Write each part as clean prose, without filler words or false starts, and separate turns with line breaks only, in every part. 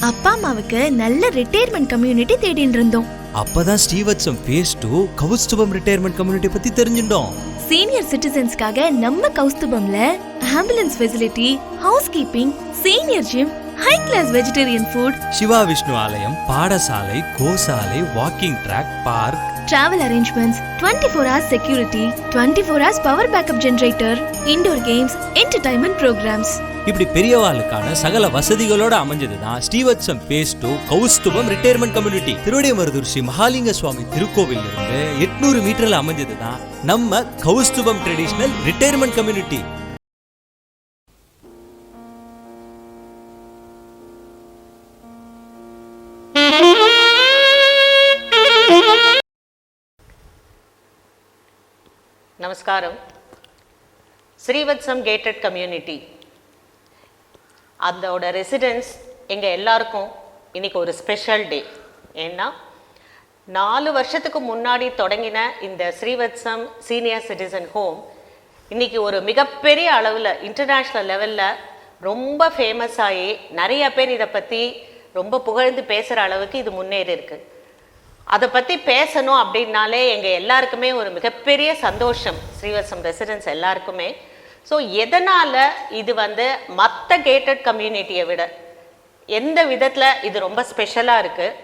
அப்பா அம்மாவுக்கு நல்ல ரிட்டையர்மெண்ட் கம்யூனிட்டி தேடிட்டு இருந்தோம்.
அப்பதான் Srivatsam phase 2 Kaustubham retirement community பத்தி தெரிஞ்சிட்டோம்.
சீனியர் சிட்டிசன்ஸ்க்காக நம்ம கவுஸ்துபம்ல ambulance facility, house keeping, senior gym, high class vegetarian food,
Shiva Vishnu ஆலயம், பாடசாலை, கோசாலை, walking track, park,
travel arrangements, 24 hours security, 24 hours power backup generator, indoor games, entertainment programs.
இப்படி பெரியவாளுக்கான சகல வசதிகளோட அமைஞ்சதுதான் Srivatsam phase 2 Kaustubham retirement community. Thiruvidaimarudur Sri Mahalinga Swami திருக்கோவில் இருந்து 800 மீட்டர்ல அமைஞ்சதுதான் நம்ம கவுஸ்துபம் ட்ரெடிஷனல் ரிட்டையர்மெண்ட் கம்யூனிட்டி.
நமஸ்காரம். ஸ்ரீவத்சம் கேட்டட் கம்யூனிட்டி அதோட ரெசிடென்ஸ் எங்கள் எல்லாருக்கும் இன்றைக்கி ஒரு ஸ்பெஷல் டே. ஏன்னா 4 வருஷத்துக்கு முன்னாடி தொடங்கின இந்த ஸ்ரீவத்சம் சீனியர் சிட்டிசன் ஹோம் இன்றைக்கி ஒரு மிகப்பெரிய அளவில் இன்டர்நேஷ்னல் லெவலில் ரொம்ப ஃபேமஸ் ஆகி நிறைய பேர் இதை பற்றி ரொம்ப புகழ்ந்து பேசுகிற அளவுக்கு இது முன்னேறி இருக்குது. அதை பற்றி பேசணும் அப்படின்னாலே எங்கள் எல்லாருக்குமே ஒரு மிகப்பெரிய சந்தோஷம், ஸ்ரீவத்சம் ரெசிடென்ட்ஸ் எல்லாருக்குமே. ஸோ எதனால் இது மற்ற கேட்டட் கம்யூனிட்டியை விட எந்த விதத்தில் இது ரொம்ப ஸ்பெஷலாக இருக்குது,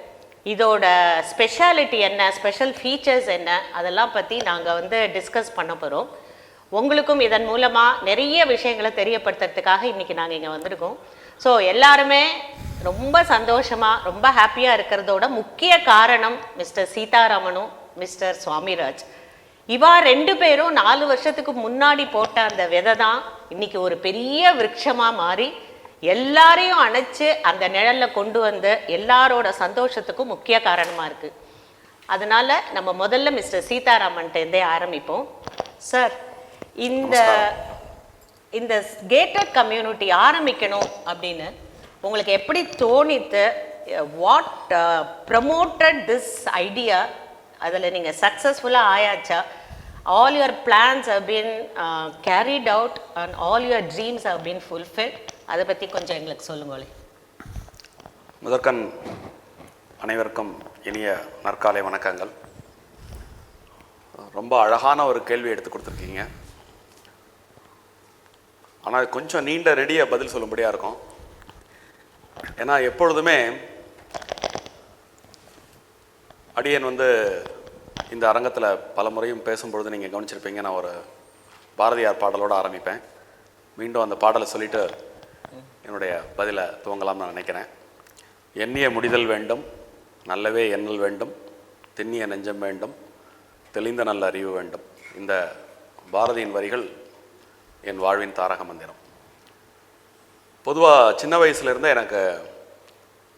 இதோட ஸ்பெஷாலிட்டி என்ன, ஸ்பெஷல் ஃபீச்சர்ஸ் என்ன, அதெல்லாம் பற்றி நாங்கள் டிஸ்கஸ் பண்ண போகிறோம். உங்களுக்கும் இதன் மூலமாக நிறைய விஷயங்களை தெரியப்படுத்துறதுக்காக இன்றைக்கி நாங்கள் இங்கே வந்திருக்கோம். ஸோ எல்லாருமே ரொம்ப சந்தோஷமாக ரொம்ப ஹாப்பியாக இருக்கிறதோட முக்கிய காரணம் மிஸ்டர் சீதாராமனும் மிஸ்டர் சுவாமிராஜ். இவா 2 பேரும் 4 வருஷத்துக்கு முன்னாடி போட்ட அந்த விதை தான் இன்னைக்கு ஒரு பெரிய விருட்சமாக மாறி எல்லாரையும் அணைச்சு அந்த நிழலில் கொண்டு வந்து எல்லாரோட சந்தோஷத்துக்கும் முக்கிய காரணமாக இருக்குது. அதனால் நம்ம முதல்ல மிஸ்டர் சீதாராமன்ட்டேருந்தே ஆரம்பிப்போம். சார், இந்த கேட்டட் கம்யூனிட்டி ஆரம்பிக்கணும் அப்படின்னு உங்களுக்கு எப்படி தோணித்து? What promoted this idea? அதில் நீங்கள் சக்ஸஸ்ஃபுல்லாக ஆயாச்சா? All your plans have been carried out and all your dreams have been fulfil. அதை பற்றி கொஞ்சம் எங்களுக்கு சொல்லுங்களே.
முதற்கண் அனைவருக்கும் இனிய நற்காலை வணக்கங்கள். ரொம்ப அழகான ஒரு கேள்வி எடுத்து கொடுத்துருக்கீங்க. ஆனால் கொஞ்சம் நீண்ட ரெடியாக பதில் சொல்லும்படியாக இருக்கும். ஏன்னா எப்பொழுதுமே அடியன் இந்த அரங்கத்தில் பல முறையும் பேசும்பொழுது நீங்கள் கவனிச்சிருப்பீங்க, நான் ஒரு பாரதியார் பாடலோடு ஆரம்பிப்பேன். மீண்டும் அந்த பாடலை சொல்லிவிட்டு என்னுடைய பதிலை துவங்கலாம்னு நான் நினைக்கிறேன். எண்ணிய முடிதல் வேண்டும், நல்லவே எண்ணல் வேண்டும், திண்ணிய நெஞ்சம் வேண்டும், தெளிந்த நல்ல அறிவு வேண்டும். இந்த பாரதியின் வரிகள் என் வாழ்வின் தாரக மந்திரம். பொதுவாக சின்ன வயசுலேருந்தே எனக்கு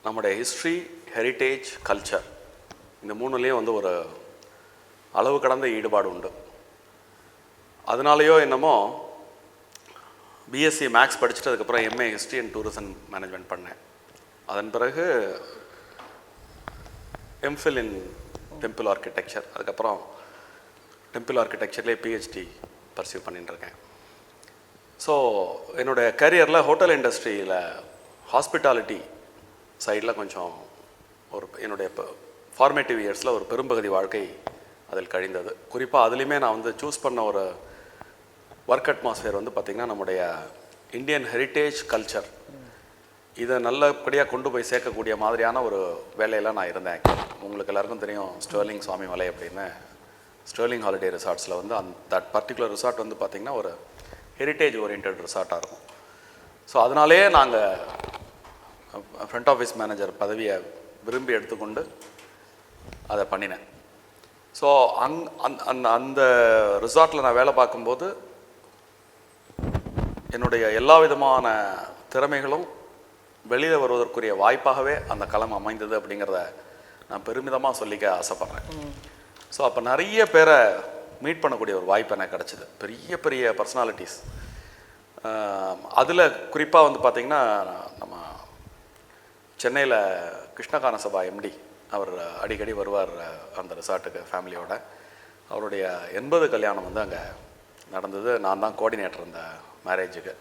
நம்முடைய ஹிஸ்ட்ரி, ஹெரிட்டேஜ், கல்ச்சர் இந்த மூணுலேயும் ஒரு அளவு கடந்த ஈடுபாடு உண்டு. அதனாலேயோ என்னமோ பிஎஸ்சி மேக்ஸ் படிச்சுட்டு அதுக்கப்புறம் MA history and tourism management பண்ணேன். அதன் பிறகு எம்ஃபில் இன் டெம்பிள் ஆர்கிடெக்சர், அதுக்கப்புறம் டெம்பிள் ஆர்கிடெக்சர்லேயே பிஹெச்டி பர்சியூ பண்ணிட்டுருக்கேன். ஸோ என்னுடைய கரியரில் ஹோட்டல் இண்டஸ்ட்ரியில் ஹாஸ்பிட்டாலிட்டி சைடில் கொஞ்சம் என்னுடைய ஃபார்மேட்டிவ் இயர்ஸில் ஒரு பெரும்பகுதி வாழ்க்கை அதில் கழிந்தது. குறிப்பாக அதுலேயுமே நான் சூஸ் பண்ண ஒரு ஒர்க் அட்மாஸ்ஃபியர் பார்த்திங்கன்னா நம்முடைய இந்தியன் ஹெரிட்டேஜ் கல்ச்சர் இதை நல்லபடியாக கொண்டு போய் சேர்க்கக்கூடிய மாதிரியான ஒரு வேலையெல்லாம் நான் இருந்தேன். உங்களுக்கு எல்லாருக்கும் தெரியும் ஸ்டெர்லிங் சுவாமி மலை அப்படின்னு ஸ்டெர்லிங் ஹாலிடே ரிசார்ட்ஸில் தட் பர்டிகுலர் ரிசார்ட் பார்த்திங்கன்னா ஒரு ஹெரிட்டேஜ் ஓரியன்ட் ரிசார்ட்டாக இருக்கும். ஸோ அதனாலேயே நாங்கள் ஃப்ரண்ட் ஆஃபீஸ் மேனேஜர் பதவியை விரும்பி எடுத்துக்கொண்டு அதை பண்ணினேன். ஸோ அந்த ரிசார்ட்டில் நான் வேலை பார்க்கும்போது என்னுடைய எல்லா விதமான திறமைகளும் வெளியில் வருவதற்குரிய வாய்ப்பாகவே அந்த களம் அமைந்தது அப்படிங்கிறத நான் பெருமிதமாக சொல்லிக்க ஆசைப்பட்றேன். ஸோ அப்போ நிறைய பேரை மீட் பண்ணக்கூடிய ஒரு வாய்ப்பு எனக்கு கிடச்சிது, பெரிய பெரிய பர்சனாலிட்டிஸ். அதில் குறிப்பாக பார்த்திங்கன்னா நம்ம சென்னையில் கிருஷ்ணகான சபா எம்டி அவர் அடிக்கடி வருவார் அந்த ரிசார்ட்டுக்கு ஃபேமிலியோட. அவருடைய 80 கல்யாணம் அங்கே நடந்தது. நான் தான் கோஆர்டினேட்டர் அந்த மேரேஜுக்கு.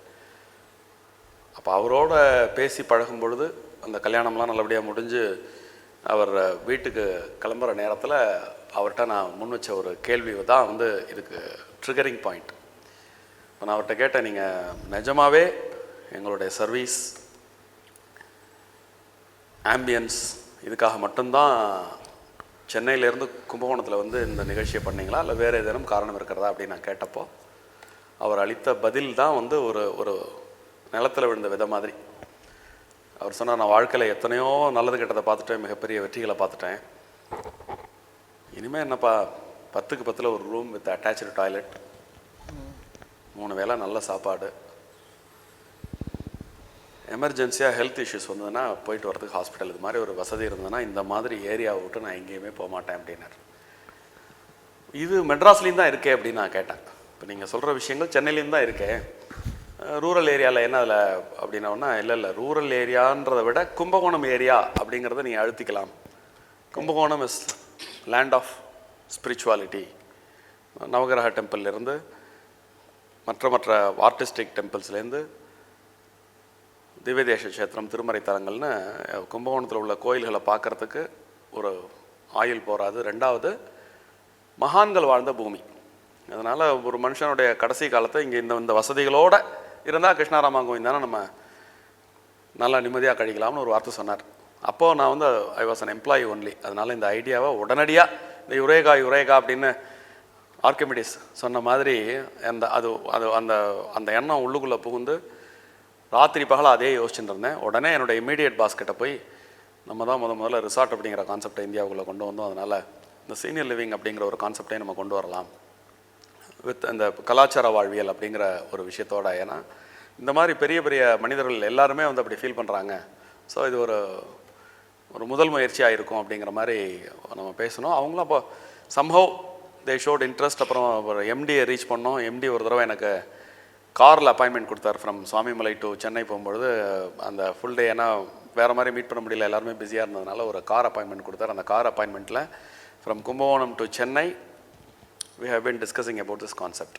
அப்போ அவரோட பேசி பழகும் பொழுது அந்த கல்யாணம்லாம் நல்லபடியாக முடிஞ்சு அவர் வீட்டுக்கு கிளம்புற நேரத்தில் அவர்கிட்ட நான் முன் வச்ச ஒரு கேள்வி தான் வந்து இதுக்கு ட்ரிகரிங் பாயிண்ட். இப்போ நான் அவர்கிட்ட கேட்டேன், நீங்கள் நிஜமாகவே எங்களுடைய சர்வீஸ் ஆம்பியன்ஸ் இதுக்காக மட்டும்தான் சென்னையிலேருந்து கும்பகோணத்தில் வந்து இந்த நிகழ்ச்சியை பண்ணிங்களா, இல்லை வேறு ஏதேனும் காரணம் இருக்கிறதா அப்படின்னு நான் கேட்டப்போ அவர் அளித்த பதில் தான் வந்து ஒரு நிலத்தில் விழுந்த விதை மாதிரி. அவர் சொன்னார், நான் வாழ்க்கையில் எத்தனையோ நல்லது கெட்டதை பார்த்துட்டேன், மிகப்பெரிய வெற்றிகளை பார்த்துட்டேன். இனிமேல் என்னப்பா 10க்கு 10 ஒரு ரூம் வித் அட்டாச்சு டாய்லெட், 3 வேளை நல்ல சாப்பாடு, எமர்ஜென்சியாக ஹெல்த் இஷ்யூஸ் வந்ததுன்னா போயிட்டு வரதுக்கு ஹாஸ்பிட்டல், இது மாதிரி ஒரு வசதி இருந்ததுன்னா இந்த மாதிரி ஏரியாவை விட்டு நான் எங்கேயுமே போக மாட்டேன் அப்படின்னாரு. இது மெட்ராஸ்லேயும் தான் இருக்கே அப்படின்னு நான் கேட்டேன். இப்போ நீங்கள் சொல்கிற விஷயங்கள் சென்னையிலேயும் தான் இருக்கே, ரூரல் ஏரியாவில் என்ன அதில் அப்படின்னா, இல்லை ரூரல் ஏரியான்றதை விட கும்பகோணம் ஏரியா அப்படிங்கிறத நீங்கள் அழுத்திக்கலாம். Kumbakonam is land of spirituality. நவகிரக டெம்பிள்லேருந்து மற்ற ஆர்டிஸ்டிக் டெம்பிள்ஸ்லேருந்து திவ்யதேச கஷேத்திரம், திருமறை தலங்கள்னு கும்பகோணத்தில் உள்ள கோயில்களை பார்க்குறதுக்கு ஒரு ஆயுள் போகாது. 2வது மகான்கள் வாழ்ந்த பூமி. அதனால் ஒரு மனுஷனுடைய கடைசி காலத்தை இங்கே இந்த வசதிகளோடு இருந்தால் கிருஷ்ணாராமா கோவில் தானே நம்ம நல்லா நிம்மதியாக கழிக்கலாம்னு ஒரு வார்த்தை சொன்னார். அப்போது நான் வந்து I was an employee only. அதனால் இந்த ஐடியாவை உடனடியாக இந்த யுரேகா அப்படின்னு ஆர்கிமிடிஸ் சொன்ன மாதிரி அந்த எண்ணம் உள்ளுக்குள்ளே புகுந்து ராத்திரி பகலாக அதே யோசிச்சுட்டு இருந்தேன். உடனே என்னோடய இமீடியட் பாஸ்கெட்டை போய் நம்ம தான் முதல்ல ரிசார்ட் அப்படிங்கிற கான்செப்டை இந்தியாவுக்குள்ளே கொண்டு வந்தோம். அதனால் இந்த சீனியர் லிவிங் அப்படிங்கிற ஒரு கான்செப்டை நம்ம கொண்டு வரலாம் வித் அந்த கலாச்சார வாழ்வியல் அப்படிங்கிற ஒரு விஷயத்தோட. ஏன்னா இந்த மாதிரி பெரிய பெரிய மனிதர்கள் எல்லாருமே வந்து அப்படி ஃபீல் பண்ணுறாங்க. ஸோ இது ஒரு முதல் முயற்சியாக இருக்கும் அப்படிங்கிற மாதிரி நம்ம பேசணும். அவங்களும் அப்போ சம்ஹவ் தே ஷோட் இன்ட்ரெஸ்ட். அப்புறம் ஒரு எம்டியை ரீச் பண்ணோம். எம்டி ஒரு தடவை எனக்கு காரில் அப்பாயின்மெண்ட் கொடுத்தார். ஃப்ரம் சுவாமிமலை டு சென்னை போகும்பொழுது அந்த ஃபுல் டே, ஏன்னா வேறு மாதிரி மீட் பண்ண முடியல, எல்லாருமே பிஸியாக இருந்ததுனால ஒரு கார் அப்பாயின்மெண்ட் கொடுத்தார். அந்த கார் அப்பாயின்மெண்ட்டில் from Kumbakonam to Chennai we have been discussing about this concept.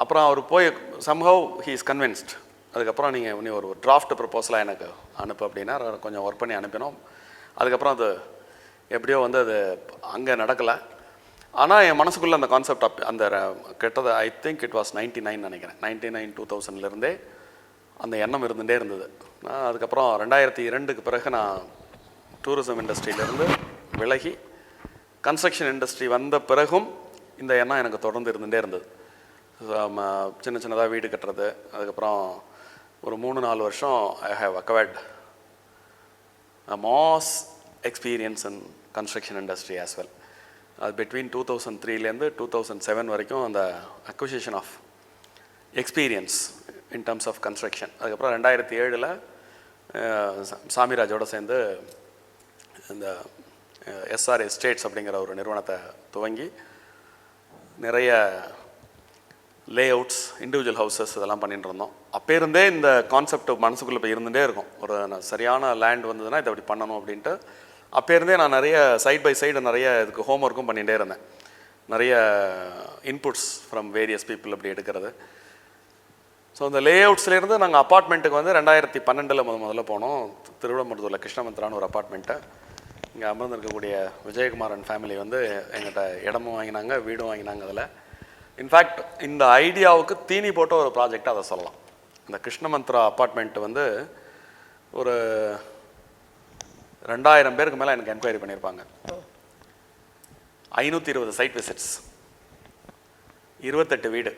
அப்புறம் அவர் போய் somehow he is convinced. அதுக்கப்புறம் நீங்கள் ஒரு டிராஃப்ட் ப்ரப்போசலாக எனக்கு அனுப்பு அப்படின்னா கொஞ்சம் ஒர்க் பண்ணி அனுப்பினோம். அதுக்கப்புறம் அது எப்படியோ வந்து அது அங்கே நடக்கலை. ஆனால் என் மனசுக்குள்ளே அந்த கான்செப்ட் அந்த கெட்டது ஐ திங்க் இட் வாஸ் 99 நினைக்கிறேன். 99 2000 அந்த எண்ணம் இருந்துகிட்டே இருந்தது. நான் அதுக்கப்புறம் 2002க்கு பிறகு நான் டூரிசம் இண்டஸ்ட்ரியிலேருந்து விலகி கன்ஸ்ட்ரக்ஷன் இண்டஸ்ட்ரி வந்த பிறகும் இந்த எண்ணம் எனக்கு தொடர்ந்து இருந்துகிட்டே இருந்தது. சின்னதாக வீடு கட்டுறது. அதுக்கப்புறம் ஒரு 3-4 வருஷம் I have acquired a mass experience in construction industry as well. அது பிட்வீன் 2003 2007 வரைக்கும் அந்த acquisition of experience in terms of construction. அதுக்கப்புறம் 2007 சாமிராஜோடு சேர்ந்து இந்த எஸ்ஆர் எஸ்டேட்ஸ் அப்படிங்கிற ஒரு நிறுவனத்தை துவங்கி நிறைய லே அவுட்ஸ், இண்டிவிஜுவல் ஹவுசஸ் இதெல்லாம் பண்ணிட்டு இருந்தோம். அப்போ இருந்தே இந்த கான்செப்ட் மனசுக்குள்ளே போய் இருந்துகிட்டே இருக்கும். ஒரு சரியான லேண்ட் வந்ததுன்னா இதை அப்படி பண்ணணும் அப்படின்ட்டு அப்போ இருந்தே நான் நிறைய சைட் பை சைடு நிறைய இதுக்கு ஹோம் ஒர்க்கும் பண்ணிகிட்டே இருந்தேன். நிறைய இன்புட்ஸ் ஃப்ரம் வேரியஸ் பீப்புள் அப்படி எடுக்கிறது. ஸோ இந்த லே அவுட்ஸ்லேருந்து நாங்கள் அப்பார்ட்மெண்ட்டுக்கு வந்து 2012 முதல்ல போனோம். திருவிடமருதூரில் கிருஷ்ணமந்திரான்னு ஒரு அப்பார்ட்மெண்ட்டை. இங்கே அமர்ந்திருக்கக்கூடிய விஜயகுமாரன் ஃபேமிலி வந்து எங்கிட்ட இடமும் வாங்கினாங்க, வீடும் வாங்கினாங்க. அதில் இன்ஃபேக்ட் இந்த ஐடியாவுக்கு தீனி போட்ட ஒரு ப்ராஜெக்டாக அதை சொல்லலாம். இந்த கிருஷ்ணமந்திரா அப்பார்ட்மெண்ட்டு வந்து ஒரு 2000 பேருக்கு மேலே எனக்கு என்கொயரி பண்ணியிருப்பாங்க. 520 சைட் விசிட்ஸ், 28 வீடு.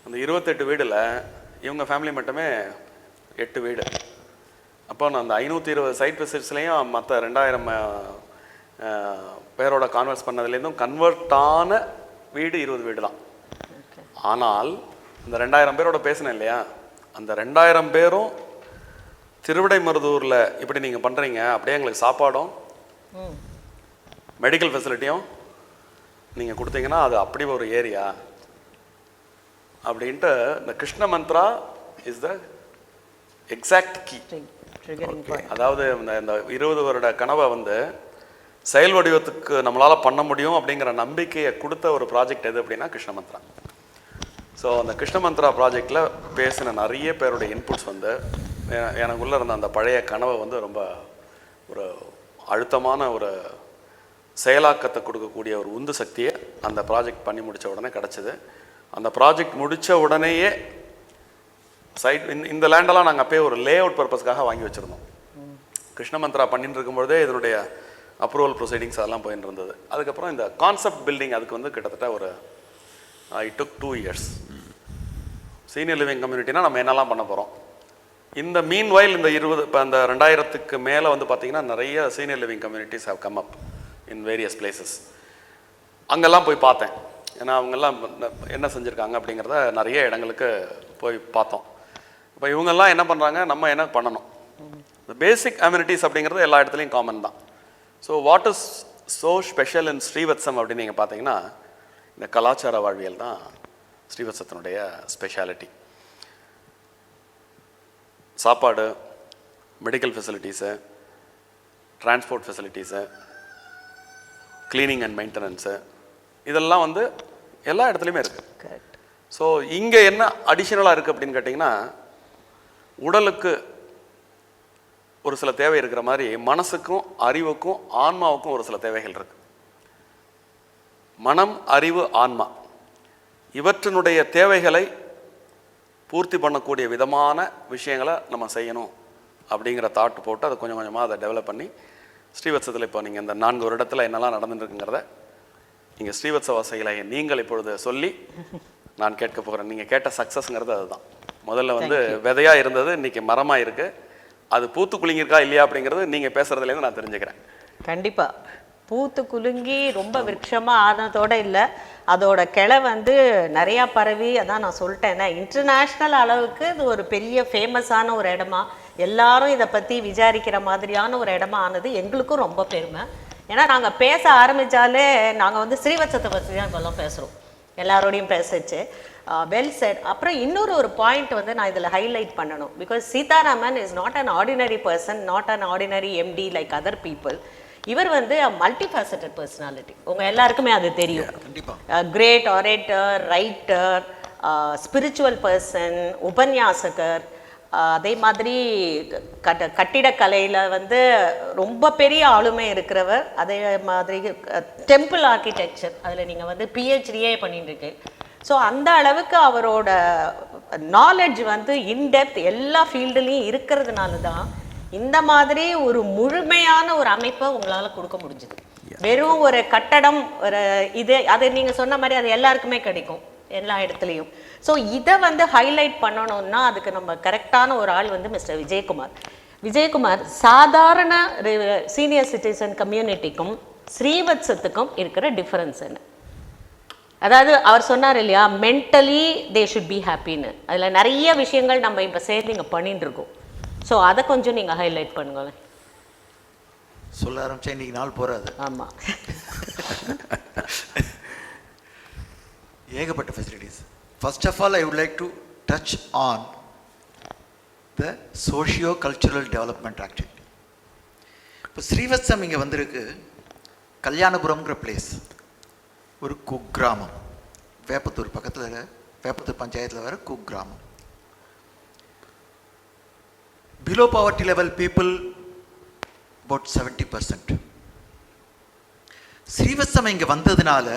அந்த 28 வீடில் இவங்க ஃபேமிலி மட்டுமே 8 வீடு. அப்போ நான் அந்த 520 சைட் விசிட்ஸ்லேயும் மற்ற 2000 பேரோட கான்வெர்ஸ் பண்ணதுலேருந்தும் கன்வெர்ட்டான வீடு 20 வீடு தான். ஆனால் இந்த 2000 பேரோட பேசினேன் இல்லையா, அந்த 2000 பேரும் திருவிடைமருதூரில் இப்படி நீங்கள் பண்ணுறீங்க, அப்படியே எங்களுக்கு சாப்பாடும் மெடிக்கல் ஃபெசிலிட்டியும் நீங்கள் கொடுத்தீங்கன்னா அது அப்படி ஒரு ஏரியா அப்படின்ட்டு இந்த Krishna Mantra is the exact key. அதாவது இந்த 20 வருட கனவை வந்து செயல் வடிவத்துக்கு நம்மளால் பண்ண முடியும் அப்படிங்கிற நம்பிக்கையை கொடுத்த ஒரு ப்ராஜெக்ட் எது அப்படின்னா கிருஷ்ண மந்த்ரா. ஸோ அந்த கிருஷ்ணமந்த்ரா ப்ராஜெக்டில் பேசின நிறைய பேருடைய இன்புட்ஸ் வந்து எனக்குள்ளே இருந்த அந்த பழைய கனவை வந்து ரொம்ப ஒரு அழுத்தமான ஒரு செயலாக்கத்தை கொடுக்கக்கூடிய ஒரு உந்து சக்தியை அந்த ப்ராஜெக்ட் பண்ணி முடித்த உடனே கிடச்சிது. அந்த ப்ராஜெக்ட் முடித்த உடனேயே இந்த லேண்டெல்லாம் நாங்கள் அப்போயே ஒரு லே அவுட் பர்பஸ்க்காக வாங்கி வச்சுருந்தோம். கிருஷ்ணமந்த்ரா பண்ணிட்டு இருக்கும்பொழுதே இதனுடைய அப்ரூவல் ப்ரொசீடிங்ஸ் அதெல்லாம் போயின்னு இருந்தது. அதுக்கப்புறம் இந்த கான்செப்ட் பில்டிங் அதுக்கு வந்து கிட்டத்தட்ட ஒரு it took 2 years. Senior living கம்யூனிட்டினா நம்ம என்னெல்லாம் பண்ண போகிறோம். இந்த மீன் வயல் இந்த இப்போ அந்த 2000க்கு மேலே வந்து பார்த்திங்கன்னா நிறைய senior living communities have come up in various places. அங்கெல்லாம் போய் பார்த்தேன். ஏன்னா அவங்கெல்லாம் என்ன செஞ்சுருக்காங்க அப்படிங்கிறத நிறைய இடங்களுக்கு போய் பார்த்தோம். இப்போ இவங்கெல்லாம் என்ன பண்ணுறாங்க, நம்ம என்ன பண்ணணும். இந்த பேசிக் அம்யூனிட்டிஸ் அப்படிங்கிறது எல்லா இடத்துலையும் காமன் தான். So what is so special in Srivatsam அப்படின்னு நீங்கள் பார்த்தீங்கன்னா இந்த கலாச்சார வாழ்வியல் தான் ஸ்ரீவத்சத்தினுடைய ஸ்பெஷாலிட்டி. சாப்பாடு, medical facilities, transport facilities, cleaning and maintenance, இதெல்லாம் வந்து எல்லா இடத்துலையுமே இருக்குது. ஸோ இங்கே என்ன அடிஷ்னலாக இருக்குது அப்படின்னு கேட்டிங்கன்னா, உடலுக்கு ஒரு சில தேவை இருக்கிற மாதிரி மனசுக்கும் அறிவுக்கும் ஆன்மாவுக்கும் ஒரு சில தேவைகள் இருக்குது. மனம், அறிவு, ஆன்மா இவற்றினுடைய தேவைகளை பூர்த்தி பண்ணக்கூடிய விதமான விஷயங்களை நம்ம செய்யணும் அப்படிங்கிற தாட் போட்டு அதை கொஞ்சம் கொஞ்சமாக அதை டெவலப் பண்ணி ஸ்ரீவத்சத்தில் இப்போ நீங்கள் இந்த 4 வருடத்தில் என்னெல்லாம் நடந்துட்டுருக்குங்கிறத நீங்கள் ஸ்ரீவத்ச வாசிகளை நீங்கள் இப்பொழுது சொல்லி நான் கேட்க போகிறேன். நீங்கள் கேட்ட சக்ஸஸ்ங்கிறது அதுதான். முதல்ல வந்து விதையாக இருந்தது, இன்றைக்கி மரமாக இருக்குது. அது பூத்து குலுங்கியிருக்கா இல்லையா அப்படிங்கிறது நீங்கள் பேசுகிறதுலேருந்து நான் தெரிஞ்சுக்கிறேன்.
கண்டிப்பாக பூத்து குலுங்கி ரொம்ப விருட்சமாக ஆனதோடு இல்லை, அதோட கிளை வந்து நிறையா பரவி, அதான் நான் சொல்லிட்டேன், இன்டர்நேஷ்னல் அளவுக்கு இது ஒரு பெரிய ஃபேமஸான ஒரு இடமா, எல்லாரும் இதை பற்றி விசாரிக்கிற மாதிரியான ஒரு இடமா ஆனது எங்களுக்கும் ரொம்ப பெருமை. ஏன்னா நாங்கள் பேச ஆரம்பித்தாலே நாங்கள் வந்து ஸ்ரீவத்சத்தை பற்றி தான் இப்போல்லாம் பேசுகிறோம், எல்லாரோடையும் பேசிச்சு. Well set. அப்புறம் இன்னொரு ஒரு பாயிண்ட் வந்து நான் இதில் ஹைலைட் பண்ணணும். Because Seetharaman is not an ordinary person, not an ordinary MD like other people. இவர் வந்து மல்டி ஃபேசட்டட் பர்சனாலிட்டி, உங்கள் எல்லாருக்குமே அது தெரியும். Great orator, writer, spiritual person, உபன்யாசகர், அதே மாதிரி கட்டிடக்கலையில் வந்து ரொம்ப பெரிய ஆளுமை இருக்கிறவர். அதே மாதிரி டெம்பிள் ஆர்கிடெக்சர், அதில் நீங்கள் வந்து பிஹெச்டியே பண்ணிட்டு இருக்கு. ஸோ அந்த அளவுக்கு அவரோட நாலெட்ஜ் வந்து இன்டெப்த் எல்லா ஃபீல்டுலேயும் இருக்கிறதுனால தான் இந்த மாதிரி ஒரு முழுமையான ஒரு அமைப்பை உங்களால் கொடுக்க முடிஞ்சுது. வெறும் ஒரு கட்டடம், ஒரு இது, அது நீங்கள் சொன்ன மாதிரி அது எல்லாருக்குமே கிடைக்கும் எல்லா இடத்துலையும். ஸோ இதை வந்து ஹைலைட் பண்ணணும்னா அதுக்கு நம்ம கரெக்டான ஒரு ஆள் வந்து மிஸ்டர் விஜயகுமார். விஜயகுமார் சாதாரண சீனியர் சிட்டிசன் கம்யூனிட்டிக்கும் ஸ்ரீவத்சத்துக்கும் இருக்கிற டிஃபரன்ஸ் என்ன? அதாவது அவர் சொன்னார் இல்லையா, மென்டலி தே ஷுட் பி ஹாப்பின்னு. அதில் நிறைய விஷயங்கள் நம்ம இப்போ சேர்ந்து இங்கே பண்ணிட்டு இருக்கோம். ஸோ அதை கொஞ்சம் நீங்கள் ஹைலைட் பண்ணுங்களேன்.
சொல்ல ஆரம்பிச்சா இன்றைக்கி நாள் போகாது. ஆமாம், ஏகப்பட்ட facilities. First of all I would like to touch on the socio cultural development activity. இப்போ ஸ்ரீவத்சம் இங்கே வந்திருக்கு. கல்யாணபுரம்ங்கிற பிளேஸ் ஒரு குக்கிராமம், வேப்பத்தூர் பக்கத்தில், வேப்பத்தூர் பஞ்சாயத்தில் வர குக்கிராமம். Below poverty level people about 70%. ஸ்ரீவத்சம் இங்கே வந்ததுனால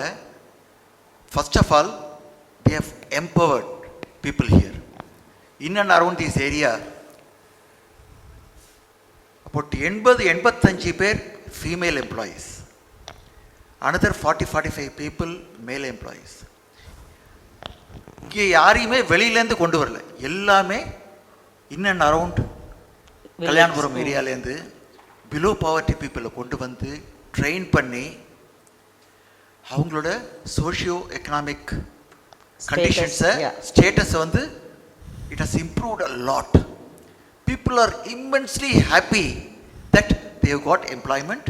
first of all we have empowered people here. In and around this area about 80-85 பேர் female employees, another 40-45 people male employees. இங்கே யாரையுமே வெளியிலேருந்து கொண்டு வரல, எல்லாமே in and around கல்யாணபுரம் ஏரியாலேருந்து பிலோ பாவர்ட்டி பீப்புளை கொண்டு வந்து ட்ரெயின் பண்ணி அவங்களோட சோஷியோ எக்கனாமிக் கண்டிஷன்ஸை, ஸ்டேட்டஸை வந்து it has improved a lot. People are immensely happy that they have got employment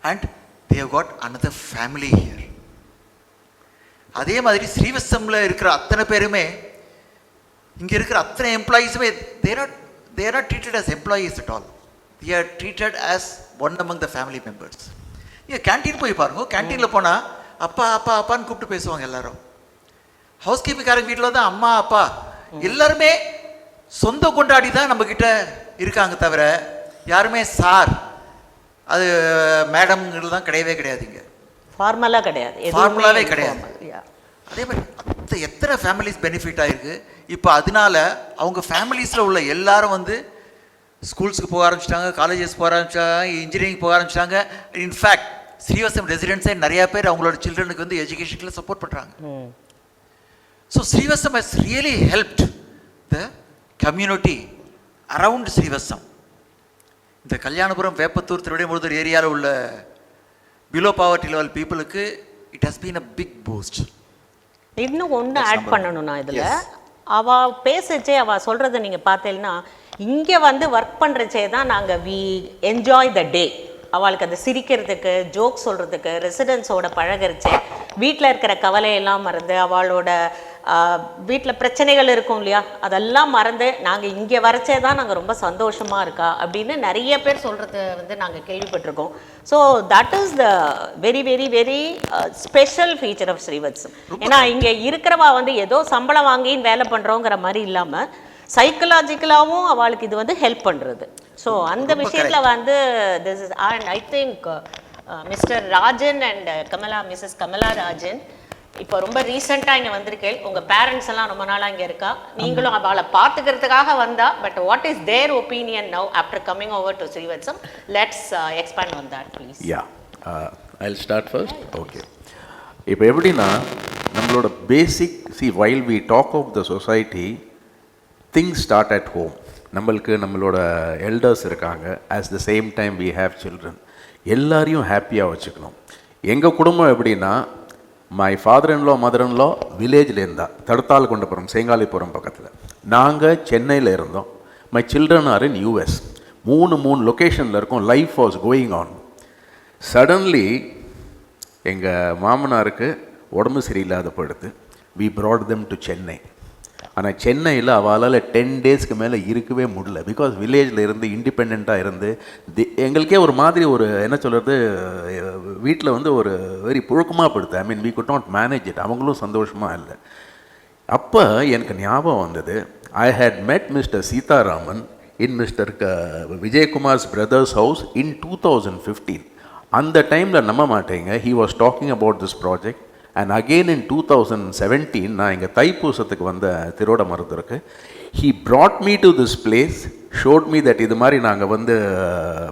and they have got another family here. அதே மாதிரி ஸ்ரீவத்சமில் இருக்கிற அத்தனை பேருமே, இங்கே இருக்கிற அத்தனை எம்ப்ளாயீஸுமே they are not treated as employees at all. They are treated as one among the family members. நீங்கள் கேன்டீன் போய் பாருங்க, கேன்டீனில் போனால் அப்பா அப்பா அப்பான்னு கூப்பிட்டு பேசுவாங்க எல்லாரும். ஹவுஸ் கீப்பிங்காரங்க வீட்டில் தான் அம்மா அப்பா எல்லாருமே சொந்த கொண்டாடி தான் நம்மக்கிட்ட இருக்காங்க தவிர யாருமே சார் அது மேடம்ங்கிறது தான் கிடையவே கிடையாதுங்க.
ஃபார்மலாக கிடையாது,
ஃபார்முலாவே கிடையாது. அதே மாதிரி எத்தனை ஃபேமிலிஸ் பெனிஃபிட் ஆகிருக்கு. இப்போ அதனால அவங்க ஃபேமிலிஸில் உள்ள எல்லாரும் வந்து ஸ்கூல்ஸுக்கு போக ஆரம்பிச்சிட்டாங்க, காலேஜஸ் போக ஆரம்பிச்சிட்டாங்க, இன்ஜினியரிங் போக ஆரம்பிச்சிட்டாங்க. இன்ஃபேக்ட் ஸ்ரீவத்சம் ரெசிடென்ட்ஸே நிறையா பேர் அவங்களோட சில்ட்ரனுக்கு வந்து எஜுகேஷனுக்கு சப்போர்ட் பண்ணுறாங்க. So Srivatsam has really helped the community around Srivatsam. இந்த கல்யாணபுரம், வேப்பத்தூர், திருவிடைமுருதூர் ஏரியாவில் உள்ள பிலோ பாவர்ட்டி லெவல் பீப்புளுக்கு it has been a big boost.
இன்னும் ஒன்று ஆட் பண்ணணும்னா இதில் அவள் பேசுச்சே அவள் சொல்கிறத நீங்கள் பார்த்தீங்கன்னா இங்கே வந்து ஒர்க் பண்ணுறச்சே தான் நாங்கள் வி என்ஜாய் த டே. அவளுக்கு அந்த சிரிக்கிறதுக்கு, ஜோக் சொல்கிறதுக்கு, ரெசிடென்ஸோட பழகிறச்சே வீட்டில் இருக்கிற கவலையெல்லாம் மறந்து, அவளோட வீட்டில் பிரச்சனைகள் இருக்கும் இல்லையா, அதெல்லாம் மறந்து நாங்கள் இங்கே வரச்சே தான் நாங்கள் ரொம்ப சந்தோஷமாக இருக்கா அப்படின்னு நிறைய பேர் சொல்கிறது வந்து நாங்கள் கேள்விப்பட்டிருக்கோம். So that is the very very very special feature of ஸ்ரீவத்சம். ஏன்னா இங்கே இருக்கிறவா வந்து ஏதோ சம்பளம் வாங்கின்னு வேலை பண்ணுறோங்கிற மாதிரி இல்லாமல் சைக்கலாஜிக்கலாகவும் அவளுக்கு இது வந்து ஹெல்ப் பண்ணுறது. ஸோ அந்த விஷயத்தில் வந்து this is and I think Mr Rajan and Mrs Kamala Rajan இப்போ ரொம்ப ரீசெண்டாக இங்கே வந்திருக்கேன். உங்கள் பேரண்ட்ஸ் எல்லாம் ரொம்ப நாளாக இங்கே இருக்கா, நீங்களும் அவளை பார்த்துக்கிறதுக்காக வந்தா. But what is their opinion now after coming over to Srivathsam? Let's expand on that please.
Yeah, I will start first. Okay, இப்போ எப்படின்னா நம்மளோட basic while we talk of the society, things start at home. நம்மளுக்கு நம்மளோட elders இருக்காங்க, at the same time we have children. எல்லாரையும் ஹாப்பியாக வச்சுக்கணும். எங்கள் குடும்பம் எப்படின்னா, my father in law mother in law வில்லேஜில் இருந்தால் தடுத்தால் கொண்டபுரம் சேங்காலிபுரம் பக்கத்தில், நாங்கள் சென்னையில் இருந்தோம். My children are in US. மூணு லொக்கேஷனில் இருக்கோம். Life was going on. Suddenly எங்கள் மாமனாருக்கு உடம்பு சரியில்லாத படுத்து, we brought them to Chennai. ஆனால் சென்னையில் அவளால் 10 டேஸ்க்கு மேலே இருக்கவே முடியல. பிகாஸ் வில்லேஜில் இருந்து இண்டிபெண்ட்டாக இருந்து எங்களுக்கே ஒரு மாதிரி ஒரு என்ன சொல்கிறது, வீட்டில் வந்து ஒரு வெரி புழுக்கமாக படுத்து. I mean we could not manage it. அவங்களும் சந்தோஷமாக இல்லை. அப்போ எனக்கு ஞாபகம் வந்தது, I had met Mr Seetharaman in Mr Vijayakumar's brother's house in 2015. அந்த டைமில் நம்ப மாட்டேங்க, he was talking about this project. And again in 2017 நான் இங்கே தைப்பூசத்துக்கு வந்த திருவிட மருத்துவருக்கு, he brought me to this place, showed me that இது மாதிரி நாங்கள் வந்து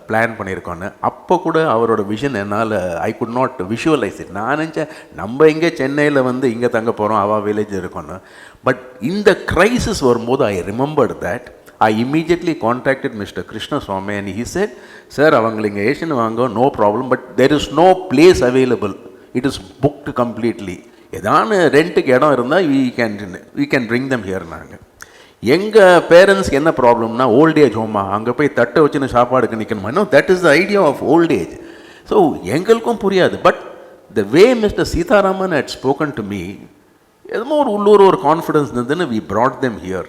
பிளான் பண்ணியிருக்கோன்னு. அப்போ கூட அவரோட விஷன் என்னால் I could not visualise it. நான் நினச்சேன் நம்ம இங்கே சென்னையில் வந்து இங்கே தங்க போகிறோம், அவள் வில்லேஜ் இருக்கோன்னு. பட் இந்த க்ரைசிஸ் வரும்போது I remembered that. I immediately contacted Mr. Krishna Swamy and he said, sir, அவங்களை இங்கே ஏஷன் வாங்க, no problem, but there is no place available. It is booked completely. ஏதான ரெண்ட்டுக்கு இடம் இருந்தால் we can bring them here. நாங்கள் எங்கள் பேரண்ட்ஸ்க்கு என்ன ப்ராப்ளம்னா, ஓல்ட் ஏஜ் ஹோமா, அங்கே போய் தட்டை வச்சுன்னு சாப்பாடுக்கு நிற்கணுமா? No, that is the idea of old age. So எங்களுக்கும் புரியாது. But the way Mr Seetharaman had spoken to me, எதுமோ ஒரு உள்ளூர் ஒரு கான்ஃபிடன்ஸ் இருந்ததுன்னு we brought them here.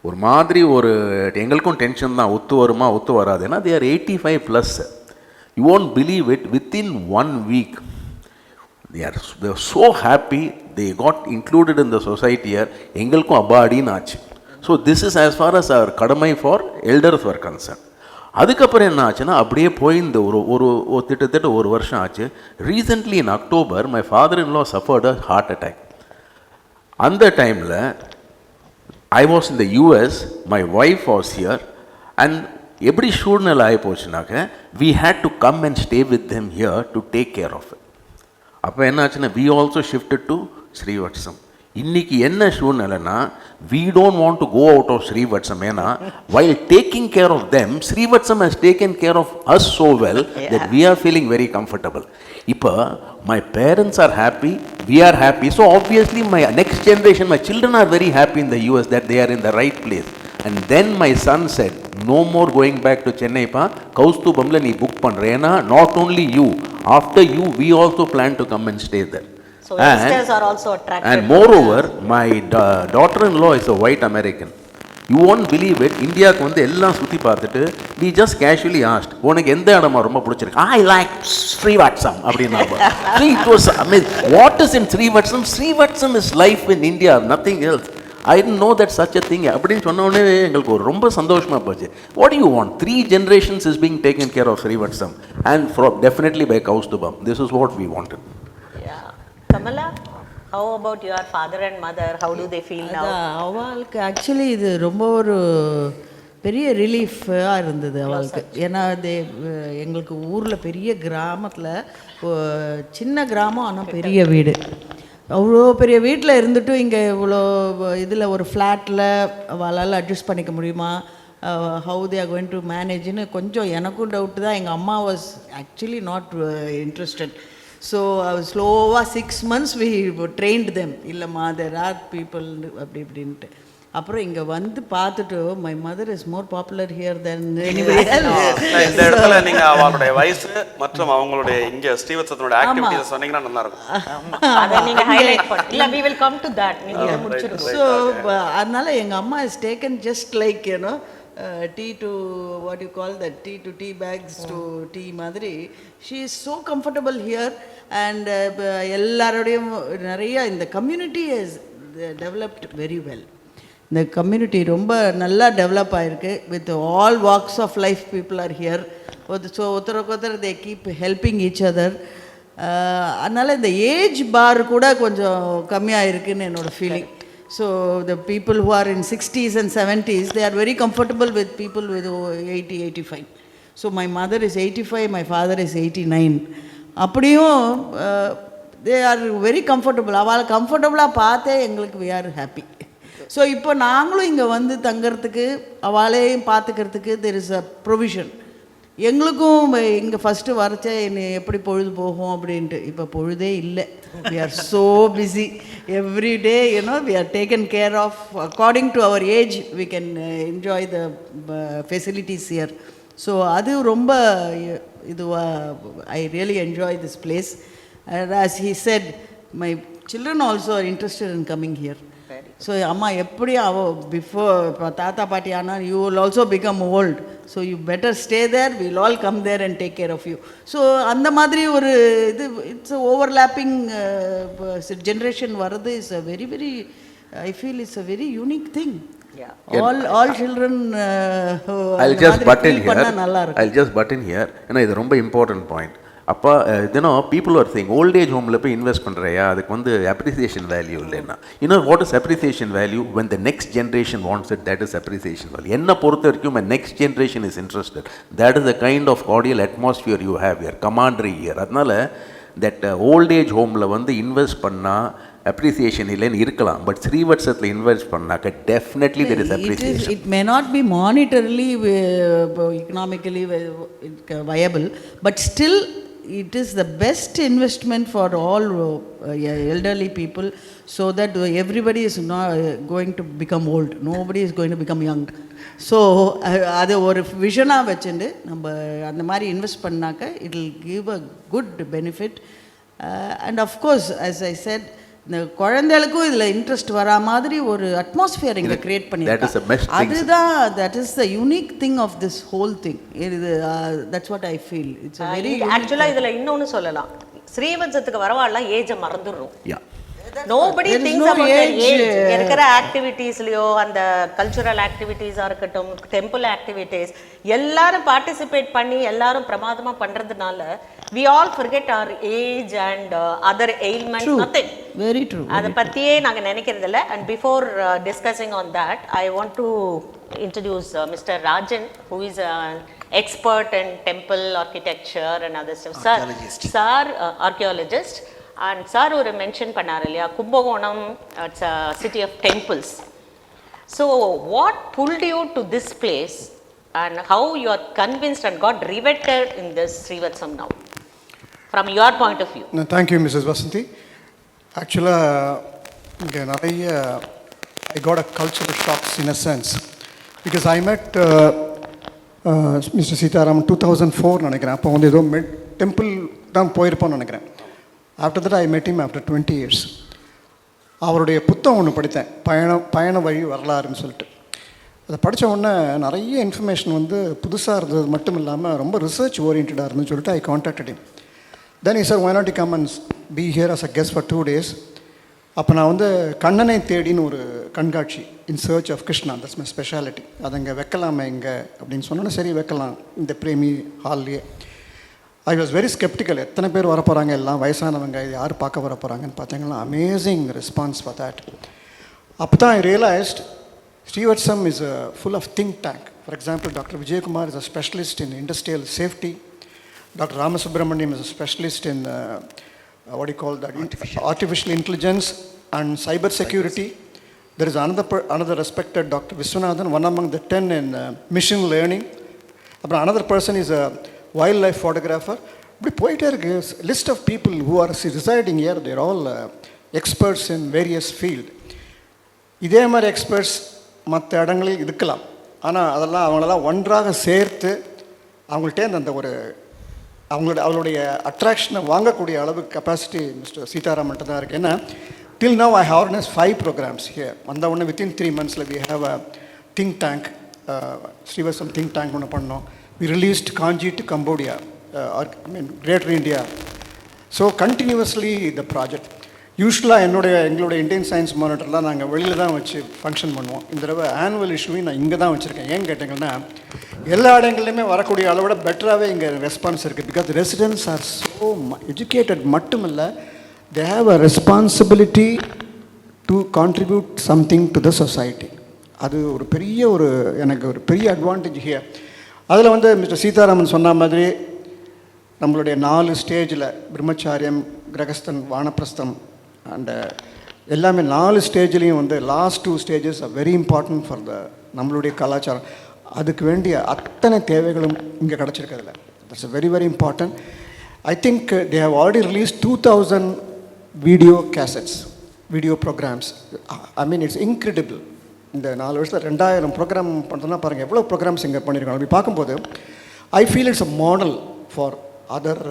ஒரு மாதிரி ஒரு எங்களுக்கும் டென்ஷன் தான், ஒத்து வருமா ஒத்து வராது. ஏன்னா they are 85+. You won't believe it, within 1 week they are so happy, they got included in the society here. எங்களுக்கும் அபாடின்னு ஆச்சு. So this is as far as our கடமை ஃபார் எல்டர்ஸ் were concerned. அதுக்கப்புறம் என்ன ஆச்சுன்னா, அப்படியே போய் இந்த ஒரு திட்டத்தட்ட ஒரு வருஷம் ஆச்சு. Recently in October my father in law suffered a heart attack. அந்த டைமில் I was in the US, my wife was here, and எப்படி சூழ்நிலை ஆகி போச்சுனாக்க, we had to come and stay with them here to take care of it. அப்போ என்ன ஆச்சுன்னா, we also shifted to Srivathsam. இன்னைக்கு என்ன சூழ்நிலைனா, we don't want to go out of Srivathsam. ஏன்னா while taking care of them, Srivathsam has taken care of us so well that we are feeling very comfortable. இப்போ my parents are happy, we are happy, so obviously my next generation, my children are very happy in the US that they are in the right place. And then my son said, no more going back to Chennai pa, Koustubamla nee book pandra. Ena not only you, after you we also plan to come and stay there.
So youngsters are also attracted.
And moreover, my daughter-in-law is a white American. You won't believe it, இந்தியாவுக்கு வந்து எல்லாம் சுற்றி பார்த்துட்டு we just casually asked, உனக்கு எந்த இடமா ரொம்ப பிடிச்சிருக்கு? I like Srivathsam அப்படின்னா. It was amazing. What is in Srivathsam? Srivathsam is life in India, nothing else. I didn't know that such a thing. அப்படின்னு சொன்ன உடனே எங்களுக்கு ரொம்ப சந்தோஷமா போச்சு. What do you want? 3 generations is being taken care of Srivathsam, and definitely by Koustubam. This is what we wanted.
Yeah. Kamala, how about your father and mother? How do they feel now?
அவளுக்கு actually இது ரொம்ப ஒரு பெரிய ரிலீஃபாக இருந்தது அவளுக்கு. ஏன்னா எங்களுக்கு ஊரில் பெரிய கிராமத்தில் சின்ன கிராமம் ஆனால் பெரிய வீடு, அவ்வளோ பெரிய வீட்டில் இருந்துட்டு இங்கே இவ்வளோ இதில் ஒரு ஃப்ளாட்டில் அவளால் அட்ஜஸ்ட் பண்ணிக்க முடியுமா, how they are going to மேனேஜ்னு கொஞ்சம் எனக்கும் டவுட்டு தான். எங்கள் அம்மா was actually not interested. So ஸ்லோவாக 6 months வி ட்ரெயின்டு தெம். இல்லைம்மா தேர் ஆர் பீப்புள் அப்படி இப்படின்ட்டு. அப்புறம் இங்கே வந்து பார்த்துட்டு my mother is more popular here then anybody else.
இந்த இடத்துல நீங்க அவங்களுடைய வயசு மற்றும் அவங்களுடைய இங்க ஸ்ரீவத்சத்தோட ஆக்டிவிட்டீஸ் சொன்னீங்கன்னா நல்லா இருக்கும்.
அத நீங்க ஹைலைட் பண்ணு. இல்ல we will come to that. நீங்க இத முடிச்சிடுங்க.
ஸோ அதனால எங்கள் அம்மா is taken just like you know tea to what you call that, tea bags to tea மாதிரி. she is so comfortable here and எல்லாரோடையும் நிறைய இந்த community has developed very well. இந்த கம்யூனிட்டி ரொம்ப நல்லா டெவலப் ஆகிருக்கு. With all walks of life people are here. So ஒருத்தருக்கு ஒருத்தர் they keep helping each other. அதனால் இந்த ஏஜ் பார் கூட கொஞ்சம் கம்மியாக இருக்குதுன்னு என்னோடய feeling. So the people who are in 60s and 70s they are very comfortable with people with 80-85. So my mother is 85, my father is 89. அப்படியும் they are very comfortable. அவளை கம்ஃபர்டபுளாக பார்த்தே எங்களுக்கு வி ஆர் ஹாப்பி. ஸோ இப்போ நாங்களும் இங்கே வந்து தங்கிறதுக்கு அவளையும் பார்த்துக்கிறதுக்கு தெர் இஸ் அ ப்ரொவிஷன். எங்களுக்கும் இங்கே ஃபஸ்ட்டு வரைச்ச என்ன எப்படி பொழுது போகும் அப்படின்ட்டு. இப்போ பொழுதே இல்லை. We are so busy every day. You know we are taken care of according to our age. We can enjoy the facilities here. So அது ரொம்ப இதுவாக I really enjoy this place. As he said my children also are interested in coming here. So அம்மா எப்படி before இப்போ தாத்தா பாட்டி ஆனால் you will also become old. So you better stay there, will all come there and take care of you. So அந்த மாதிரி ஒரு இது இட்ஸ் ஓவர்லாப்பிங் ஜென்ரேஷன் வர்றது is a very very I feel it's a very unique thing. all children
I'll just butt in here. ஏன்னா இது ரொம்ப important point. அப்போ தினம் people are saying old age ஹோமில் போய் இன்வெஸ்ட் பண்ணுறியா, அதுக்கு வந்து அப்ரிசியேஷன் வேல்யூ இல்லைன்னா. You know what is appreciation value? When the next generation wants it, that is appreciation value. என்னை பொறுத்த வரைக்கும் next generation is interested, that is the kind of cordial atmosphere you have here, commentary here. அதனால that old age ஹோமில் வந்து invest பண்ணால் appreciation இல்லைன்னு இருக்கலாம், but ஸ்ரீவத்சத்தில் இன்வெஸ்ட் பண்ணாக்க definitely there is appreciation.
It may not be monetarily economically viable, but still it is the best investment for all elderly people, so that everybody is not going to become old, nobody is going to become young. So அது ஒரு விஷனாக வச்சுட்டு நம்ம அந்த மாதிரி invest பண்ணாக்க it will give a good benefit. And of course, as I said, இந்த குழந்தைகளுக்கும் இதில் இன்ட்ரெஸ்ட் வரா மாதிரி ஒரு அட்மாஸ்பியர் இங்கே கிரியேட் பண்ணியிருக்காங்க. அதுதான் that is the unique thing of this whole thing. இது that's what I feel. It's very
ஆக்சுவலாக இதில் இன்னொன்று சொல்லலாம். ஸ்ரீவத்சத்துக்கு வரவாள்லாம் ஏஜை மறந்துடுறோம். nobody thinks about their age. இருக்கிற ஆக்டிவிட்டீஸ்லையோ அந்த கல்ச்சுரல் ஆக்டிவிட்டீஸாக இருக்கட்டும், டெம்பிள் ஆக்டிவிட்டீஸ் எல்லாரும் பார்ட்டிசிபேட் பண்ணி எல்லாரும் பிரமாதமாக பண்ணுறதுனால we all forget our age and other ailments. Nothing.
Very true.
அதை பற்றியே நாங்கள் நினைக்கிறதில்ல. And before discussing on that, I want to introduce Mr. Rajan, who is an expert in temple architecture and other stuff. Sir, archaeologist. And sir ஒரு mention பண்ணார் இல்லையா, Kumbakonam it's a city of temples. So what pulled you to this place and how you are convinced and got riveted in this Srivathsam now from your point of view?
Thank you Mrs Vasanthi. ஆக்சுவலாக இங்கே நிறைய I got a cultural shocks in a sense, because I met Mr Sitharaman 2004 நினைக்கிறேன். அப்போ வந்து ஏதோ temple தான் போயிருப்போம்னு நினைக்கிறேன். After that I மெட் ஹிம் ஆஃப்டர் 20 years. அவருடைய புத்தகம் ஒன்று படித்தேன், பயண வழி வரலாறுன்னு சொல்லிட்டு. அதை படித்த உடனே நிறைய இன்ஃபர்மேஷன் வந்து புதுசாக இருந்தது மட்டும் இல்லாமல் ரொம்ப ரிசர்ச் ஓரியன்டாக இருந்துன்னு சொல்லிட்டு ஐ contacted him. Then he said, why not you come and be here as a guest for 2 days. அப்போ நான் வந்து கண்ணனை தேடின்னு ஒரு கண்காட்சி in search of Krishna, that's my speciality. அதை இங்கே வைக்கலாமா இங்கே அப்படின்னு சொன்னோன்னே சரி வைக்கலாம் இந்த பிரேமி ஹால்லையே. ஐ வாஸ் வெரி ஸ்கெப்டிக்கல், எத்தனை பேர் வர போகிறாங்க, எல்லாம் வயசானவங்க, யார் பார்க்க வர போகிறாங்கன்னு பார்த்தீங்கன்னா அமேசிங் ரெஸ்பான்ஸ் ஃபார் தேட். அப்போ தான் I realised Srivathsam is full of think tank. For example, Dr. Vijay Kumar is a specialist in industrial safety. Dr. Ramasubramaniam is a specialist in what do you call that? Artificial intelligence and cyber security. There is another respected Dr. Viswanathan, one among the 10 in machine learning. Another person is a wildlife photographer. But poetry list of people who are residing here, they are all experts in various fields. இதே மாதிரி experts மற்ற இடங்களில் இருக்கலாம், ஆனால் அதெல்லாம் அவங்களெல்லாம் ஒன்றாக சேர்த்து அவங்கள்ட்டேருந்து அந்த ஒரு அவளுடைய அட்ராக்ஷனை வாங்கக்கூடிய அளவுக்கு கெப்பாசிட்டி மிஸ்டர் சீதாராமன்ட்டு தான் இருக்குது. ஏன்னா till now I have organised 5 programs here. வந்த உடனே within 3 months we have a think tank, Srivathsam think tank ஒன்று பண்ணோம். We released Kanji to Cambodia, Greater India. So continuously the project. யூஸ்வலாக எங்களுடைய இந்தியன் சயின்ஸ் மானிட்டர்லாம் நாங்கள் வெளியில் தான் வச்சு ஃபங்க்ஷன் பண்ணுவோம். இந்த தடவை ஆனுவல் இஷ்யூவையும் நான் இங்கே தான் வச்சுருக்கேன். ஏன் கேட்டிங்கன்னா எல்லா இடங்கள்லையுமே வரக்கூடிய அளவோட பெட்டராகவே இங்கே ரெஸ்பான்ஸ் இருக்குது. Because residents are so educated மட்டும் இல்லை, they have a responsibility to contribute something to the society. அது ஒரு பெரிய எனக்கு ஒரு பெரிய அட்வான்டேஜ் ஹியர். அதில் வந்து மிஸ்டர் சீதாராமன் சொன்ன மாதிரி நம்மளுடைய 4 ஸ்டேஜில் பிரம்மச்சாரியம், கிரகஸ்தன், வானப்பிரஸ்தம் அண்டு எல்லாமே 4 ஸ்டேஜ்லேயும் வந்து last 2 stages are very important for நம்மளுடைய கலாச்சாரம். அதுக்கு வேண்டிய அத்தனை தேவைகளும் இங்கே கிடச்சிருக்கிறதுல that's a very very important. I think they have already release 2000 video cassettes, video programmes. I mean it's incredible. இந்த 4 வருஷத்தில் 2000 ப்ரோக்ராம் பண்ணுறதுனா பாருங்கள் எவ்வளோ ப்ரோக்ராம்ஸ் இங்கே பண்ணியிருக்காங்க. அப்படி பார்க்கும்போது ஐ feel it's a model for other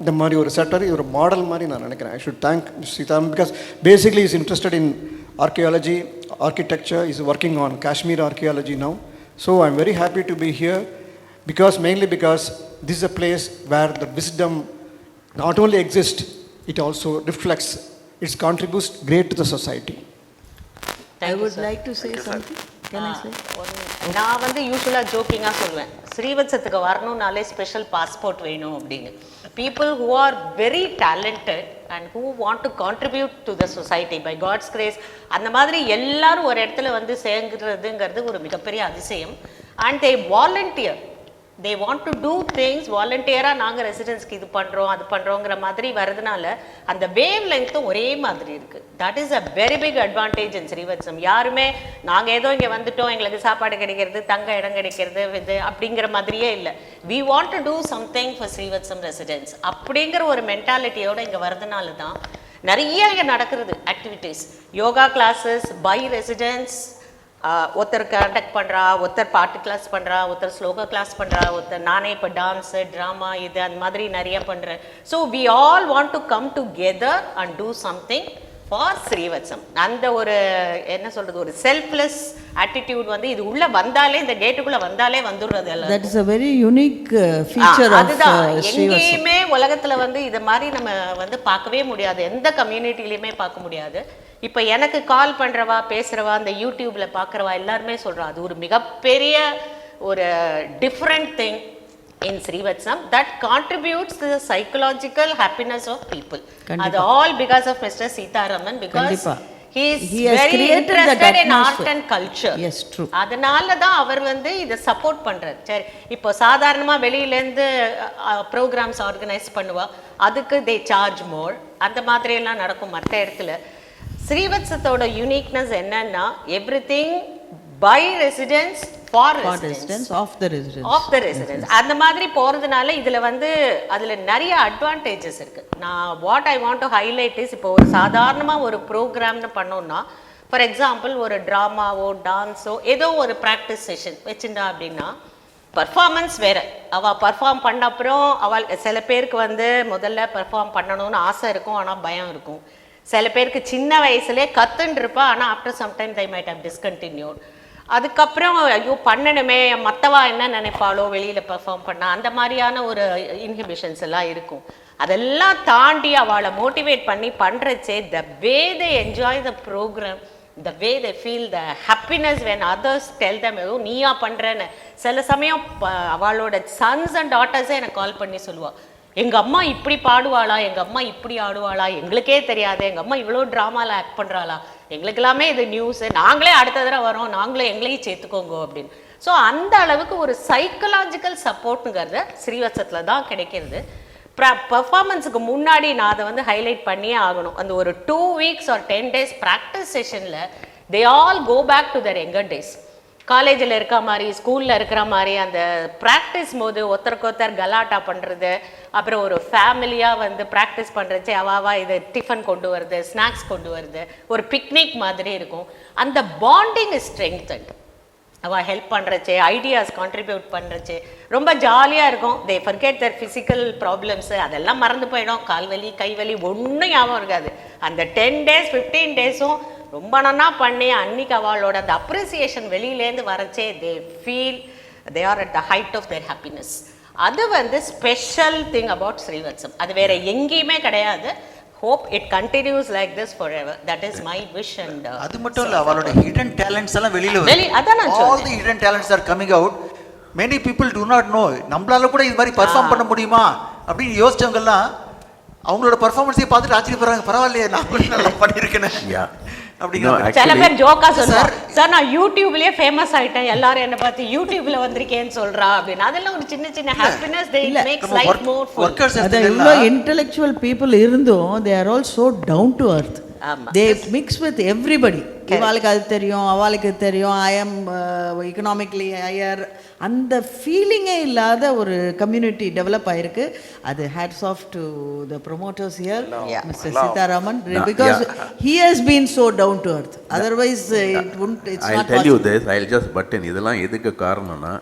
இந்த மாதிரி ஒரு செட்டர், இது ஒரு மாடல் மாதிரி நான் நினைக்கிறேன். I should thank Sitharaman because basically is interested in archaeology, architecture, is working on Kashmir archaeology now. So I'm very happy to be here mainly because this is a place where the wisdom not only exists, it also reflects, it contributes great to the society.
I would like to say something. Can I say?
நான் வந்து யூஸ்வலாக ஜோக்கிங்காக சொல்லுவேன், ஸ்ரீவத்சத்துக்கு வரணும்னாலே special passport வேணும் அப்படின்னு. People who are very talented and who want to contribute to the society by God's grace, அந்த மாதிரி எல்லாரும் ஒரு இடத்துல வந்து சேர்ந்துறதுங்கிறது ஒரு மிகப்பெரிய அதிசயம். And they volunteer, they want to do things வாலண்டியராக. நாங்கள் ரெசிடென்ஸ்க்கு இது பண்ணுறோம் அது பண்ணுறோங்கிற மாதிரி வரதுனால அந்த வேவ் லெங்க்த்தும் ஒரே மாதிரி இருக்குது. That is a very big advantage in Srivathsam. யாருமே நாங்கள் ஏதோ இங்கே வந்துட்டோம், எங்களுக்கு சாப்பாடு கிடைக்கிறது, தங்க இடம் கிடைக்கிறது, இது அப்படிங்கிற மாதிரியே இல்லை. We want to do something for Srivathsam residents அப்படிங்கிற ஒரு மென்டாலிட்டியோடு இங்கே வரதுனால தான் நிறைய இங்கே நடக்கிறது activities. Yoga classes by residents, ஒருத்தர் கண்டக்ட் பண்ணுறா, ஒருத்தர் பாட்டு கிளாஸ் பண்ணுறா, ஒருத்தர் ஸ்லோகா கிளாஸ் பண்ணுறா, ஒருத்தர் நானே இப்போ டான்ஸு ட்ராமா இது அந்த மாதிரி நிறைய பண்ணுறேன். So we all want to come together and do something for Srivathsam. அந்த ஒரு என்ன சொல்கிறது, ஒரு செல்ஃப்லெஸ் ஆட்டிடியூட் வந்து இது உள்ளே வந்தாலே, இந்த கேட்டுக்குள்ளே வந்தாலே வந்துடுறது எல்லாம்.
That is a very unique feature of
அதுதான்
Srivathsam.
எங்கேயுமே உலகத்தில் வந்து இது மாதிரி நம்ம வந்து பார்க்கவே முடியாது, எந்த கம்யூனிட்டிலையுமே பார்க்க முடியாது. இப்போ எனக்கு கால் பண்ணுறவா, பேசுகிறவா, அந்த யூடியூப்பில் பார்க்குறவா எல்லாருமே சொல்கிறா அது ஒரு மிகப்பெரிய ஒரு different thing in Srivathsam that contributes to the psychological happiness of people. That's all because of Mr. Sitaraman, because he is very interested in art and culture.
Yes, true.
அதனால தான் அவர் வந்து இதை சப்போர்ட் பண்ணுறாரு. சரி, இப்போ சாதாரணமாக வெளியிலேருந்து ப்ரோக்ராம்ஸ் ஆர்கனைஸ் பண்ணுவா, அதுக்கு தே சார்ஜ் மோர், அந்த மாதிரியெல்லாம் நடக்கும் மற்ற இடத்துல. ஸ்ரீவத்சத்தோட யூனிக்னஸ் என்னன்னா everything by residents for residents
of the residents
அந்த மாதிரி போகிறதுனால இதில் வந்து அதில் நிறைய அட்வான்டேஜஸ் இருக்குது. நான் what I want to highlight is, இப்போ ஒரு சாதாரணமாக ஒரு ப்ரோக்ராம்னு பண்ணோன்னா, ஃபார் எக்ஸாம்பிள் ஒரு ட்ராமாவோ டான்ஸோ ஏதோ ஒரு ப்ராக்டிஸ் செஷன் வச்சுட்டா அப்படின்னா பர்ஃபார்மன்ஸ் வேறு. அவள் பர்ஃபார்ம் பண்ண அப்புறம் அவள் சில பேருக்கு வந்து முதல்ல பர்ஃபார்ம் பண்ணணும்னு ஆசை இருக்கும், ஆனால் பயம் இருக்கும். சில பேருக்கு சின்ன வயசுலேயே கற்றுன்னு இருப்பா, ஆனால் after sometime they might have discontinued. அதுக்கப்புறம் ஐயோ பண்ணணுமே, மற்றவா என்ன நினைப்பாளோ வெளியில் பெர்ஃபார்ம் பண்ணால், அந்த மாதிரியான ஒரு இன்ஹிபிஷன்ஸ் எல்லாம் இருக்கும். அதெல்லாம் தாண்டி அவளை மோட்டிவேட் பண்ணி பண்ணுறச்சே, the way they enjoy the programme, the way they feel the happiness when others tell them ஏதோ நீயா பண்ணுறேன்னு. சில சமயம் அவளோட சன்ஸ் அண்ட் டாட்டர்ஸே எனக்கு கால் பண்ணி சொல்லுவாள், எங்கள் அம்மா இப்படி பாடுவாளா, எங்கள் அம்மா இப்படி ஆடுவாளா, எங்களுக்கே தெரியாது, எங்கள் அம்மா இவ்வளோ ட்ராமாவில் ஆக்ட் பண்ணுறாளா, எங்களுக்கு எல்லாமே இது நியூஸு, நாங்களே அடுத்த தடவை வரோம், நாங்களே எங்களையும் சேர்த்துக்கோங்க அப்படின்னு. ஸோ அந்த அளவுக்கு ஒரு சைக்கலாஜிக்கல் சப்போர்ட்டுங்கிறத ஸ்ரீவத்சத்தில் தான் கிடைக்கிறது. பர்ஃபார்மன்ஸுக்கு முன்னாடி நான் அதை வந்து ஹைலைட் பண்ணியே ஆகணும். அந்த ஒரு 2 weeks or 10 days ப்ராக்டிஸ் செஷனில் they all go back to their younger days. காலேஜில் இருக்க மாதிரி, ஸ்கூலில் இருக்கிற மாதிரி அந்த ப்ராக்டிஸ் போது ஒருத்தருக்கொருத்தர் கலாட்டா பண்ணுறது, அப்புறம் ஒரு ஃபேமிலியாக வந்து ப்ராக்டிஸ் பண்ணுறச்சு அவாவா இது டிஃபன் கொண்டு வருது, ஸ்நாக்ஸ் கொண்டு வருது, ஒரு பிக்னிக் மாதிரி இருக்கும். அந்த பாண்டிங் இஸ் ஸ்ட்ரெங்தன்ட். அவள் ஹெல்ப் பண்ணுறச்சு, ஐடியாஸ் கான்ட்ரிபியூட் பண்ணுறச்சு ரொம்ப ஜாலியாக இருக்கும். They forget their physical problems, அதெல்லாம் மறந்து போயிடும். கால்வலி கைவலி ஒன்றும் ஞாபகம் இருக்காது. அந்த 10 days 15 days ரொம்ப நன்னா பண்ணி அன்னைக்கு அவளோட அந்த அப்ரிசியேஷன் வெளியிலேருந்து வரச்சே they feel they are at the height of their happiness. அது வந்து ஸ்பெஷல் திங் அபவுட் ஸ்ரீவத்சம். அது வேற எங்கேயுமே கிடையாது. hope it continues like this forever. That is my wish. And
அது மட்டும் இல்ல, அவளோட hidden talents எல்லாம் வெளியில வருது.
அதான் நான்
all the hidden talents are coming out. Many people do not know. நம்மளால கூட இது மாதிரி பெர்ஃபார்ம் பண்ண முடியுமா அப்படின்னு யோசிச்சவங்க எல்லாம் அவங்களோட பெர்ஃபார்மன்ஸை பார்த்துட்டு ஆச்சரியப்படுறாங்க. பரவாயில்லையே, நான் கூட நல்லா பண்ணியிருக்கேன் அப்படிங்கிற.
சில பேர் ஜோக்கா சொல்றார், சார் நான் யூடியூப்லயே ஃபேமஸ் ஆயிட்டேன், எல்லாரும் என்ன பார்த்து யூடியூப்ல வந்திருக்கேன்னு சொல்றா அப்படின்னு. அதெல்லாம் ஒரு சின்ன சின்ன happiness. they makes life more full.
அது இவ்வளோ இன்டெலெக்சுவல் பீப்புள் இருந்தும் they are all so down to earth. they mix with everybody. இவாளுக்கு அது தெரியும், அவளுக்கு தெரியும், ஐ எம் எக்கனாமிக்லி ஹையர், அந்த ஃபீலிங்கே இல்லாத ஒரு கம்யூனிட்டி டெவலப் ஆயிருக்கு. அது hats off to the promoters here, Mr Seetharaman, because he has been so down to earth. otherwise it wouldn't, it's not possible.
I'll tell you this, I'll just butt in. இதெல்லாம் எதுக்கு காரணம்னா,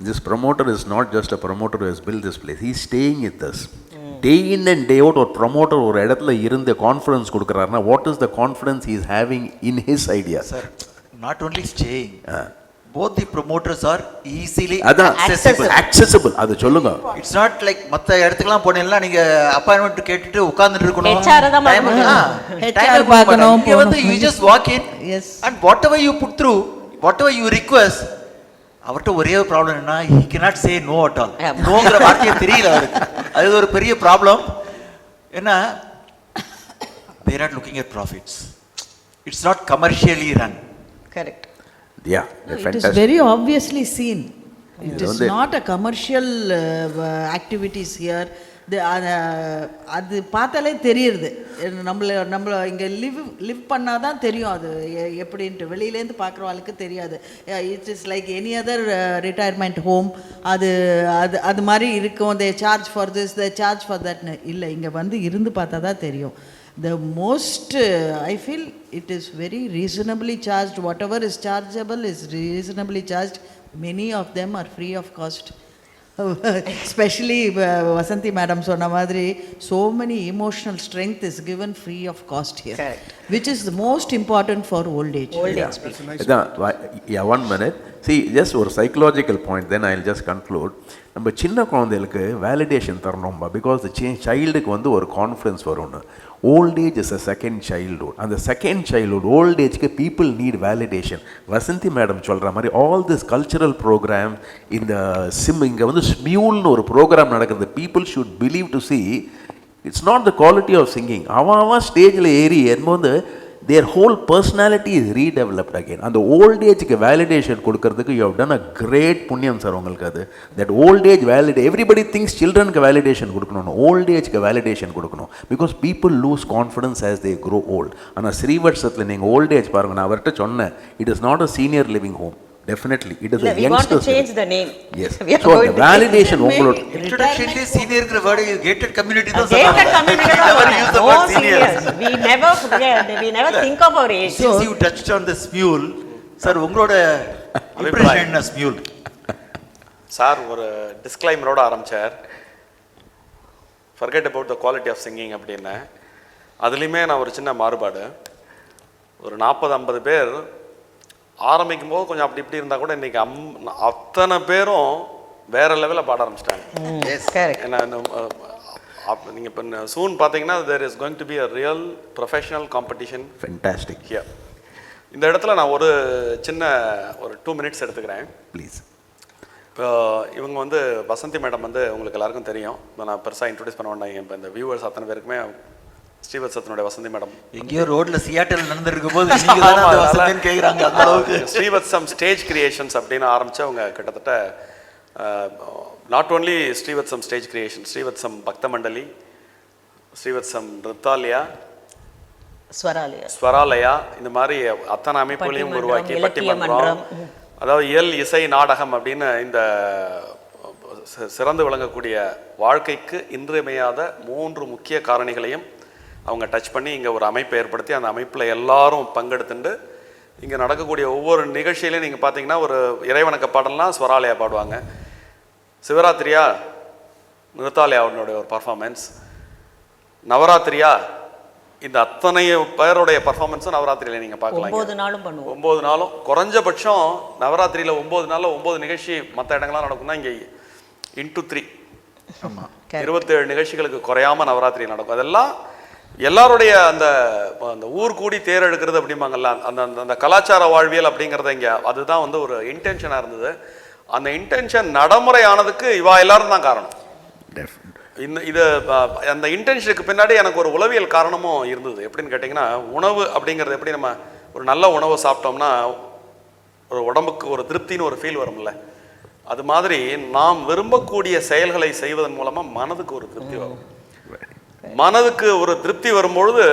this promoter is not just a promoter who has built this place. He is staying with us. Day in and day out ஒரு promoter ஒரு இடத்துல இருந்து confidence கொடுக்குறாருன்னா, what is the confidence he is having in his idea?
Sir, not only staying, both the promoters are easily
accessible. அது சொல்லுங்க.
It's not like மற்ற இடத்துக்குலாம் போனீங்கன்னா நீங்க அப்பாயின்மெண்ட் கேட்டுட்டு உட்கார்ந்துட்டு இருக்கணும்,
HR பார்க்கணும்.
இங்க வந்து you just walk in.
Yes.
And whatever you put through, whatever you request, அவர்கிட்ட ஒரே ஒரு ப்ராப்ளம் என்ன, he cannot say no at all. நோங்கிற வார்த்தையே தெரியல அவருக்கு. அது ஒரு பெரிய ப்ராப்ளம். ஏன்னா they are not looking at profits. It's not commercially run.
Correct.
Yeah,
it is very obviously seen. It is not a commercial activities here. அது பார்த்தாலே தெரியுது. நம்மள இங்கே லிவ் பண்ணாதான் தெரியும் அது எப்படின்ட்டு. வெளியிலேருந்து பார்க்குறவாளுக்கு தெரியாது. It's is like any other retirement home. அது அது அது மாதிரி இருக்கும். They charge for this, they charge for தட்னு இல்லை. இங்கே வந்து இருந்து பார்த்தா தான் தெரியும். The most I feel it is very reasonably charged. Whatever is chargeable is reasonably charged. Many of them are free of cost. Especially Vasanthi madam சொன்ன மாதிரி, so many emotional strength is given free of cost here. Correct. Which is the most important for old age.
Yeah, 1 minute. See, just ஒரு psychological point, then I'll just conclude. நம்ம சின்ன குழந்தைகளுக்கு validation தரணும்பா, because சைல்டுக்கு வந்து ஒரு confidence வரும்னு. Old age is a second childhood. அந்த second childhood old ஏஜ்க்கு people need validation. Vasanthi madam சொல்கிற மாதிரி ஆல் திஸ் கல்ச்சரல் ப்ரோக்ராம், இந்த இங்கே வந்து ஸ்மியூல்னு ஒரு ப்ரோக்ராம் நடக்குது. People should believe to see it's not the quality of singing. அவன் ஸ்டேஜில் ஏறி என்னும்போது their whole personality is redeveloped again. அந்த old age-க்கு validation கொடுக்கிறதுக்கு you have done a great புண்ணியம் சார் உங்களுக்கு. அது that old age validate, everybody thinks children-க்கு validation கொடுக்கணும், old age-க்கு validation கொடுக்கணும், because people lose confidence as they grow old. ஆனால் ஸ்ரீவத்சத்தில் நீங்கள் old age பாருங்க, நான் அவர்கிட்ட சொன்னேன், it is not a senior living home. Definitely it is a youngster.
We want to change the name.
Yes. So the validation உங்களோட
introduction ல senior ங்கற word gated community தான்
சொல்றாங்க. Gated community
never use the word senior.
We never forget, we never think of our age.
Since you touched on this mule, sir, உங்களோட impression என்ன mule?
Sir ஒரு டிஸ்க்ளைமரோட ஆரம்பிச்சார், forget about the quality of singing அப்படின்னு. அதுலேயுமே நான் ஒரு சின்ன மாறுபாடு, ஒரு 40-50 பேர் ஆரம்பிக்கும் போது கொஞ்சம் அப்படி இப்படி இருந்தால் கூட இன்றைக்கி அத்தனை பேரும் வேறு லெவலில் பாட ஆரம்பிச்சிட்டாங்க. ஏன்னா நீங்கள் இப்போ சூன் பார்த்தீங்கன்னா there is going to be a real professional competition.
Fantastic.
Here. இந்த இடத்துல நான் ஒரு சின்ன ஒரு 2 minutes எடுத்துக்கிறேன்
ப்ளீஸ்.
இப்போ இவங்க வந்து வசந்தி மேடம் வந்து உங்களுக்கு எல்லாருக்கும் தெரியும். நான் பெருசாக இன்ட்ரடியூஸ் பண்ண வேண்டாம். இப்போ இந்த வியூவர்ஸ் அத்தனை பேருக்குமே ஸ்ரீவத்சத்தினுடைய வசந்தி மேடம்
எங்கேயோ ரோட்ல சியாட்டல் நடந்திருக்கும் போது நீங்க தான அந்த வசந்தின்னு கேக்குறாங்க. அந்த அளவுக்கு
ஸ்ரீவத்சம் ஸ்டேஜ் கிரியேஷன்ஸ் அப்படின்னு ஆரம்பிச்சவங்க கிட்டத்தட்ட not only Srivathsam stage creation, Srivathsam Bhakta Mandali, ஸ்ரீவத்சம் நிருத்தாலயா, ஸ்வராலயா, இந்த மாதிரி அத்தனை அமைப்புகளையும் உருவாக்கி பட்டிமன்றம், அதாவது இயல் இசை நாடகம் அப்படின்னு இந்த சிறந்து விளங்கக்கூடிய வாழ்க்கைக்கு இன்றியமையாத 3 முக்கிய காரணிகளையும் அவங்க டச் பண்ணி இங்கே ஒரு அமைப்பை ஏற்படுத்தி அந்த அமைப்பில் எல்லாரும் பங்கெடுத்துட்டு இங்கே நடக்கக்கூடிய ஒவ்வொரு நிகழ்ச்சியிலையும் நீங்கள் பார்த்தீங்கன்னா ஒரு இறைவணக்க பாடலாம் ஸ்வராலயா பாடுவாங்க, சிவராத்திரியா நிருத்தாலயாவுடைய ஒரு பர்ஃபார்மன்ஸ், நவராத்திரியா இந்த அத்தனை பேருடைய பர்ஃபார்மன்ஸும் நவராத்திரியில் நீங்கள் பார்க்கலாம். 9 நாளும் குறைஞ்சபட்சம் நவராத்திரியில் 9 நாளில் 9 நிகழ்ச்சி மற்ற இடங்கள்லாம் நடக்கும்னா இங்கே into 3 27 நிகழ்ச்சிகளுக்கு குறையாமல் நவராத்திரி நடக்கும். அதெல்லாம் எல்லாருடைய அந்த அந்த ஊர் கூடி தேர் எடுக்கிறது அப்படிம்பாங்கல்ல, அந்த அந்த கலாச்சார வாழ்வியல் அப்படிங்கிறத இங்கே அதுதான் வந்து ஒரு இன்டென்ஷனாக இருந்தது. அந்த இன்டென்ஷன் நடைமுறை ஆனதுக்கு இவா எல்லாரும் தான் காரணம். இது அந்த இன்டென்ஷனுக்கு பின்னாடி எனக்கு ஒரு உளவியல் காரணமும் இருந்தது. எப்படின்னு கேட்டிங்கன்னா, உணவு அப்படிங்கிறது எப்படி நம்ம ஒரு நல்ல உணவை சாப்பிட்டோம்னா ஒரு உடம்புக்கு ஒரு திருப்தின்னு ஒரு ஃபீல் வரும்ல, அது மாதிரி நாம் விரும்பக்கூடிய செயல்களை செய்வதன் மூலமாக மனதுக்கு ஒரு திருப்தி வரும். மனதுக்கு ஒரு திருப்தி வரும்பொழுது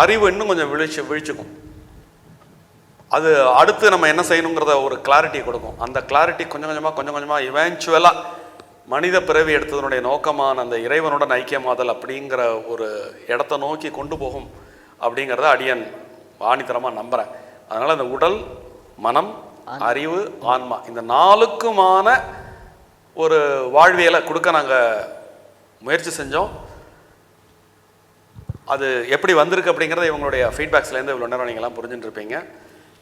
அறிவு இன்னும் கொஞ்சம் விழிச்சுக்கும். அது அடுத்து நம்ம என்ன செய்யணுங்கிறத ஒரு கிளாரிட்டி கொடுக்கும். அந்த கிளாரிட்டி கொஞ்சம் கொஞ்சமாக இவென்ச்சுவலாக மனித பிறவி எடுத்ததனுடைய நோக்கமான அந்த இறைவனுடன் ஐக்கியமாதல் அப்படிங்கிற ஒரு இடத்த நோக்கி கொண்டு போகும் அப்படிங்கிறத அடியன் ஆணித்தரமாக நம்புகிறேன். அதனால் அந்த உடல், மனம், அறிவு, ஆன்மா இந்த 4க்குமான ஒரு வாழ்வியலை கொடுக்க நாங்கள் முயற்சி செஞ்சோம். அது எப்படி வந்திருக்கு அப்படிங்கிறத இவங்களுடைய ஃபீட்பேக்ஸ்லேருந்து இவ்வளோ நேரம் நீங்கள்லாம் புரிஞ்சுட்டு இருப்பீங்க.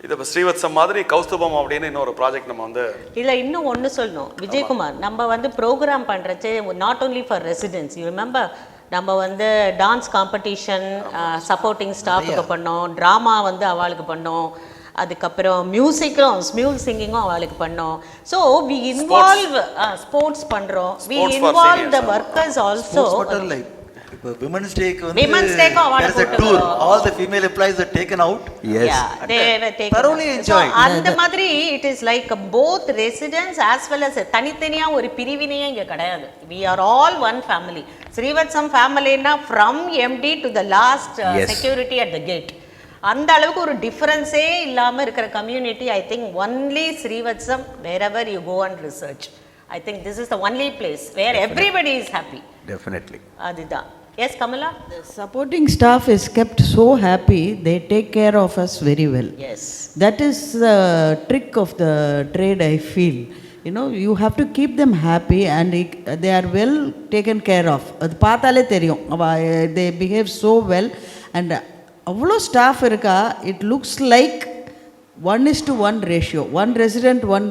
இது இப்போ ஸ்ரீவத்சம் மாதிரி கௌஸ்துபம் அப்படின்னு இன்னொரு ப்ராஜெக்ட் நம்ம வந்து
இல்லை இன்னும் ஒன்று சொல்லணும் விஜயகுமார், நம்ம வந்து ப்ரோக்ராம் பண்ணுறச்சு not only for residents. You remember நம்ம வந்து டான்ஸ் காம்படிஷன் சப்போர்ட்டிங் ஸ்டாஃபுக்கு பண்ணோம், ட்ராமா வந்து அவளுக்கு பண்ணோம், அதுக்கப்புறம் ஸ்மியூல் சிங்கிங்கும் அவளுக்கு பண்ணோம். ஸோ வி இன்வால்வ் ஸ்போர்ட்ஸ் பண்ணுறோம், we involve the workers also.
இப்போ விமென்ஸ் டேக்கு வந்து there is a tour, all the female employees are taken out.
Yes,
they were taken
thoroughly enjoyed.
அந்த மாதிரி it is like both residents as well as தனித்தனியா ஒரு பிரிவினையே இங்க கிடையாது. We are all one family. ஸ்ரீவத்சம் ஃபேமிலினா from MD to the last security at the gate. அந்த அளவுக்கு ஒரு டிஃபரன்ஸே இல்லாமல் இருக்கிற community. I think only ஸ்ரீவத்சம் wherever you go and research. I think this is the only place where everybody is happy.
Definitely.
அதுதான். Yes, Kamala?
The supporting staff is kept so happy, they take care of us very well.
Yes.
That is the trick of the trade, I feel. You know, you have to keep them happy and they are well taken care of. அது பார்த்தாலே தெரியும், they behave so well. And அவ்வளோ staff இருக்கா, it looks like 1:1 ratio. 1 resident 1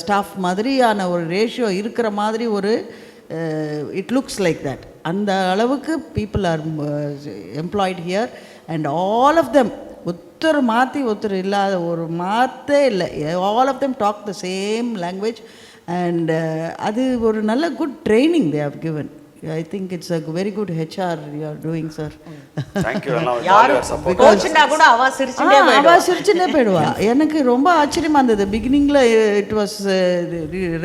staff மாதிரியான ஒரு ratio இருக்கிற மாதிரி ஒரு it looks like that. அந்த அளவுக்கு people are employed here and all of them ஒருத்தர் மாற்றி ஒருத்தர் இல்லாத ஒரு மாற்றே இல்லை. all of them talk the same language and அது ஒரு நல்ல good training they have given. I think it's a very good HR you are doing, sir.
Thank you.
கோச்சுனா கூட அவ
சிரிச்சுட்டே போயிடுவா. எனக்கு ரொம்ப ஆச்சரியமா இருந்தது. பிகினிங்ல it was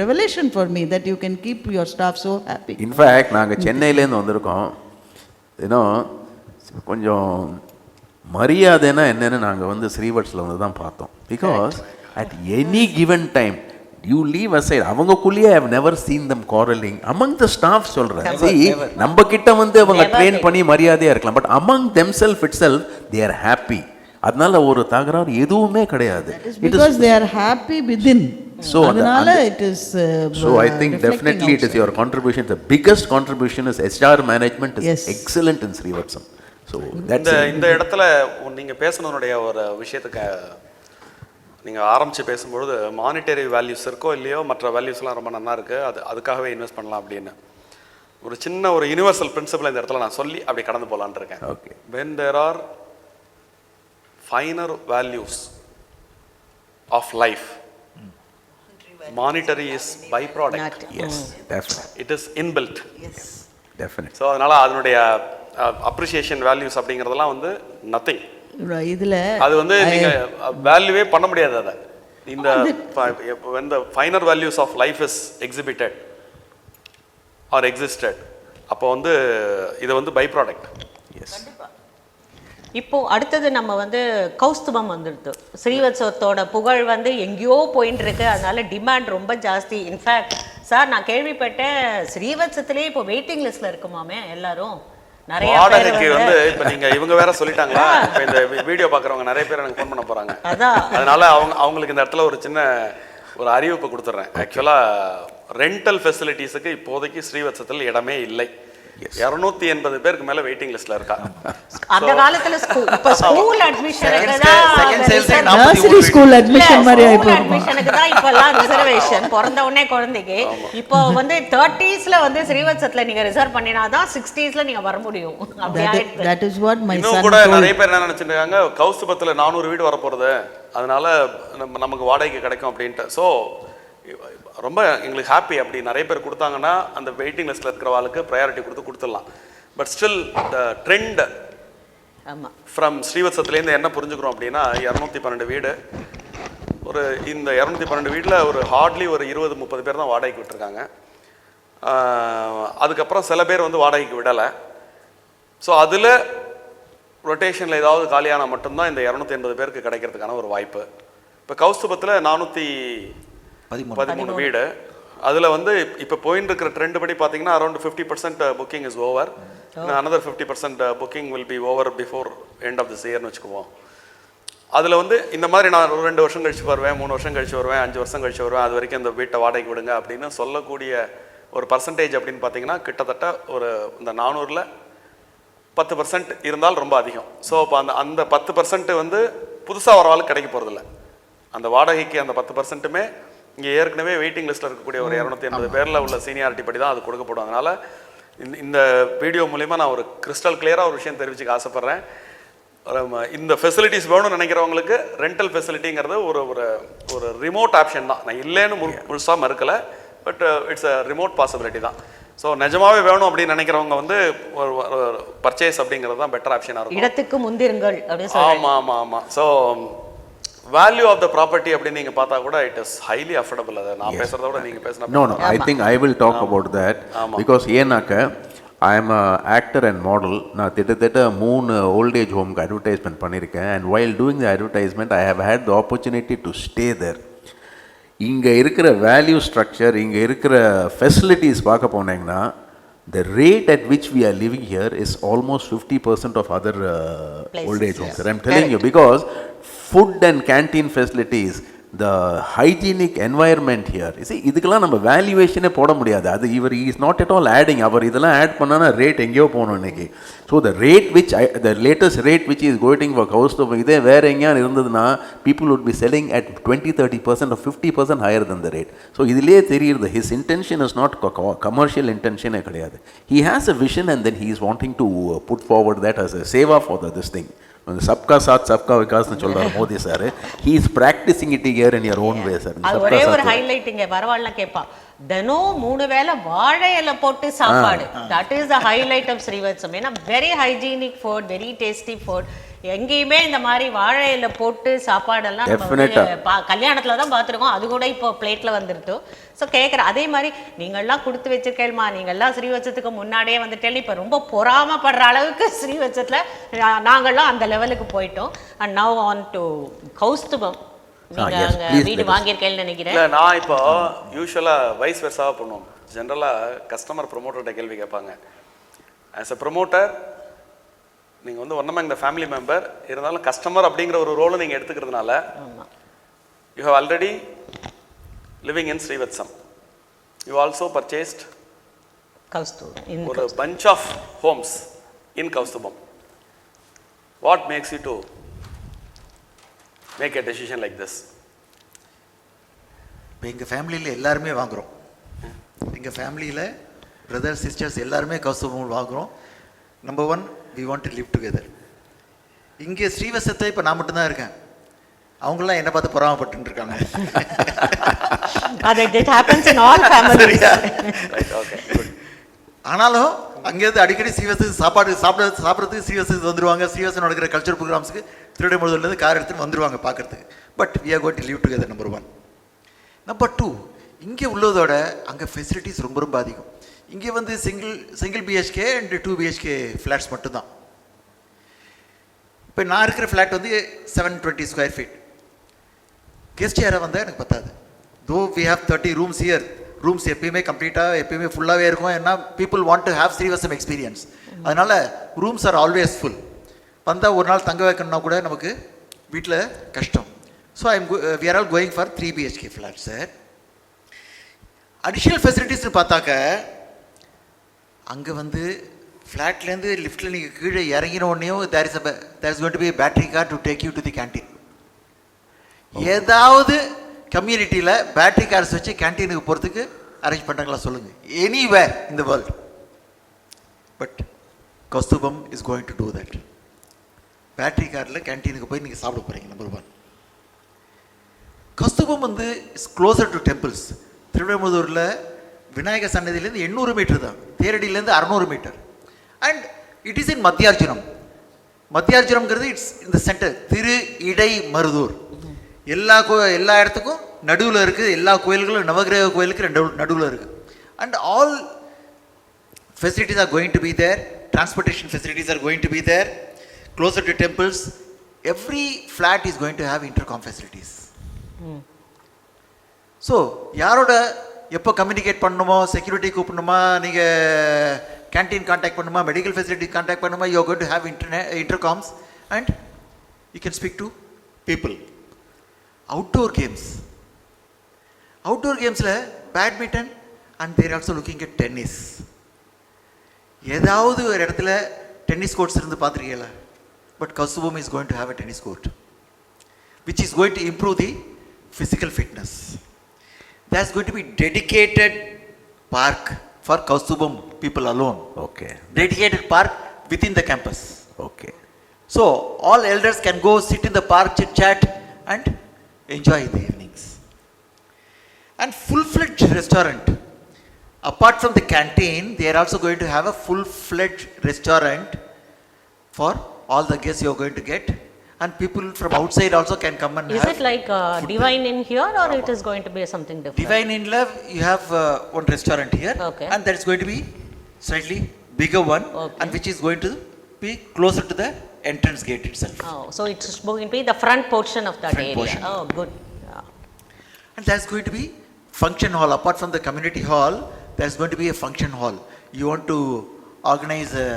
revelation for me that you can keep your staff so happy.
In fact, நாங்கள் சென்னையிலேருந்து வந்திருக்கோம். கொஞ்சம் மரியாதைன்னா என்னென்னு நாங்கள் வந்து ஸ்ரீவத்ஸில் வந்து தான் பார்த்தோம். Because at any given time you leave aside, அவங்கக்குள்ளேயே I have never seen them quarreling among the staff. சொல்கிறேன், நம்ம கிட்ட வந்து அவங்க ட்ரெயின் பண்ணி மரியாதையாக இருக்கலாம், but among themselves itself they are happy. அதனால ஒரு தகராறு எதுவுமே கிடையாது.
Because they are happy within.
So
அதனால it is
so I think definitely it is your contribution. The biggest contribution is HR management is excellent in Srivathsam. So that's
இந்த இடத்துல நீங்க பேசணுடைய ஒரு விஷயத்துக்கு நீங்கள் ஆரம்பித்து பேசும்பொழுது மானிட்டரி வேல்யூஸ் இருக்கோ இல்லையோ மற்ற வேல்யூஸ்லாம் ரொம்ப நல்லா இருக்குது, அதுக்காகவே இன்வெஸ்ட் பண்ணலாம் அப்படின்னு ஒரு சின்ன ஒரு யூனிவர்சல் பிரின்சிபல் இந்த இடத்துல நான் சொல்லி அப்படி கடந்து போகலான்னு இருக்கேன்.
Okay.
when there are finer values of life, monetary is byproduct.
Yes, definitely.
It is inbuilt.
Definitely.
So அதனால் அதனுடைய அப்ரிசியேஷன் வேல்யூஸ் அப்படிங்கிறதெல்லாம் வந்து நத்திங்.
இதில்
அது வந்து நீங்கள் வேல்யூவே பண்ண முடியாது. அதை இந்த when the finer values of life is exhibited or existed, அப்போ வந்து இது வந்து பை ப்ராடக்ட்.
எஸ்.
இப்போ அடுத்தது நம்ம வந்து கௌஸ்துபம் வந்துடுது. ஸ்ரீவத்சத்தோட புகழ் வந்து எங்கேயோ போயின்னு இருக்கு, அதனால டிமாண்ட் ரொம்ப ஜாஸ்தி. இன்ஃபேக்ட் சார் நான் கேள்விப்பட்டேன் ஸ்ரீவத்சத்திலே இப்போ வெயிட்டிங் லிஸ்ட்ல இருக்குமாமே எல்லாரும். நிறைய
வாடகைக்கு வந்து இப்போ நீங்கள் இவங்க வேற சொல்லிட்டாங்களா, இப்போ இந்த வீடியோ பார்க்குறவங்க நிறைய பேர் எனக்கு ஃபோன் பண்ண போகிறாங்க. அதனால அவங்களுக்கு இந்த இடத்துல ஒரு சின்ன ஒரு அறிவிப்பு கொடுத்துட்றேன். ஆக்சுவலாக ரெண்டல் ஃபெசிலிட்டிஸுக்கு இப்போதைக்கு ஸ்ரீவத்சத்தில் இடமே இல்லை. 280 பேருக்கு மேல வெயிட்டிங் லிஸ்ட்ல இருக்கா.
அந்த காலத்துல ஸ்கூல் அட்மிஷனுக்கு தான் இப்பெல்லாம் ரிசர்வேஷன். பிறந்த உடனே குழந்தைக்கு இப்போ வந்து 30ஸ்ல வந்து ஸ்ரீவத்சத்துல நீங்க ரிசர்வ் பண்ணினாதான் 60ஸ்ல நீங்க வர முடியும்.
இன்னும் கூட நிறைய பேர் என்ன நினைச்சிட்டு இருக்காங்க, கௌஸ்துபத்துல 400 வீடு வர போறது, அதனால நமக்கு வாடகைக்கு கிடைக்கும் அப்படின்ட்டு. ஸோ ரொம்ப எங்களுக்கு ஹாப்பி. அப்படி நிறைய பேர் கொடுத்தாங்கன்னா அந்த வெயிட்டிங் லிஸ்ட்டில் இருக்கிறவாளுக்கு ப்ரையாரிட்டி கொடுத்துடலாம். But still the trend from ஸ்ரீவத்சத்துலேருந்து என்ன புரிஞ்சுக்கிறோம் அப்படின்னா 212 வீடு, ஒரு இந்த 212 வீட்டில் ஒரு ஹார்ட்லி ஒரு 20-30 பேர் தான் வாடகைக்கு விட்டுருக்காங்க. அதுக்கப்புறம் சில பேர் வந்து வாடகைக்கு விடலை. ஸோ அதில் ரொட்டேஷனில் ஏதாவது காலியான மட்டும்தான் இந்த 280 பேருக்கு கிடைக்கிறதுக்கான ஒரு வாய்ப்பு. இப்போ கௌஸ்துபத்தில் 413 வீடு, அதில் வந்து இப்போ போயின்னு இருக்கிற ட்ரெண்ட் படி பார்த்தீங்கன்னா around 50% booking is over. another 50% booking will be over before end of this இயர்னு வச்சுக்குவோம். அதில் வந்து இந்த மாதிரி நான் 2 வருஷம் கழிச்சு வருவேன், 3 வருஷம் கழிச்சு வருவேன், 5 வருஷம் கழிச்சு வருவேன், அது வரைக்கும் இந்த வீட்டை வாடகைக்கு விடுங்க அப்படின்னு சொல்லக்கூடிய ஒரு பர்சன்டேஜ் அப்படின்னு பார்த்தீங்கன்னா கிட்டத்தட்ட ஒரு இந்த 400ல் 10% இருந்தால் ரொம்ப அதிகம். ஸோ இப்போ அந்த 10% வந்து புதுசாக வரவாளுக்கு கிடைக்க போகிறதில்ல. அந்த வாடகைக்கு அந்த 10%மே இங்கே ஏற்கனவே வெயிட்டிங் லிஸ்ட்டில் இருக்கக்கூடிய ஒரு 280 பேரில் உள்ள சீனியாரிட்டி படி தான் அது கொடுக்கப்படும். அதனால் இந்த வீடியோ மூலிமா நான் ஒரு கிறிஸ்டல் கிளியராக ஒரு விஷயம் தெரிவிச்சுக்க ஆசைப்பட்றேன். இந்த ஃபெசிலிட்டிஸ் வேணும்னு நினைக்கிறவங்களுக்கு ரெண்டல் ஃபெசிலிட்டிங்கிறது ஒரு ஒரு ரிமோட் ஆப்ஷன் தான். நான் இல்லைன்னு முழுசாக மறுக்கலை, but it's a remote possibility தான். ஸோ நிஜமாவே வேணும் அப்படின்னு நினைக்கிறவங்க வந்து ஒரு பர்ச்சேஸ் அப்படிங்கிறது தான் பெட்டர் ஆப்ஷனாக இருக்கும்.
இடத்துக்கு முந்திருங்கள்.
ஆமாம். So value of the property அப்படின்னு நீங்கள் பார்த்தா கூட இட் இஸ் ஹைலி அஃபோர்டபுள். அதை நான் பேசுகிறத விட நீங்கள் பேசினா
no I think I will talk about that. Because ஏன்னாக்க I am a actor and model. நான் திட்டத்தட்ட 3 ஓல்ட் ஏஜ் ஹோம்க்கு அட்வர்டைஸ்மெண்ட் பண்ணியிருக்கேன். And while doing the advertisement I have had the opportunity to stay there. இங்கே இருக்கிற value structure, இங்கே இருக்கிற facilities பார்க்க போனீங்கன்னா the rate at which we are living here is almost 50% of other old age homes. I'm telling you, because food and canteen facilities, the hygienic environment here, you see, இதுக்கெல்லாம் நம்ம வேல்யூவேஷனே போட முடியாது. அது இவர் is not at all adding. அவர் இதெல்லாம் add பண்ணானா rate எங்கேயோ போகணும் இன்னைக்கு. So the rate which the latest rate which is going for Kausthubam, இதே வேறு எங்கேயாவது இருந்ததுன்னா people would be selling at 20-30% or 50% higher than the rate. So இதிலே தெரியுது his intention is not commercial intention கிடையாது. He has a vision and then he is wanting to put forward that as a seva for this thing. சப்கா சாத் சப்கா விகாஸ்னு சொல்றாரு Modi sir. he is practicing it here in your own way sir.
அது ஒரே ஒரு highlight இங்க வரவாள்னா கேப்பா, தினம் 3 வேளை வாழை இலை போட்டு சாப்பாடு. That is the highlight of ஸ்ரீவத்சம். ஏன்னா very hygienic food, very tasty food. எங்கேயுமே இந்த மாதிரி வாழை இலை போட்டு சாப்பாடெல்லாம் கல்யாணத்துல தான் பார்த்துருக்கோம். அது கூட இப்போ பிளேட்ல வந்துருட்டு. ஸோ கேட்குறேன், அதே மாதிரி நீங்கள்லாம் கொடுத்து வச்சிருக்கேள்மா, நீங்கள்லாம் ஸ்ரீவத்சத்துக்கு முன்னாடியே வந்துட்டேன். இப்போ ரொம்ப பொறாமப்படுற அளவுக்கு ஸ்ரீவத்சத்தில் நாங்கள்லாம் அந்த லெவலுக்கு போயிட்டோம். And now on to Kausthubam. நீங்கள் அங்கே வீடு வாங்கியிருக்கேன்னு நினைக்கிறேன்.
இல்லை, நான் இப்போ யூஸ்வலாக வைஸ் வெர்ஸாக பண்ணுவோம். ஜென்ரலாக கஸ்டமர் ப்ரொமோட்டர்கிட்ட கேள்வி கேட்பாங்க. ஆஸ் அ ப்ரொமோட்டர் நீங்கள் வந்து ஒன்றுமே இந்த ஃபேமிலி மெம்பர் இருந்தாலும் கஸ்டமர் அப்படிங்கிற ஒரு ரோலை நீங்கள் எடுத்துக்கிறதுனால you have already living in Srivathsam. You also purchased
Koustubam.
a bunch of homes in Koustubam. What makes you to make a decision like this?
இப்போ எங்கள் ஃபேமிலியில் எல்லாருமே வாங்குகிறோம். எங்கள் ஃபேமிலியில் பிரதர்ஸ் சிஸ்டர்ஸ் எல்லாருமே கௌஸ்துபம் வாங்குகிறோம். Number 1, we want to live together. இங்கே ஸ்ரீவத்சத்தை இப்போ நான் மட்டும்தான் இருக்கேன். அவங்களாம் என்ன பார்த்து பொறாமப்பட்டு இருக்காங்க. ஆனாலும் அங்கேருந்து அடிக்கடி ஸ்ரீவத்சம் சாப்பிட்றதுக்கு ஸ்ரீவத்சத்துக்கு வந்துடுவாங்க. ஸ்ரீவத்சம் நடக்கிற கல்ச்சர் ப்ரோக்ராம்ஸுக்கு திருடை முழுதுலேருந்து கார் எடுத்துன்னு வந்துடுவாங்க பார்க்குறதுக்கு. But we are going to live together. Number 1. Number 2, இங்கே உள்ளதோட அங்கே ஃபெசிலிட்டிஸ் ரொம்ப ரொம்ப அதிகம். இங்கே வந்து single BHK and 2 BHK flats மட்டும்தான். இப்போ நான் இருக்கிற ஃப்ளாட் வந்து 720 ஸ்கொயர் ஃபீட். கெஸ்ட் யாராக வந்தால் எனக்கு பத்தாது. Though we have 30 rooms here. Rooms எப்பயுமே கம்ப்ளீட்டாக எப்பயுமே ஃபுல்லாகவே இருக்கும். ஏன்னா people want to have Srivathsam experience. அதனால் ரூம்ஸ் ஆர் ஆல்வேஸ் ஃபுல். வந்தால் ஒரு நாள் தங்க வைக்கணும்னா கூட நமக்கு வீட்டில் கஷ்டம். So we are all going for 3 BHK flat sir. Additional ஃபெசிலிட்டிஸ்னு பார்த்தாக்க அங்கே வந்து ஃப்ளாட்லேருந்து லிஃப்ட்டில் நீங்கள் கீழே இறங்கின உடனேயும் there is going to be battery car to take you to the canteen. ஏதாவது கம்யூனிட்டியில் பேட்டரி கார்ஸ் வச்சு கேன்டீனுக்கு போகிறதுக்கு அரேஞ்ச் பண்ணுறாங்களா சொல்லுங்கள். Anywhere in the world. But Kausthubam is going to do that. Battery காரில் கேன்டீனுக்கு போய் நீங்கள் சாப்பிட போகிறீங்க. நம்பர் 1. கௌஸ்துபம் வந்து இஸ் க்ளோசர் டு டெம்பிள்ஸ். திருவிடைமுதூரில் விநாயகர் சன்னதியிலேருந்து 800 மீட்டர் தான். தேரடியிலேருந்து 600 metre. And it is in Madhyarjunam. மத்தியார்ஜுனம்ங்கிறது இட்ஸ் இந்த சென்டர். Thiruvidaimarudur. எல்லா இடத்துக்கும் நடுவில் இருக்குது. எல்லா கோயில்களும் நவகிரக கோயிலுக்கு நடுவில் இருக்குது. And all facilities are going to be there. Transportation facilities are going to be there. Closer to temples. Every flat is going to have intercom facilities. So யாரோட எப்போ கம்யூனிகேட் பண்ணணுமோ, செக்யூரிட்டி கூப்பிடணுமா, நீங்கள் கேன்டீன் கான்டாக்ட் பண்ணுமா, medical facility contact பண்ணுமா, you are going to have intercoms and you can speak to people. Outdoor கேம்ஸில் badminton and they're also looking at tennis. ஏதாவது ஒரு இடத்துல டென்னிஸ் கோர்ட்ஸ் இருந்து பார்த்துருக்கீங்களா? But Kausthubam is going to have a tennis court which is going to improve the physical fitness. There's going to be dedicated park for Koustubam people alone.
Okay.
Dedicated park within the campus.
Okay.
So all elders can go sit in the park, chit chat and enjoy the evenings. And full-fledged restaurant. Apart from the canteen, they are also going to have a full-fledged restaurant for all the guests you are going to get. And people from outside also can come and
Is it like Divine in here or it is going to be something different?
Divine in Love, you have one restaurant here.
Okay.
And that is going to be slightly bigger one.
Okay.
And which is going to be closer to the entrance gate itself.
Oh, so it's going to be the front portion of that
Front
area.
portion.
Oh, good. Yeah.
And there's going to be function hall. Apart from the community hall, there's going to be a function hall. You want to organize a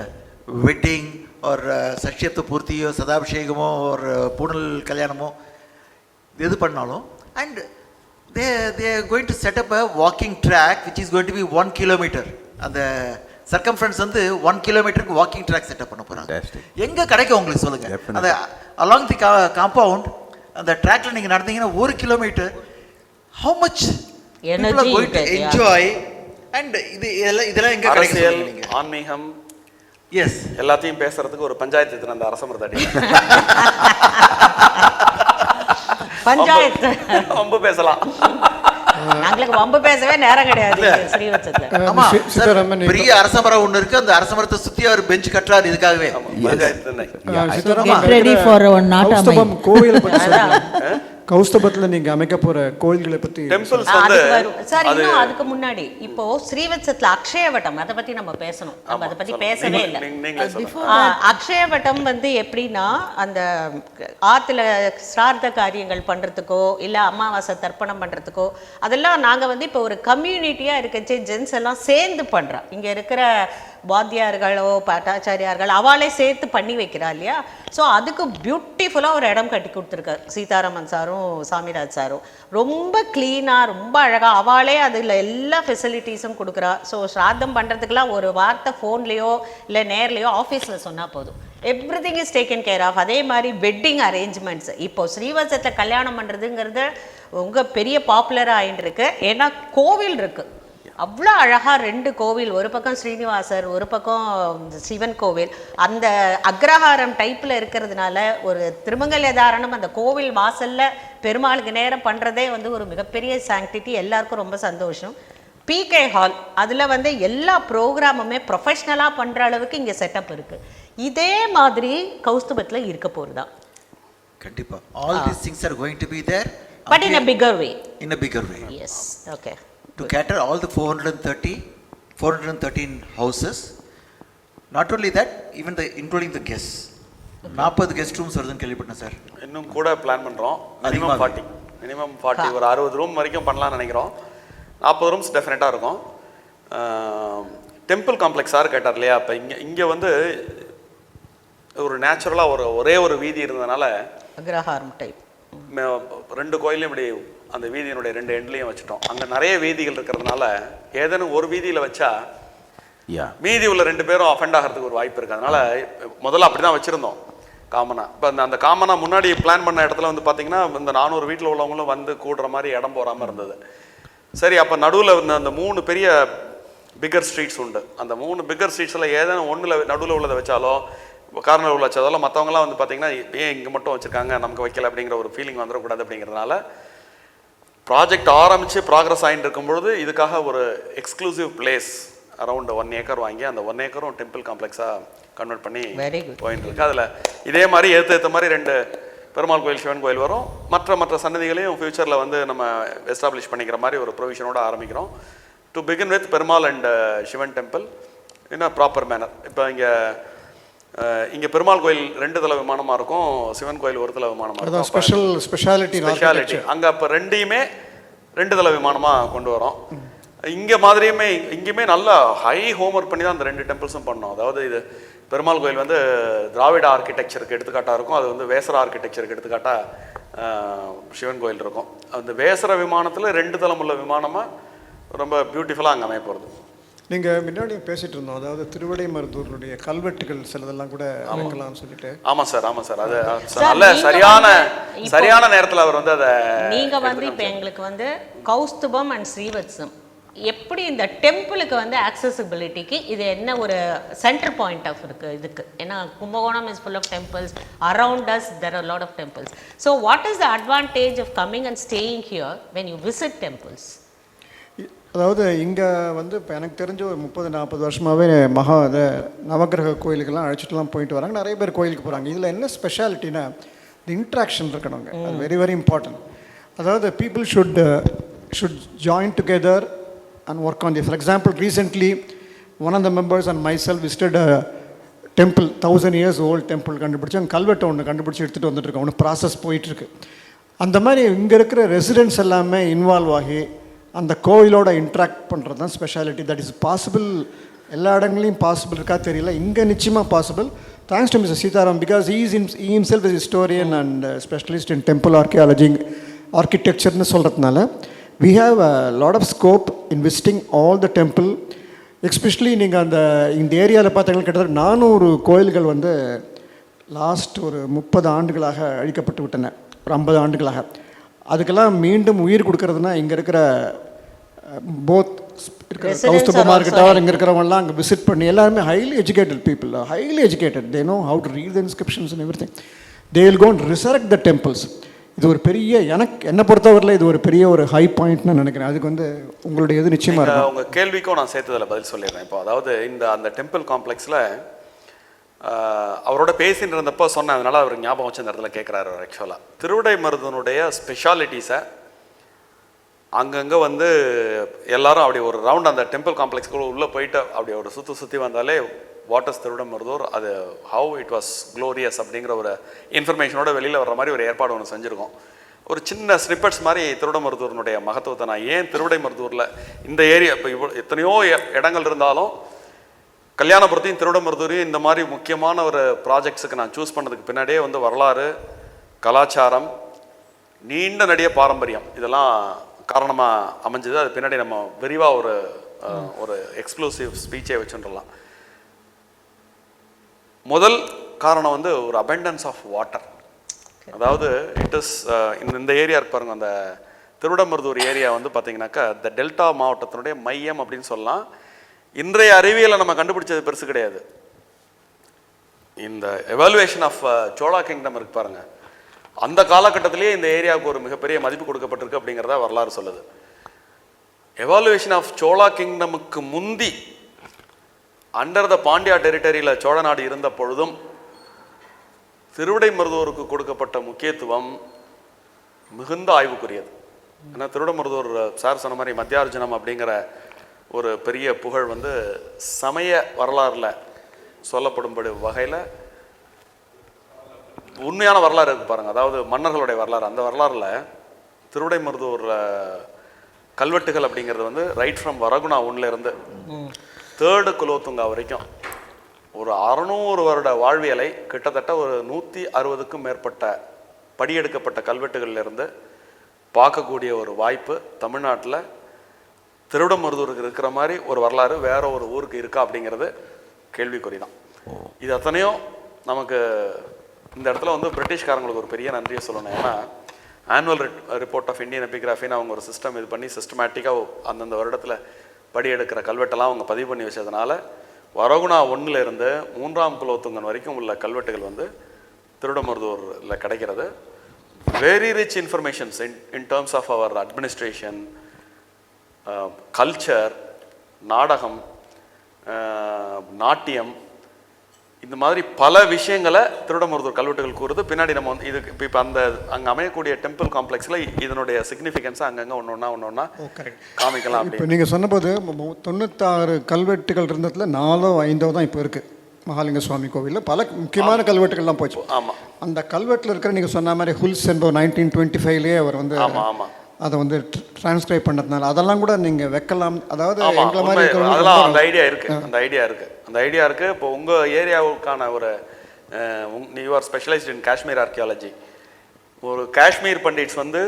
wedding और சஷ்யப்த பூர்த்தியோ சதாபிஷேகமோ ஒரு பூனல் கல்யாணமோ எது பண்ணாலும் and they are going to set up a walking track which is going to be 1 kilometer. அந்த circumference வந்து 1 கிலோமீட்டருக்கு walking track setup பண்ண போகிறாங்க. எங்கே கிடைக்கும் உங்களுக்கு சொல்லுங்கள்? அந்த அலாங் தி காம்பவுண்ட் அந்த ட்ராக்ல நீங்கள் நடந்தீங்கன்னா 1 kilometre how much people are going to enjoy. And இதெல்லாம் எங்கே கிடைக்கும்?
ஆன்மீகம்
எஸ்
எல்லாத்தையும் பேசுறதுக்கு ஒரு பஞ்சாயத்து அந்த அரசமரத்தடி
பஞ்சாயத்து
ரொம்ப பேசலாம்.
நாங்களுக்கு வம்பு பேசவே நேரம் கிடையாது ஸ்ரீவத்சத்துல.
ஆமா பெரிய அரசமரம் ஒண்ணு இருக்கு. அந்த அரசமரத்தை சுத்தி அவர் பெஞ்ச் கட்டுறாரு இதுக்காகவே.
கௌஸ்துபம் கோவில் பத்தி சொல்லுங்க. கௌஸ்துபத்தில் நீங்கள் அமைக்க போகிற கோயில்களை பற்றி
டெம்பிள்ஸ்
சார் இன்னும் அதுக்கு முன்னாடி இப்போ ஸ்ரீவத்சத்தில் அக்ஷயவட்டம் அதை பற்றி நம்ம பேசணும். நம்ம அதை பற்றி பேசவே இல்லை. அக்ஷயவட்டம் வந்து எப்படின்னா அந்த ஆற்றுல சிரார்த்த காரியங்கள் பண்ணுறதுக்கோ இல்லை அமாவாசை தர்ப்பணம் பண்ணுறதுக்கோ அதெல்லாம் நாங்கள் வந்து இப்போ ஒரு கம்யூனிட்டியாக இருக்கச்சு ஜென்ஸ் எல்லாம் சேர்ந்து பண்ணுறோம். இங்கே இருக்கிற வாத்தியார்களோ பட்டாச்சாரியார்கள் அவளே சேர்த்து பண்ணி வைக்கிறா இல்லையா? ஸோ அதுக்கு பியூட்டிஃபுல்லாக ஒரு இடம் கட்டி கொடுத்துருக்காரு சீதாராமன் சாரும் சாமிராஜ் சாரும். ரொம்ப க்ளீனாக ரொம்ப அழகாக அவளே அதில் எல்லா ஃபெசிலிட்டிஸும் கொடுக்குறா. ஸோ ஸ்ராத்தம் பண்ணுறதுக்கெலாம் ஒரு வார்த்தை ஃபோன்லேயோ இல்லை நேர்லேயோ ஆஃபீஸில் சொன்னால் போதும். Everything is taken care of. அதே மாதிரி வெட்டிங் அரேஞ்ச்மெண்ட்ஸ் இப்போ ஸ்ரீவத்சத்தில் கல்யாணம் பண்ணுறதுங்கிறது உங்கள் பெரிய பாப்புலராக ஆகிட்டு இருக்கு. ஏன்னா கோவில் இருக்குது, அவ்வளோ அழகாக 2 கோவில், ஒரு பக்கம் ஸ்ரீனிவாசர், ஒரு பக்கம் சிவன் கோவில், அந்த அக்ரஹாரம் டைப்பில் இருக்கிறதுனால ஒரு திருமங்கல்ய தாரணம் அந்த கோவில் வாசலில் பெருமாளுக்கு நேரம் பண்ணுறதே வந்து ஒரு மிகப்பெரிய சாங்டிட்டி. எல்லாருக்கும் ரொம்ப சந்தோஷம். பிகே ஹால், அதில் வந்து எல்லா ப்ரோக்ராமுமே ப்ரொஃபஷ்னலாக பண்ணுற அளவுக்கு இங்கே செட்டப் இருக்குது. இதே மாதிரி கௌஸ்துபத்தில் இருக்க போகிறதா?
கண்டிப்பாக. All these things are going to be there.
But in a bigger way.
In a bigger way.
Yes. Okay.
To cater all the 413 houses. Not only that, even including the guests. 40 guest rooms வருதுன்னு கேள்விப்பட்டேன் sir.
இன்னும் கூட plan பண்ணுறோம். Minimum 40 ஒரு 60 room வரைக்கும் பண்ணலாம்னு நினைக்கிறோம். 40 rooms டெஃபினட்டாக இருக்கும். டெம்பிள் காம்ப்ளெக்ஸ் சார் கேட்டார் இல்லையா, இப்போ இங்கே வந்து ஒரு நேச்சுரலாக ஒரே ஒரு வீதி இருந்ததுனால
அக்ரஹாரம் டைப்
2 கோயிலையும் இப்படி அந்த வீதியினுடைய 2 எண்ட்லையும் வச்சுட்டோம். அங்கே நிறைய வீதிகள் இருக்கிறதுனால ஏதேனும் ஒரு வீதியில் வச்சா மீதி உள்ள 2 பேரும் அஃபெண்ட் ஆகிறதுக்கு ஒரு வாய்ப்பு இருக்குது. அதனால் முதல்ல அப்படி தான் வச்சுருந்தோம் காமனாக. இப்போ அந்த காமனாக முன்னாடி பிளான் பண்ண இடத்துல வந்து பார்த்திங்கன்னா இந்த 400 வீட்டில் உள்ளவங்களும் வந்து கூடுற மாதிரி இடம் போகாமல் இருந்தது. சரி, அப்போ நடுவில் அந்த 3 பெரிய பிக்கர் ஸ்ட்ரீட்ஸ் உண்டு. அந்த 3 பிக்கர் ஸ்ட்ரீட்ஸில் ஏதேனும் ஒன்றில் நடுவில் உள்ளதை வச்சாலோ கார்னர் உள்ள வச்சதாலும் மற்றவங்களாம் வந்து பார்த்திங்கன்னா ஏன் இங்கே மட்டும் வச்சுருக்காங்க நமக்கு வைக்கல அப்படிங்கிற ஒரு ஃபீலிங் வந்துடக்கூடாது. அப்படிங்கிறதுனால ப்ராஜெக்ட் ஆரம்பித்து ப்ராக்ரஸ் ஆகிட்டு இருக்கும்பொழுது இதுக்காக ஒரு எக்ஸ்க்ளூசிவ் பிளேஸ் அரௌண்ட் 1 ஏக்கர் வாங்கி அந்த 1 ஏக்கரும் டெம்பிள் காம்ப்ளெக்ஸாக கன்வெர்ட் பண்ணி போயிட்டு இருக்கு. அதில் இதே மாதிரி ஏற்ற மாதிரி 2 பெருமாள் கோயில், சிவன் கோயில் வரும். மற்ற சன்னதிகளையும் ஃபியூச்சரில் வந்து நம்ம எஸ்டாப்ளிஷ் பண்ணிக்கிற மாதிரி ஒரு ப்ரொவிஷனோடு ஆரம்பிக்கிறோம். To begin with Perumal and Sivan temple in a proper manner. இப்போ இங்கே பெருமாள் கோயில் 2 தள விமானமாக இருக்கும், சிவன் கோயில் 1 தள விமானமாக இருக்கும். ஸ்பெஷாலிட்டி அங்கே அப்போ 2யுமே 2 தள விமானமாக கொண்டு வரோம். இங்கேயுமே நல்லா ஹை ஹோம்ஒர்க் பண்ணி தான் அந்த 2 டெம்பிள்ஸும் பண்ணோம். அதாவது இது பெருமாள் கோயில் வந்து திராவிட ஆர்கிடெக்சருக்கு எடுத்துக்காட்டாக இருக்கும், அது வந்து வேசர ஆர்கிடெக்சருக்கு எடுத்துக்காட்டாக சிவன் கோயில் இருக்கும். அந்த வேசர விமானத்தில் 2 தளம் உள்ள விமானமாக ரொம்ப பியூட்டிஃபுல்லாக அங்கே அமைய போகிறது.
நீங்கள் முன்னாடி பேசிகிட்டு இருந்தோம், அதாவது திருவிடைமருதூருடைய கல்வெட்டுகள் சிலதெல்லாம் கூட அமைக்கலாம்னு சொல்லிட்டு.
ஆமாம் சார். அது நல்ல சரியான நேரத்தில் அவர் வந்து அதை
நீங்கள் வந்து இப்போ எங்களுக்கு வந்து கௌஸ்துபம் அண்ட் ஸ்ரீவத்சம் எப்படி இந்த டெம்பிளுக்கு வந்து ஆக்சசிபிலிட்டிக்கு இது என்ன ஒரு சென்டர் பாயிண்ட் ஆஃப் இருக்குது இதுக்கு? ஏன்னா Kumbakonam is full of temples, around us there are lot of temples. So what is the advantage of coming and staying here when you visit temples?
அதாவது இங்கே வந்து இப்போ எனக்கு தெரிஞ்ச ஒரு 30-40 வருஷமாகவே நவகிரக கோயிலுக்கெல்லாம் அழைச்சிட்டுலாம் போயிட்டு வராங்க. நிறைய பேர் கோயிலுக்கு போகிறாங்க. இதில் என்ன ஸ்பெஷாலிட்டினா இந்த இன்ட்ராக்ஷன் இருக்கணுங்க, அது வெரி வெரி இம்பார்ட்டன்ட். அதாவது people should join together and work on this. For example, recently one of the members and myself visited a temple, 1000 years old temple கண்டுபிடிச்சு அங்கே கல்வெட்டை ஒன்று கண்டுபிடிச்சி எடுத்துகிட்டு வந்துட்டுருக்கோம். ஒன்று ப்ராசஸ் போயிட்டுருக்கு. அந்த மாதிரி இங்கே இருக்கிற ரெசிடென்ட்ஸ் எல்லாமே இன்வால்வ் ஆகி அந்த கோவிலோட இன்ட்ராக்ட் பண்ணுறது தான் ஸ்பெஷாலிட்டி. That is possible. எல்லா இடங்களையும் பாசிபிள் இருக்கா தெரியல, இங்கே நிச்சயமாக possible. Thanks to mister Sitaram, because he himself is historian and specialist in temple archaeology, architecture சொல்கிறதுனால we have a lot of scope in visiting all the temple. Especially நீங்கள் இந்த ஏரியாவில் பார்த்தீங்கன்னா கிட்டத்தட்ட 400 கோயில்கள் வந்து லாஸ்ட் ஒரு 30 ஆண்டுகளாக அழிக்கப்பட்டு விட்டன, ஒரு 50 ஆண்டுகளாக. அதுக்கெல்லாம் மீண்டும் உயிர் கொடுக்கறதுனா இங்கே இருக்கிற போத் இருக்கிற கௌஸ்துபமாக இருக்கட்டும், இங்கே இருக்கிறவங்கலாம் அங்கே விசிட் பண்ணி எல்லாருமே highly educated people, highly educated. They know how to read the inscriptions and everything. They will go and resurrect the temples. இது ஒரு பெரிய, என்னை பொறுத்தவரையில் இது ஒரு பெரிய ஒரு ஹை பாயிண்ட்னு நினைக்கிறேன். அதுக்கு வந்து உங்களுடைய இது நிச்சயமாக இருக்கும்.
உங்கள் கேள்விக்கும் நான் சேர்த்ததில் பதில் சொல்லிடுறேன். இப்போ அதாவது அந்த டெம்பிள் காம்ப்ளெக்ஸில் அவரோட பேசின்னு இருந்தப்போ சொன்னேன், அதனால் அவர் ஞாபகம் வச்சு இந்த இடத்துல கேட்குறாரு. ஆக்சுவலாக திருவிடைமருதனுடைய ஸ்பெஷாலிட்டிஸை அங்கங்கே வந்து எல்லாரும் அப்படி ஒரு ரவுண்ட் அந்த டெம்பிள் காம்ப்ளெக்ஸ்க்குள்ளே உள்ளே போயிட்டு அப்படி ஒரு சுற்றி வந்தாலே வாட்டர்ஸ் திருவிடைமருதூர், அது ஹவு இட் வாஸ் க்ளோரியஸ் அப்படிங்கிற ஒரு இன்ஃபர்மேஷனோட வெளியில் வர்ற மாதிரி ஒரு ஏற்பாடு ஒன்று செஞ்சுருக்கோம். ஒரு சின்ன ஸ்னிப்பட்ஸ் மாதிரி திருவிடைமருதூரினுடைய மகத்துவத்தை நான் ஏன் திருவிடைமருதூரில் இந்த ஏரியா இப்போ எத்தனையோ இடங்கள் இருந்தாலும் கல்யாணபுரத்தையும் திருவிடைமருதூரையும் இந்த மாதிரி முக்கியமான ஒரு ப்ராஜெக்ட்ஸுக்கு நான் சூஸ் பண்ணதுக்கு பின்னாடியே வந்து வரலாறு, கலாச்சாரம், நீண்ட நெடிய பாரம்பரியம் இதெல்லாம் காரணமாக அமைஞ்சது. அது பின்னாடி நம்ம விரிவாக ஒரு எக்ஸ்க்ளூசிவ் ஸ்பீச்சே வச்சுட்டுலாம். முதல் காரணம் வந்து ஒரு அபண்டன்ஸ் ஆஃப் வாட்டர். அதாவது இட் இஸ் இந்த ஏரியா இருக்கு பாருங்க, அந்த திருவிடமருதூர் ஏரியா வந்து பார்த்தீங்கன்னாக்கா இந்த டெல்டா மாவட்டத்தினுடைய மையம் அப்படின்னு சொல்லலாம். இன்றைய அறிவியலை நம்ம கண்டுபிடிச்சது பெருசு கிடையாது. இந்த எவாலுவேஷன் ஆஃப் சோழா கிங்டம் இருக்கு பாருங்க, அந்த காலகட்டத்திலேயே இந்த ஏரியாவுக்கு ஒரு மிகப்பெரிய மதிப்பு கொடுக்கப்பட்டிருக்கு அப்படிங்கிறத வரலாறு சொல்லுது. எவாலுவேஷன் ஆஃப் சோழா கிங்டமுக்கு முந்தி அண்டர் த பாண்டியா டெரிட்டரியில் சோழ நாடு இருந்த பொழுதும் திருவிடைமருதூருக்கு கொடுக்கப்பட்ட முக்கியத்துவம் மிகுந்த ஆய்வுக்குரியது. ஏன்னா திருவிடைமருதூர் சார் சொன்ன மாதிரி மத்தியார்ஜுனம் அப்படிங்கிற ஒரு பெரிய புகழ் வந்து சமய வரலாறில் சொல்லப்படும்படி வகையில் உண்மையான வரலாறு இருக்கு பாருங்கள். அதாவது மன்னர்களுடைய வரலாறு. அந்த வரலாறில் திருவிடைமருதூர் கல்வெட்டுகள் அப்படிங்கிறது வந்து ரைட் ஃப்ரம் வரகுணா 1லேருந்து 3rd குலோத்துங்கா வரைக்கும் ஒரு 600 வருட வாழ்வியலை கிட்டத்தட்ட ஒரு 160க்கும் மேற்பட்ட படியெடுக்கப்பட்ட கல்வெட்டுகள்லேருந்து பார்க்கக்கூடிய ஒரு வாய்ப்பு தமிழ்நாட்டில் திருவிடமருதூருக்கு இருக்கிற மாதிரி ஒரு வரலாறு வேற ஒரு ஊருக்கு இருக்கா அப்படிங்கிறது கேள்விக்குறி தான். இது அத்தனையும் நமக்கு இந்த இடத்துல வந்து பிரிட்டிஷ்காரங்களுக்கு ஒரு பெரிய நன்றியை சொல்லணும். ஏன்னா ஆனுவல் ரிப்போர்ட் ஆஃப் இந்தியன் எபிகிராஃபின்னு அவங்க ஒரு சிஸ்டம் இது பண்ணி சிஸ்டமேட்டிக்காக அந்தந்த வருடத்தில் படி எடுக்கிற கல்வெட்டெல்லாம் அவங்க பதிவு பண்ணி வச்சதுனால வரகுணா 1லேருந்து 3ஆம் குலோத்துங்கன் வரைக்கும் உள்ள கல்வெட்டுகள் வந்து திருவிடமருதூரில் கிடைக்கிறது. Very rich informations in terms of our administration, culture, நாடகம், நாட்டியம், இந்த மாதிரி பல விஷயங்களை திருவிடமருதூர் கல்வெட்டுகள் கூறுது. பின்னாடி நம்ம வந்து இதுக்கு இப்போ அந்த அங்கே அமையக்கூடிய டெம்பிள் காம்ப்ளெக்ஸில் இதனுடைய சிக்னிஃபிகன்ஸை அங்கங்கே ஒன்றா காமிக்கலாம்.
இப்போ நீங்கள் சொன்னபோது 96 கல்வெட்டுகள் இருந்ததுல 4ஓ 5ஓ தான் இப்போ இருக்குது மகாலிங்க சுவாமி கோவிலில். பல முக்கியமான கல்வெட்டுகள்லாம் போச்சு.
ஆமாம்,
அந்த கல்வெட்டில் இருக்கிற நீங்கள் சொன்ன மாதிரி ஹுல்ஸ் என்பவர் 1925லேயே அவர் வந்து அதை வந்து டிரான்ஸ்கிரைப் பண்ணதுனால அதெல்லாம் கூட நீங்கள் வைக்கலாம். அதாவது எங்களை மாதிரி
அதெல்லாம் அந்த ஐடியா இருக்குது. இப்போ உங்கள் ஏரியாவுக்கான ஒரு you are specialised in Kashmir archaeology. ஒரு காஷ்மீர் பண்டிட்ஸ் வந்து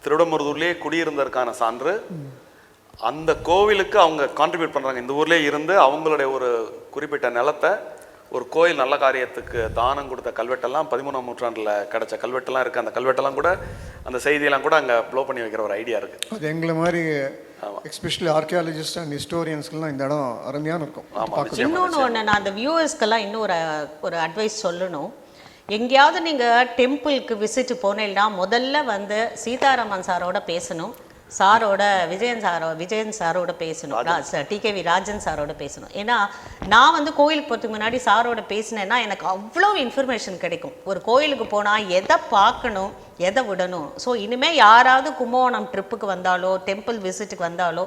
திருவிடமருதூர்லேயே குடியிருந்ததற்கான சான்று. அந்த கோவிலுக்கு அவங்க கான்ட்ரிபியூட் பண்ணுறாங்க. இந்த ஊர்லேயே இருந்து அவங்களுடைய ஒரு குறிப்பிட்ட நிலத்தை ஒரு கோயில் நல்ல காரியத்துக்கு தானம் கொடுத்த கல்வெட்டெல்லாம் 13ஆம் நூற்றாண்டில் கிடைச்ச கல்வெட்டெல்லாம் இருக்குது. அந்த கல்வெட்டெல்லாம் கூட அந்த செய்தியெல்லாம் கூட அங்கே ப்ளோ பண்ணி வைக்கிற ஒரு ஐடியா இருக்குது.
அது எங்களை மாதிரி எஸ்பெஷலி ஆர்கியாலஜிஸ்ட் அண்ட் ஹிஸ்டோரியன்ஸ்க்குலாம் இந்த இடம் அருமையான இருக்கும்.
இன்னொன்று நான் அந்த வியூவர்ஸ்க்கெல்லாம் இன்னும் ஒரு அட்வைஸ் சொல்லணும். எங்கேயாவது நீங்கள் டெம்பிளுக்கு விசிட் போனீங்கன்னா முதல்ல வந்து சீதாராமன் சாரோட பேசணும், விஜயன் சாரோட பேசணும், டிகேவி ராஜன் சாரோட பேசணும். ஏன்னா நான் வந்து கோயிலுக்கு போகிறதுக்கு முன்னாடி சாரோட பேசினேன்னா எனக்கு அவ்வளோ இன்ஃபர்மேஷன் கிடைக்கும். ஒரு கோயிலுக்கு போனால் எதை பார்க்கணும், எதை விடணும். ஸோ இனிமேல் யாராவது கும்பகோணம் ட்ரிப்புக்கு வந்தாலோ டெம்பிள் விசிட்டுக்கு வந்தாலோ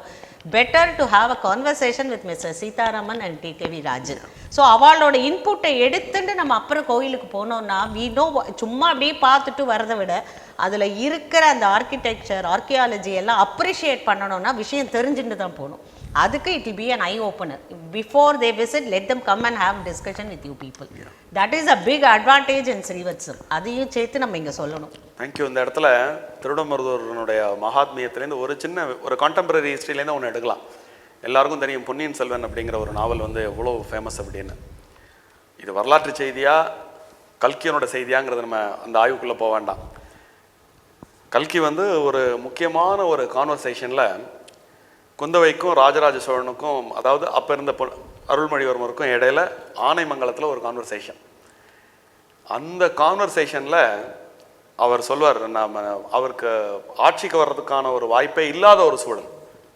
better to have a conversation with mister Sitharaman and DKV Rajan. So அவளோட இன்புட்டை எடுத்துட்டு நம்ம அப்புறம் கோயிலுக்கு போனோம்னா வி நோ. சும்மா அப்படியே பார்த்துட்டு வரதை விட அதில் இருக்கிற அந்த ஆர்கிடெக்சர், ஆர்கியாலஜி எல்லாம் அப்ரிஷியேட் பண்ணணும்னா விஷயம் தெரிஞ்சுட்டு தான் போகணும். அதுக்கு it will be an eye opener. Before they visit let them come and have discussion with you people. That is a big advantage in Srivathsam. அதையும் சேர்த்து நம்ம இங்கே சொல்லணும்.
தேங்க்யூ. இந்த இடத்துல திருவிடமருதூரனுடைய மகாத்மியத்திலேருந்து ஒரு கான்டெம்பரரி ஹிஸ்ட்ரியிலேருந்து ஒன்று எடுக்கலாம். எல்லாருக்கும் தெரியும் பொன்னியின் செல்வன் அப்படிங்கிற ஒரு நாவல் வந்து எவ்வளோ ஃபேமஸ் அப்படின்னு. இது வரலாற்று செய்தியா கல்கியனோட செய்தியாங்கிறது நம்ம அந்த ஆய்வுக்குள்ளே போக வேண்டாம். கல்கி வந்து ஒரு முக்கியமான ஒரு கான்வர்சேஷனில் குந்தவைக்கும் ராஜராஜ சோழனுக்கும், அதாவது அப்போ இருந்த அருள்மொழிவர்மருக்கும் இடையில ஆனைமங்கலத்தில் ஒரு கான்வர்சேஷன். அந்த கான்வர்சேஷனில் அவர் சொல்வார், அவருக்கு ஆட்சிக்கு வர்றதுக்கான ஒரு வாய்ப்பே இல்லாத ஒரு சூழல்.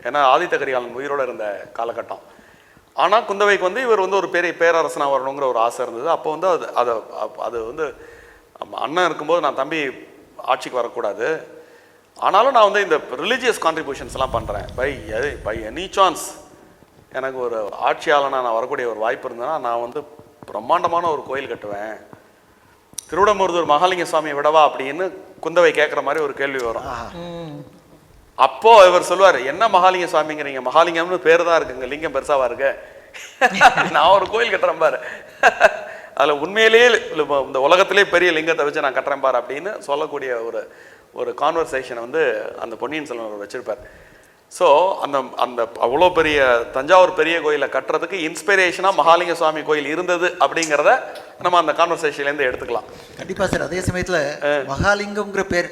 ஏன்னா ஆதித்த கரிகாலன் உயிரோடு இருந்த காலகட்டம். ஆனால் குந்தவைக்கு வந்து இவர் வந்து ஒரு பெரிய பேரரசனாக வரணுங்கிற ஒரு ஆசை இருந்தது. அப்போ வந்து அது வந்து அண்ணன் இருக்கும்போது நான் தம்பி ஆட்சிக்கு வரக்கூடாது, ஆனாலும் நான் வந்து இந்த ரிலீஜியஸ் கான்ட்ரிபியூஷன்ஸ்லாம் பண்ணுறேன். பை எனி சான்ஸ் எனக்கு ஒரு ஆட்சியாளனாக நான் வரக்கூடிய ஒரு வாய்ப்பு இருந்ததுன்னா நான் வந்து பிரம்மாண்டமான ஒரு கோயில் கட்டுவேன், திருவிடமருதூர் மகாலிங்க சுவாமியை விடவா அப்படின்னு குந்தவை கேட்குற மாதிரி ஒரு கேள்வி வரும். அப்போ இவர் சொல்லுவார், என்ன மகாலிங்க சுவாமிங்கிறீங்க, மகாலிங்கம்னு பேர் தான் இருக்குங்க, லிங்கம் பெருசாவா இருக்கு, நான் ஒரு கோயில் கட்டுறேன் பாரு, அதில் உண்மையிலேயே இந்த உலகத்திலே பெரிய லிங்கத்தை வச்சு நான் கட்டுறேன் பாரு அப்படின்னு சொல்லக்கூடிய ஒரு கான்வர்சேஷனை வந்து அந்த பொன்னியின் செல்வன் வச்சிருப்பார். ஸோ அந்த அவ்வளோ பெரிய தஞ்சாவூர் பெரிய கோயிலை கட்டுறதுக்கு இன்ஸ்பிரேஷனாக மகாலிங்க சுவாமி கோயில் இருந்தது அப்படிங்கிறத நம்ம அந்த கான்வர்சேஷன்லேருந்து எடுத்துக்கலாம்.
கண்டிப்பாக சார். அதே சமயத்தில் மகாலிங்கம்ங்கிற பேர்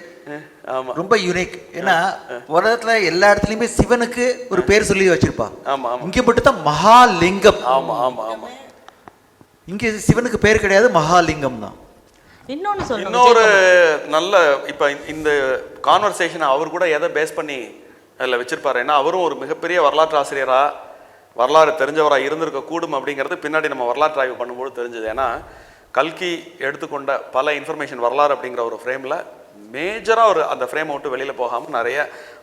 ஆமா
ரொம்ப யூனிக். ஏன்னா உலகத்துல எல்லா இடத்துலயுமே சிவனுக்கு ஒரு பேர் சொல்லி வச்சிருப்பா.
ஆமா ஆமா
இங்க மட்டும் தான் மகாலிங்கம்.
ஆமா ஆமா ஆமா
இங்க சிவனுக்கு பேர் கிடையாது, மகாலிங்கம் தான்.
இன்னொரு நல்ல இப்ப இந்த கான்வர்சேஷனை அவர் கூட எதை பேஸ் பண்ணி அதில் வச்சிருப்பாரு, ஏன்னா அவரும் ஒரு மிகப்பெரிய வரலாற்று ஆசிரியரா வரலாறு தெரிஞ்சவராக இருந்திருக்க கூடும் அப்படிங்கிறது பின்னாடி நம்ம வரலாற்று ஆய்வு பண்ணும்போது தெரிஞ்சது. ஏன்னா கல்கி எடுத்துக்கொண்ட பல இன்ஃபர்மேஷன் வரலாறு அப்படிங்கிற ஒரு ஃப்ரேமில் மேஜராக ஒரு அந்த ஃப்ரேமை விட்டு வெளியில் போகாமல் நிறைய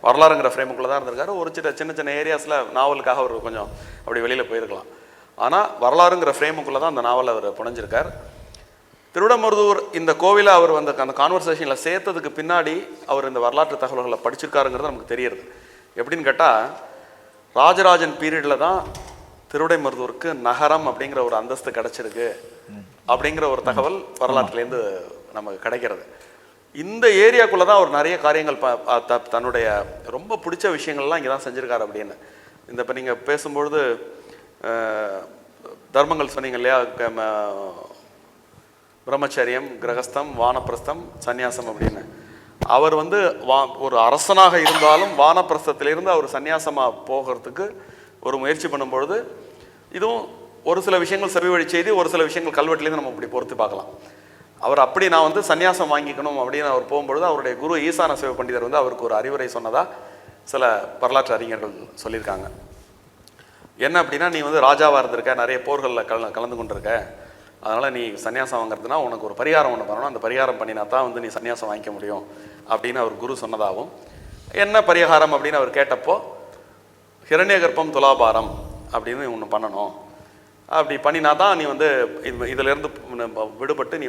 வரலாறுங்கிற ஃப்ரேமுக்குள்ளே தான் இருந்திருக்காரு. ஒரு சின்ன சின்ன ஏரியாஸில் நாவலுக்காக அவர் கொஞ்சம் அப்படி வெளியில் போயிருக்கலாம். ஆனால் வரலாறுங்கிற ஃப்ரேமுக்குள்ளே தான் அந்த நாவலை அவர் புனைஞ்சிருக்கார். திருவிடமருதூர் இந்த கோவிலை அவர் அந்த கான்வர்சேஷனில் சேர்த்ததுக்கு பின்னாடி அவர் இந்த வரலாற்று தகவல்களை படிச்சிருக்காருங்கிறது நமக்கு தெரியுது. எப்படின்னு கேட்டால் ராஜராஜன் பீரியடில் தான் திருவிடைமருதூருக்கு நகரம் அப்படிங்கிற ஒரு அந்தஸ்து கிடச்சிருக்கு அப்படிங்கிற ஒரு தகவல் வரலாற்றுலேருந்து நமக்கு கிடைக்கிறது. இந்த ஏரியாக்குள்ளே தான் அவர் நிறைய காரியங்கள் தன்னுடைய ரொம்ப பிடிச்ச விஷயங்கள்லாம் இங்கே தான் செஞ்சுருக்காரு அப்படின்னு. இந்த இப்போ நீங்கள் பேசும்பொழுது தர்மங்கள் சொன்னீங்க இல்லையா, பிரம்மச்சரியம், கிரகஸ்தம், வானப்பிரஸ்தம், சந்நியாசம் அப்படின்னு. அவர் ஒரு அரசனாக இருந்தாலும் வானப்பிரஸ்தத்திலிருந்து அவர் சந்நியாசமாக போகிறதுக்கு ஒரு முயற்சி பண்ணும்பொழுது இதுவும் ஒரு சில விஷயங்கள் செவி வழி செய்தி, ஒரு சில விஷயங்கள் கல்வெட்டுலேருந்து நம்ம இப்படி பொறுத்து பார்க்கலாம். அவர் அப்படி நான் சந்நியாசம் வாங்கிக்கணும் அப்படின்னு அவர் போகும்பொழுது அவருடைய குரு ஈசான சிவ பண்டிதர் அவருக்கு ஒரு அறிவுரை சொன்னதாக சில வரலாற்று அறிஞர்கள் சொல்லியிருக்காங்க. என்ன அப்படின்னா, நீ ராஜாவாக இருந்திருக்க, நிறைய போர்களில் கலந்து கொண்டிருக்க, அதனால் நீ சன்னியாசம் வாங்குறதுனா உனக்கு ஒரு பரிகாரம் ஒன்று பண்ணணும், அந்த பரிகாரம் பண்ணினா தான் நீ சன்னியாசம் வாங்கிக்க முடியும் அப்படின்னு அவர் குரு சொன்னதாகவும், என்ன பரிகாரம் அப்படின்னு அவர் கேட்டப்போ ஹிரண்யகர்ப்பம் துலாபாரம் அப்படின்னு ஒன்று பண்ணணும், அப்படி பண்ணினா தான் நீ இதிலேருந்து விடுபட்டு நீ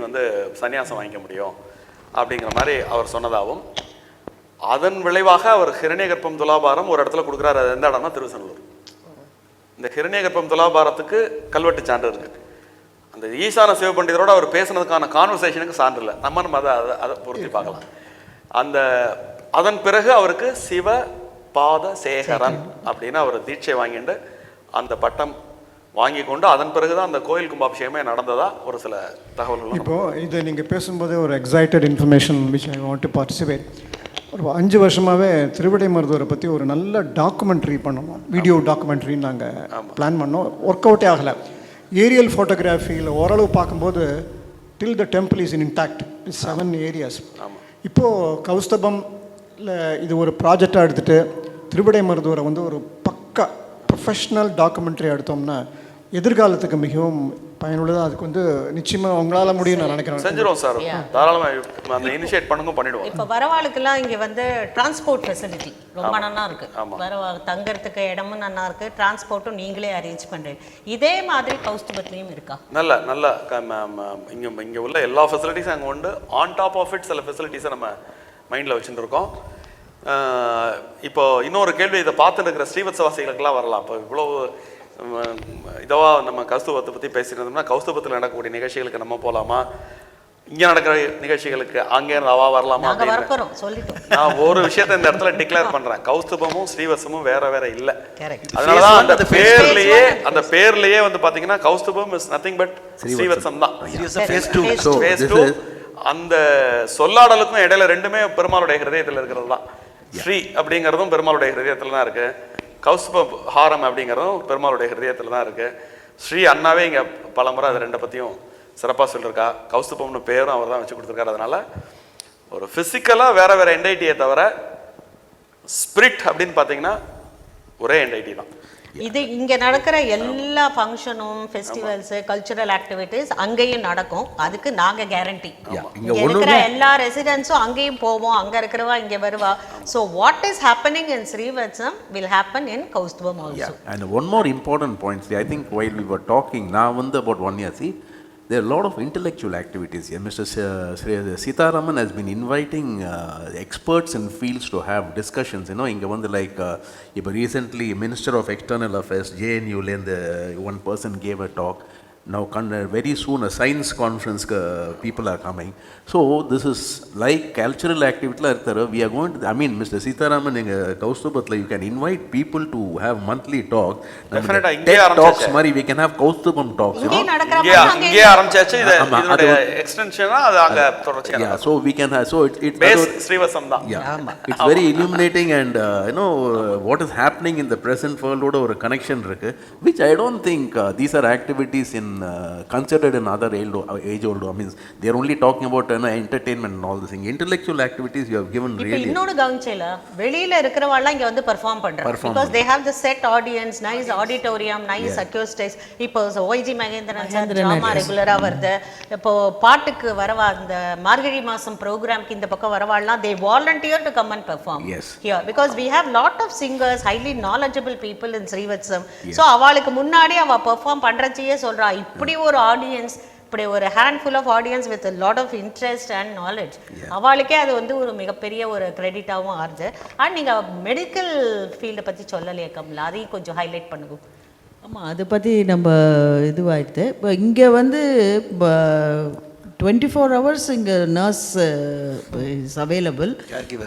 சன்னியாசம் வாங்கிக்க முடியும் அப்படிங்கிற மாதிரி அவர் சொன்னதாகவும், அதன் விளைவாக அவர் ஹிரண்யகர்ப்பம் துலாபாரம் ஒரு இடத்துல கொடுக்குறாரு. அது எந்த இடம்னா திருவசனூர். இந்த ஹிரண்யகர்ப்பம் துலாபாரத்துக்கு கல்வெட்டு சான்று இருக்குது. அந்த ஈசான சிவபண்டிதரோடு அவர் பேசுனதுக்கான கான்வர்சேஷனுக்கு சான்று இல்லை. நம்ம அதை பொருத்தி பார்க்கலாம். அதன் பிறகு அவருக்கு சிவ பாத சேகரன் அப்படின்னு அவர் தீட்சை வாங்கிட்டு அந்த பட்டம் வாங்கி கொண்டு அதன் பிறகுதான் அந்த கோயில் கும்பாபிஷேகமே நடந்ததா ஒரு சில தகவல்கள்.
இப்போது இது நீங்கள் பேசும்போது ஒரு excited information which I want to participate. ஒரு 5 வருஷமாகவே திருவிடைமருதூரை பற்றி ஒரு நல்ல டாக்குமெண்ட்ரி பண்ணணும், வீடியோ டாக்குமெண்ட்ரின்னு நாங்கள் பிளான் பண்ணோம். ஒர்க் அவுட்டே ஆகலை. ஏரியல் ஃபோட்டோகிராஃபியில் ஓரளவு பார்க்கும்போது till the temple is in intact, 7 areas. இப்போது கௌஸ்தபம்ல இது ஒரு ப்ராஜெக்டாக எடுத்துகிட்டு திருவிடைமருதூரை ஒரு பக்கா ப்ரொஃபஷ்னல் டாக்குமெண்ட்ரி எடுத்தோம்னா எதிர்காலத்துக்கு மிகவும் பயனுள்ளதாக அதுக்கு நிச்சயமாக உங்களால் முடியும் நான் நினைக்கிறேன்.
செஞ்சிடும் சார், தாராளமாக அந்த இனிஷியேட் பண்ணுங்க, பண்ணிடுவோம்.
இப்போ வரவாளுக்கெல்லாம் இங்கே டிரான்ஸ்போர்ட் ஃபெசிலிட்டி ரொம்ப நல்லா இருக்குது. வரவா தங்கறதுக்கு இடமும் நல்லா இருக்குது, டிரான்ஸ்போர்ட்டும் நீங்களே அரேஞ்ச் பண்ணுறீங்க. இதே மாதிரி கௌஸ்துபத்துலேயும் இருக்கா? நல்ல இங்கே உள்ள எல்லா ஃபெசிலிட்டிஸும் அங்கே உண்டு. ஆன் டாப் ஆஃப் இட் சில ஃபெசிலிட்டிஸை நம்ம மைண்டில் வச்சுட்டு இருக்கோம். இப்போ இன்னொரு கேள்வி, இதை பார்த்துட்டு இருக்கிற ஸ்ரீவத்சவாசிகளுக்கெல்லாம் வரலாம். இப்போ இவ்வளோ இதவா நம்ம கௌஸ்துபத்தை பற்றி பேசியிருந்தோம்னா கௌஸ்துபத்தில் நடக்கக்கூடிய நிகழ்ச்சிகளுக்கு நம்ம போகலாமா, இங்கே நடக்கிற நிகழ்ச்சிகளுக்கு அங்கே அவா வரலாமா அப்படின்னு நான் ஒரு விஷயத்த இந்த இடத்துல டிக்ளேர் பண்ணுறேன். கௌஸ்துபமும் ஸ்ரீவத்சமும் வேற வேற இல்லை. அதனாலதான் அந்த பேர்லயே பார்த்தீங்கன்னா கௌஸ்துபம் இஸ் நத்திங் பட் ஸ்ரீவத்சம் தான். அந்த சொல்லாடலுக்கும் இடையில ரெண்டுமே பெருமாளுடைய ஹிருதயத்தில் இருக்கிறது தான். ஸ்ரீ அப்படிங்கிறதும் பெருமாளுடைய ஹிருதயத்தில் தான் இருக்கு. கௌஸ்துப ஹாரம் அப்படிங்கிறதும் பெருமாளுடைய ஹிருதயத்தில் தான் இருக்கு. ஸ்ரீ அண்ணாவே இங்கே பலமுறை அது ரெண்டை பற்றியும் சிறப்பாக சொல்லியிருக்கா. கௌஸ்துபம்னு பேரும் அவர் தான் வச்சு கொடுத்துருக்காரு. அதனால ஒரு ஃபிசிக்கலாக வேற வேற என்டைட்டியை தவிர ஸ்பிரிட் அப்படின்னு பார்த்தீங்கன்னா ஒரே என்டைட்டி தான். இது இங்கே நடக்கிற எல்லா ஃபங்க்ஷனும் ஃபெஸ்டிவல்ஸ் கல்ச்சுரல் ஆக்டிவிட்டீஸ் அங்கேயும் நடக்கும். அதுக்கு நாங்கள் கேரண்டி. இங்கே இருக்கிற எல்லா ரெசிடென்ட்ஸும் அங்கேயும் போவோம், அங்கே இருக்கிறவா இங்கே வருவா. So what is happening in Srivathsam will happen in Kausthubam also.
And one more important point, see, I think while we were talking now about 1 year, see, there are a lot of intellectual activities here. Mr. Sitaraman has been inviting experts in fields to have discussions. Inga like recently Minister of External Affairs JNU one person gave a talk. Now very soon a science conference people are coming. So this is like cultural activity la irthara. We are going to, I mean, Mr. Sitaraman inga Kaustubathla you can invite people to have monthly talk.
Definitely
TED talks mari we can have Kaustubam talks, you know.
இங்கே ஆரம்பிச்சாச்சு. இதோட எக்ஸ்டென்ஷனா அது அங்க தொடர்ச்சியா.
Yeah, so we can have, so it's
base Srivathsam தான்.
Yeah, it's very illuminating and you know what is happening in the present world oda ஒரு connection இருக்கு, which I don't think these are activities in considered in other age old. I mean they are only talking about entertainment and all this thing. Intellectual activities you have given
இப்போ
really.
இன்னொரு கவனிச்சல வெளியில இருக்கிறவங்க இங்க வந்து perform பண்றாங்க because they have the set audience, nice auditorium, nice acoustics. இப்போ OG Mahendran sir drama ரெகுலரா வருது. இப்போ பாட்டுக்கு வரவா அந்த மார்கழி மாசம் ப்ரோகிராம்க்கு இந்த பக்கம் வரவாள்லாம் they volunteer to come and perform here because we have lot of singers, highly knowledgeable people in Srivathsam. So அவளுக்கு முன்னாடி அவ பெர்ஃபார்ம் பண்றச்சியே சொல்றா இப்படி ஒரு ஆடியன்ஸ், இப்படி ஒரு handful of audience with lot of interest and knowledge, அவளுக்கே அது வந்து ஒரு மிகப்பெரிய ஒரு கிரெடிட்டாகவும் ஆறுது. அண்ட் நீங்கள் மெடிக்கல் ஃபீல்டை பற்றி சொல்லலையே கமலா, அதையும் கொஞ்சம் ஹைலைட் பண்ணுங்க.
ஆமாம், அதை பற்றி நம்ம இதுவாகிடுது. இப்போ இங்கே வந்து 24 hours இங்கே nurse is available.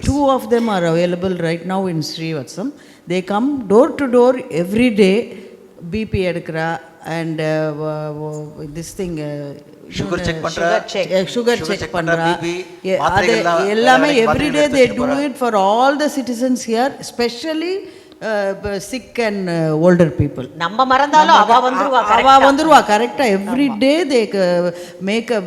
2 of them are available right now in Srivathsam. They come door to door every day. BP எடுக்கிறா and this thing
sugar check
பண்றா, அது எல்லாமே every day they do it for all the citizens here, especially sick and older people.
நம்ம மறந்தாலும் அவ வந்துருவா
கரெக்டா. every day they make a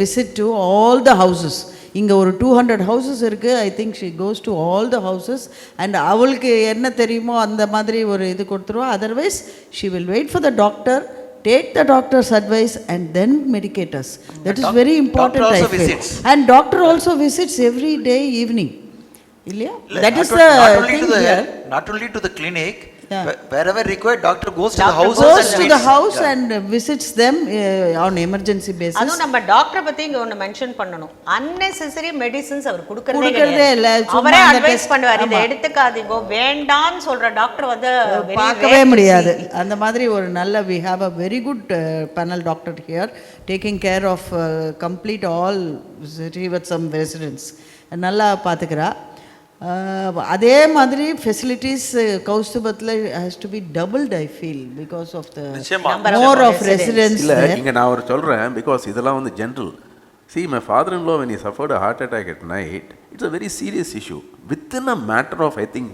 visit to all the houses. இங்கே ஒரு 200 houses இருக்குது. I think she goes to all the houses and அவளுக்கு என்ன தெரியுமோ அந்த மாதிரி ஒரு இது கொடுத்துருவா. Otherwise she will wait for the doctor, take the doctor's advice and then medicate us. That is very important.
Doctor also visits.
And doctor also visits every day evening. Ilya? That is the thing here.
Not only to the clinic, wherever required, doctor goes to the
houses
and
goes to the house and visits them on emergency basis.
அதுவும் நம்ம doctor பத்தி இங்க ஒன்னு mention பண்ணனும். unnecessary medicines அவர் கொடுக்கறதே இல்ல. அவரே advice பண்ணுவார், இத எடுத்துக்காதீங்க, வேண்டாம்னு சொல்ற டாக்டர் வந்து
பார்க்கவே முடியாது. அந்த மாதிரி ஒரு நல்ல we have a very good panel doctor here taking care of complete all Srivathsam residents. நல்லா பாத்துக்கறா. அதே மாதிரி ஃபெசிலிட்டிஸ் கௌஸ்துபத்தில் has to be doubled I feel because of the more of residents.
இல்லை இங்கே நான் ஒரு சொல்கிறேன் பிகாஸ் இதெல்லாம் வந்து general. See, my father-in-law, when he suffered a heart attack at night, it's a very serious issue. Within a matter of, I think,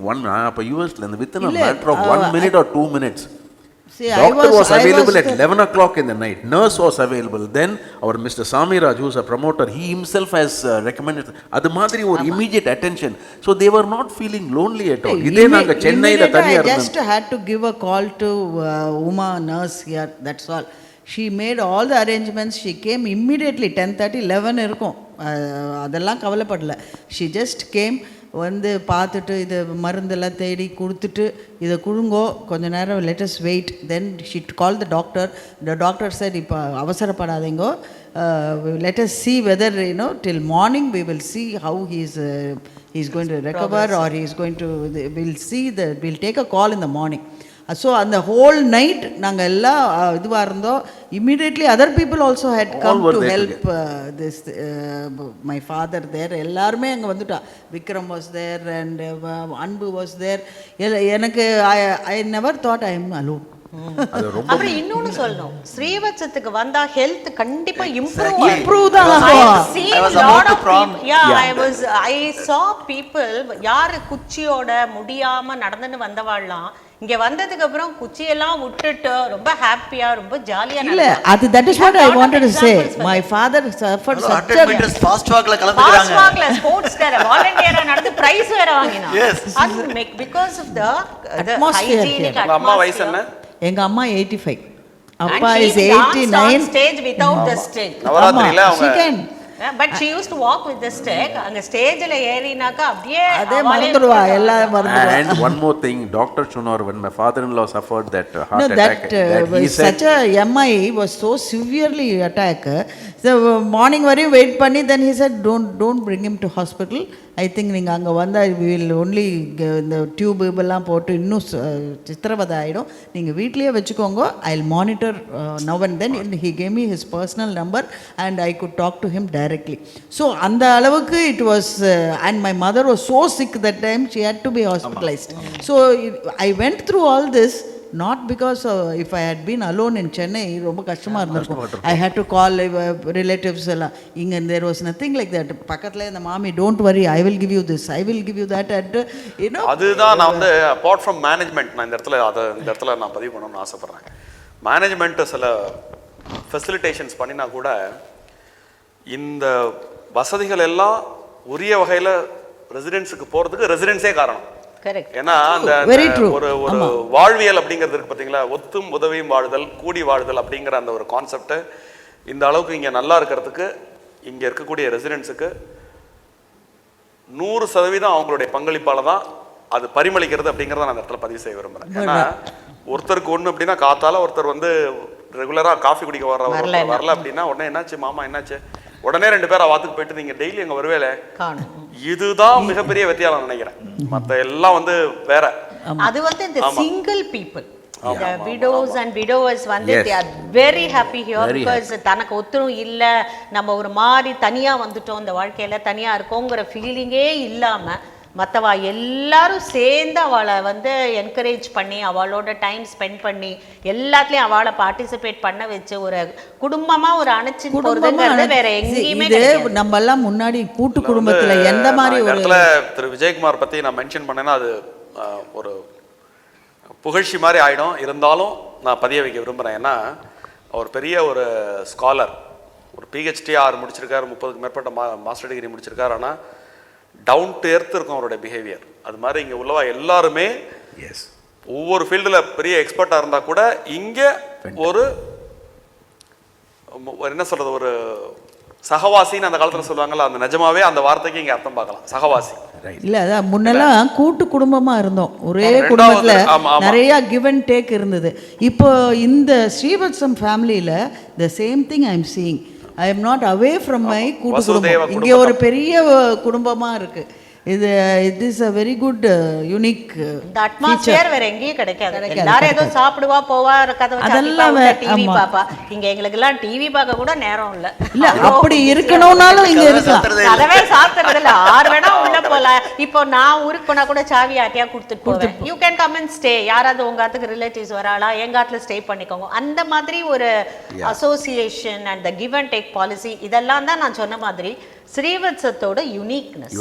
within a matter of 1 minute or 2 minutes. See, doctor was available at 11 o'clock in the night. Nurse was available. Then our Mr. Samiraj, who is a promoter, he himself has recommended adu madri or immediate attention. So they were not feeling lonely at all. Idhe naanga Chennai la thaniya
I just had to give a call to Uma nurse here. That's all. She made all the arrangements. She came immediately 10:30 11 இருக்கும். அதெல்லாம் கவலைப்படல. She just came, வந்து பார்த்துட்டு இது மருந்தெல்லாம் தேடி கொடுத்துட்டு இதை கொடுங்கோ கொஞ்ச நேரம் let us wait. Then she called the doctor. The doctor said இப்போ அவசரப்படாதீங்கோ, let us see whether till morning we will see how he is going to recover or he is going to, we'll take a call in the morning. So அந்த whole night நாங்கள் எல்லாம் இதுவாக இருந்தோம். Immediately other people also had come to help this my father there. எல்லாருமே அங்கே வந்துட்டா. Vikram was there and Anbu was there. எனக்கு I never thought I am alone.
அப்புறம் இன்னொன்னு சொல்லணும், ஸ்ரீவத்சத்துக்கு வந்தா ஹெல்த் கண்டிப்பா இம்ப்ரூவ் தான். I saw people யாரு குச்சியோட முடியாம நடந்துன்னு வந்தவாள்லாம் இங்க வந்ததுக்கு அப்புறம் குச்சியெல்லாம் விட்டுட்டு ரொம்ப ஹாப்பியா ரொம்ப ஜாலியா.
இல்ல அது that is what I wanted to say. My father suffered such a
100 meters fast walk la கலந்துக்கறாங்க.
Fast walk la sports கார வாலண்டியரா நடந்து பிரைஸ் வேற வாங்கினா. அது because of the hygienic.
அம்மா வயசு என்ன?
எங்க அம்மா 85, அப்பா is 89.
Stage without the stick.
நவராத்திரில அவங்க
but she used to walk with the stick. அங்க ஸ்டேஜ்ல ஏறினாக்க அப்படியே
அதே மறந்துடுவா, எல்லாம் மறந்துடுவா.
And one more thing, Dr. Chunor, when my father-in-law suffered that heart attack,
that he said such a MI was so severely attack. So morning வரையும் wait பண்ணி then he said don't bring him to hospital, I think நீங்கள் அங்கே வந்தால் will only இந்த tube எல்லாம் போட்டு இன்னும் சித்திரவதை ஆகிடும். நீங்கள் வீட்லேயே வச்சுக்கோங்க. I will monitor now and then. He gave me his personal number and I could talk to him directly. So அந்த அளவுக்கு it was and my mother was so sick that time. She had to be hospitalised. So I went through all this not because if I had been alone in Chennai ரொம்ப கஷ்டமாக இருந்திருக்கும். I had to call relatives எல்லாம். இங்கே there was nothing like that. பக்கத்தில் இந்த மாமி don't worry, I will give you this, I will give you that. And you know,
அதுதான் நான் வந்து apart from management நான் இந்த இடத்துல நான் பதிவு பண்ணணும்னு ஆசைப்படுறேன். மேனேஜ்மெண்ட் சில ஃபெசிலிட்டேஷன்ஸ் பண்ணினா கூட இந்த வசதிகள் எல்லாம் உரிய வகையில் ரெசிடென்ஸுக்கு போகிறதுக்கு ரெசிடென்ஸே காரணம். ஏன்னா அந்த ஒரு வாழ்வியல் அப்படிங்கிறது இருக்கு பார்த்தீங்களா, ஒத்தும் உதவியும் வாழ்தல் கூடி வாழ்தல் அப்படிங்கிற அந்த ஒரு கான்செப்ட் இந்த அளவுக்கு இங்கே நல்லா இருக்கிறதுக்கு இங்கே இருக்கக்கூடிய ரெசிடென்ஸுக்கு 100% அவங்களுடைய பங்களிப்பால தான் அது பரிமளிக்கிறது அப்படிங்கிறத நான் அந்த இடத்துல பதிவு செய்ய விரும்புகிறேன். ஏன்னா ஒருத்தருக்கு ஒன்று அப்படின்னா காத்தால ஒருத்தர் வந்து ரெகுலராக காஃபி குடிக்க வரல அப்படின்னா உடனே என்னாச்சு மாமா என்னாச்சு, உடனே 2 பேர் வாத்துக்கு போயிட்டு நீங்க டெய்லி அங்க வருவேல, இதுதான் மிகப்பெரிய வித்தியாசம் நினைக்கிறேன். மத்த எல்லாம் வந்து வேற.
அது வந்து இந்த single people, the widows and widowers வந்து they are very happy here because தனக்கு ஒத்துரும் இல்ல, நம்ம ஒரு மாதிரி தனியா வந்துட்டோம், இந்த வாழ்க்கையில தனியா இருக்கோங்கிற ஃபீலிங்கே இல்லாம மற்றவா எல்லாரும் சேர்ந்து அவளை வந்து என்கரேஜ் பண்ணி அவளோட டைம் ஸ்பெண்ட் பண்ணி எல்லாத்துலேயும் அவளை பார்ட்டிசிபேட் பண்ண வச்சு ஒரு குடும்பமாக ஒரு அணைச்சி போகிறதுங்கிறது வேற எங்கேயுமே
நம்ம எல்லாம் முன்னாடி கூட்டு குடும்பத்தில் எந்த மாதிரி ஒரு
இடத்துல திரு விஜயகுமார் பற்றி நான் மென்ஷன் பண்ணேன்னா அது ஒரு புகழ்ச்சி மாதிரி ஆகிடும். இருந்தாலும் நான் பதிய வைக்க விரும்புகிறேன். ஏன்னா அவர் பெரிய ஒரு ஸ்காலர், ஒரு PhD 6 முடிச்சிருக்காரு, 30க்கு மேற்பட்ட மாஸ்டர் டிகிரி முடிச்சிருக்காரு. ஆனால் டவுன் டு எர்த் இருக்கும் அவருடைய பிஹேவியர். அது மாதிரி இங்கே உள்ளவா எல்லாருமே ஒவ்வொரு ஃபீல்டில் பெரிய எக்ஸ்பர்ட்டாக இருந்தால் கூட இங்கே ஒரு என்ன சொல்கிறது, ஒரு சகவாசின்னு அந்த காலத்தில் சொல்லுவாங்கல்ல, அந்த நிஜமாவே அந்த வார்த்தைக்கு இங்கே அர்த்தம் பார்க்கலாம், சகவாசி.
இல்லை அதான் முன்னெல்லாம் கூட்டு குடும்பமாக இருந்தோம், ஒரே குடும்பத்தில் நிறைய கிவ் அண்ட் டேக் இருந்தது. இப்போ இந்த ஸ்ரீவத்சம் ஃபேமிலியில் the same thing I am seeing. I am not away from my கூட்டு குடும்பம். இங்கே ஒரு பெரிய குடும்பமாக இருக்குது. it is a very good unique
இந்த அட்மாஸ்பியர் வேற எங்கேயும் கிடைக்காது. எல்லாரும் ஏதோ சாப்பிடுவா போவா கதை அதெல்லாம் டிவி பாப்பா. இங்க எங்களுக்கு எல்லாம் டிவி பார்க்க கூட நேரம் இல்ல.
இல்ல அப்படி இருக்கணும்னாலும் இங்க இருக்கலாம்.
கதவே சாத்துறது இல்ல, 6 வேணா உள்ள போலாம். இப்போ நான் ஊருக்கு போனா கூட சாவி ஆட்டியா கொடுத்துட்டு போவேன். You can come and stay. யாராவது உங்க ஆத்துக்கு ரிலேட்டிவ்ஸ் வராளா, எங்க ஆத்துல ஸ்டே பண்ணிக்கோங்க. அந்த மாதிரி ஒரு association and the give and take policy, இதெல்லாம் தான் நான் சொன்ன மாதிரி ஸ்ரீவத்சத்தோட uniqueness.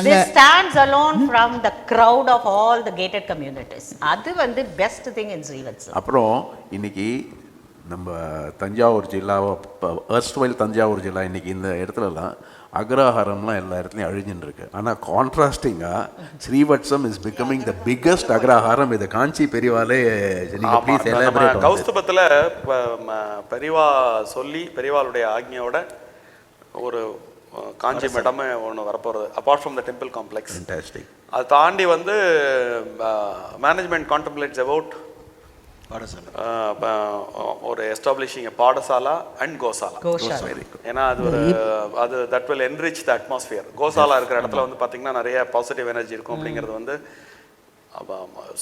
This stands alone from the crowd of all the gated communities. அது வந்து பெஸ்ட் திங் இன் ஸ்ரீவத்சம்.
அப்புறம் இன்னைக்கு நம்ம தஞ்சாவூர் ஜில்லா, எர்ஸ்ட்வைல் தஞ்சாவூர் ஜில்லா, இன்னைக்கு இந்த இடத்துலலாம் அக்ரஹாரம்லாம் எல்லா இடத்துலையும் அழிஞ்சுன்னு இருக்கு. ஆனால் கான்ட்ராஸ்டிங்காக ஸ்ரீவத்சம் இஸ் பிகமிங் த பிக்கஸ்ட் அக்ரஹாரம். இது காஞ்சி பெரியவாலே
கௌஸ்துபத்தில் பெரியவா சொல்லி பெரியவாளுடைய ஆக்ஞையோட ஒரு காஞ்சி மடமே ஒன்று வரப்போகிறது, apart from the temple complex. அதை தாண்டி வந்து மேனேஜ்மெண்ட் கான்டெம்ப்ளேட்ஸ் அபவுட் ஒரு எஸ்டாப்ளிஷிங் பாடசாலா அண்ட் கோசாலா. ஏன்னா அது ஒரு அது that will enrich the atmosphere. கோசாலா இருக்கிற இடத்துல வந்து பார்த்தீங்கன்னா நிறைய பாசிட்டிவ் எனர்ஜி இருக்கும் அப்படிங்கிறது வந்து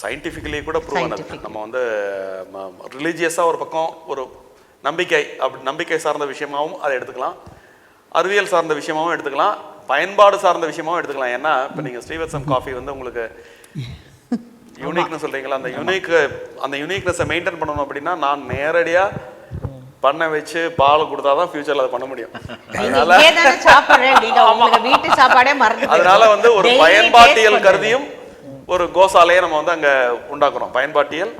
சயின்டிஃபிக்கலி கூட ப்ரூவ் ஆனது. நம்ம வந்து ரிலீஜியஸாக ஒரு பக்கம் ஒரு நம்பிக்கை சார்ந்த விஷயமாகவும் அதை எடுத்துக்கலாம், அறிவியல் சார்ந்த விஷயமாகவும் எடுத்துக்கலாம், பயன்பாடு சார்ந்த விஷயமாகவும் எடுத்துக்கலாம். ஏன்னா இப்போ நீங்கள் ஸ்ரீவத்சம் காஃபி வந்து உங்களுக்கு யூனிக்னு சொல்கிறீங்களா, அந்த யூனிக்னஸை மெயின்டைன் பண்ணணும் அப்படின்னா நான் நேரடியாக பண்ண வச்சு பால் கொடுத்தாதான் ஃபியூச்சரில் அதை பண்ண முடியும். அதனால வந்து ஒரு பயன்பாட்டியல் கருதியும் ஒரு கோசாலையை நம்ம வந்து அங்கே உண்டாக்குறோம். பயன்பாட்டியல்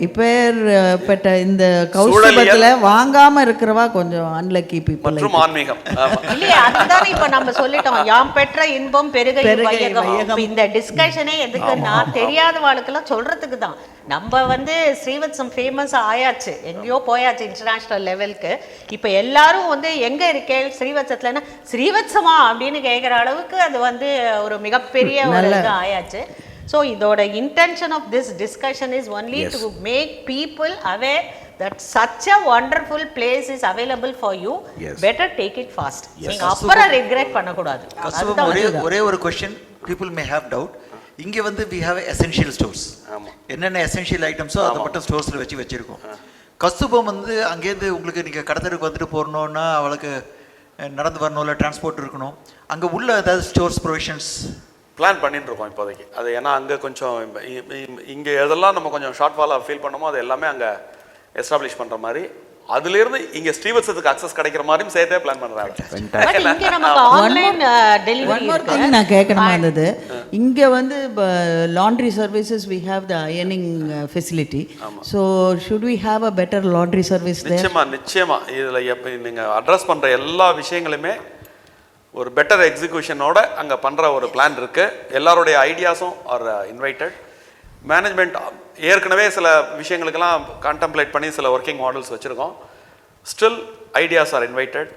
இப்பேற்பட்ட இந்த கௌஸ்துபத்துல வாங்காம இருக்கிறவா கொஞ்சம் அன்லக்கி பீப்பிள்
மற்றும் ஆன்மீகம்
இல்லையா. அதுதான் இப்ப நம்ம சொல்லிட்டோம், யாம் பெற்ற இன்பம் பெருகை வையகம். இந்த டிஸ்கஷனே எதுக்குன்னா தெரியாதவாளுக்கெல்லாம் சொல்றதுக்கு தான். நம்ம வந்து ஸ்ரீவத்சம் ஃபேமஸ் ஆயாச்சு, எங்கேயோ போயாச்சு இன்டர்நேஷ்னல் லெவலுக்கு. இப்போ எல்லாரும் வந்து எங்கே இருக்கே ஸ்ரீவத்சத்துலன்னா ஸ்ரீவத்சமா அப்படின்னு கேட்குற அளவுக்கு அது வந்து ஒரு மிகப்பெரிய ஒரு இது ஆயாச்சு. So இதோட intention of this discussion is only to make people aware that such a wonderful place is available for you.
Yes.
Better take it fast. நீங்க அப்புறம் regret பண்ணக்கூடாது.
கஸ்தூபம் ஒரே ஒரு question people may have doubt. இங்கே வந்து we have essential stores. என்னென்ன essential items-ஓ அதை மட்டும் ஸ்டோர்ஸில் வச்சிருக்கோம். கஸ்தூபம் வந்து அங்கேருந்து உங்களுக்கு நீங்கள் கடத்தருக்கு வந்துட்டு போகணுன்னா அவளுக்கு நடந்து வரணும், இல்லை டிரான்ஸ்போர்ட் இருக்கணும், அங்கே உள்ள ஏதாவது ஸ்டோர்ஸ் ப்ரொவிஷன்ஸ்
பிளான் பண்ணிட்டு இருக்கோம் இப்போதைக்கு. அது ஏன்னா அங்கே கொஞ்சம் இங்கே எதெல்லாம் நம்ம கொஞ்சம் ஷார்ட் ஃபாலாக ஃபீல் பண்ணோமோ அது எல்லாமே அங்கே எஸ்டாப்ளிஷ் பண்ணுற மாதிரி, அதுலேருந்து இங்கே ஸ்ரீவத்சத்துக்கு அக்சஸ் கிடைக்கிற மாதிரியும் சேர்த்தே பிளான் பண்ணுறாங்க.
நான் கேட்கணுமா இருந்தது, இங்கே வந்து laundry services we have the அயனிங் facility, so should we have a better laundry service?
நிச்சயமா இதில் எப்போ நீங்கள் அட்ரஸ் பண்ணுற எல்லா விஷயங்களுமே ஒரு பெட்டர் எக்ஸிக்யூஷனோட அங்கே பண்ணுற ஒரு பிளான் இருக்குது. எல்லாருடைய ஐடியாஸும் ஆர் இன்வைட்டட். மேனேஜ்மெண்ட் ஏற்கனவே சில விஷயங்களுக்கெல்லாம் கான்டம்ப்ளேட் பண்ணி சில ஒர்க்கிங் மாடல்ஸ் வச்சுருக்கோம். Still ideas R invited.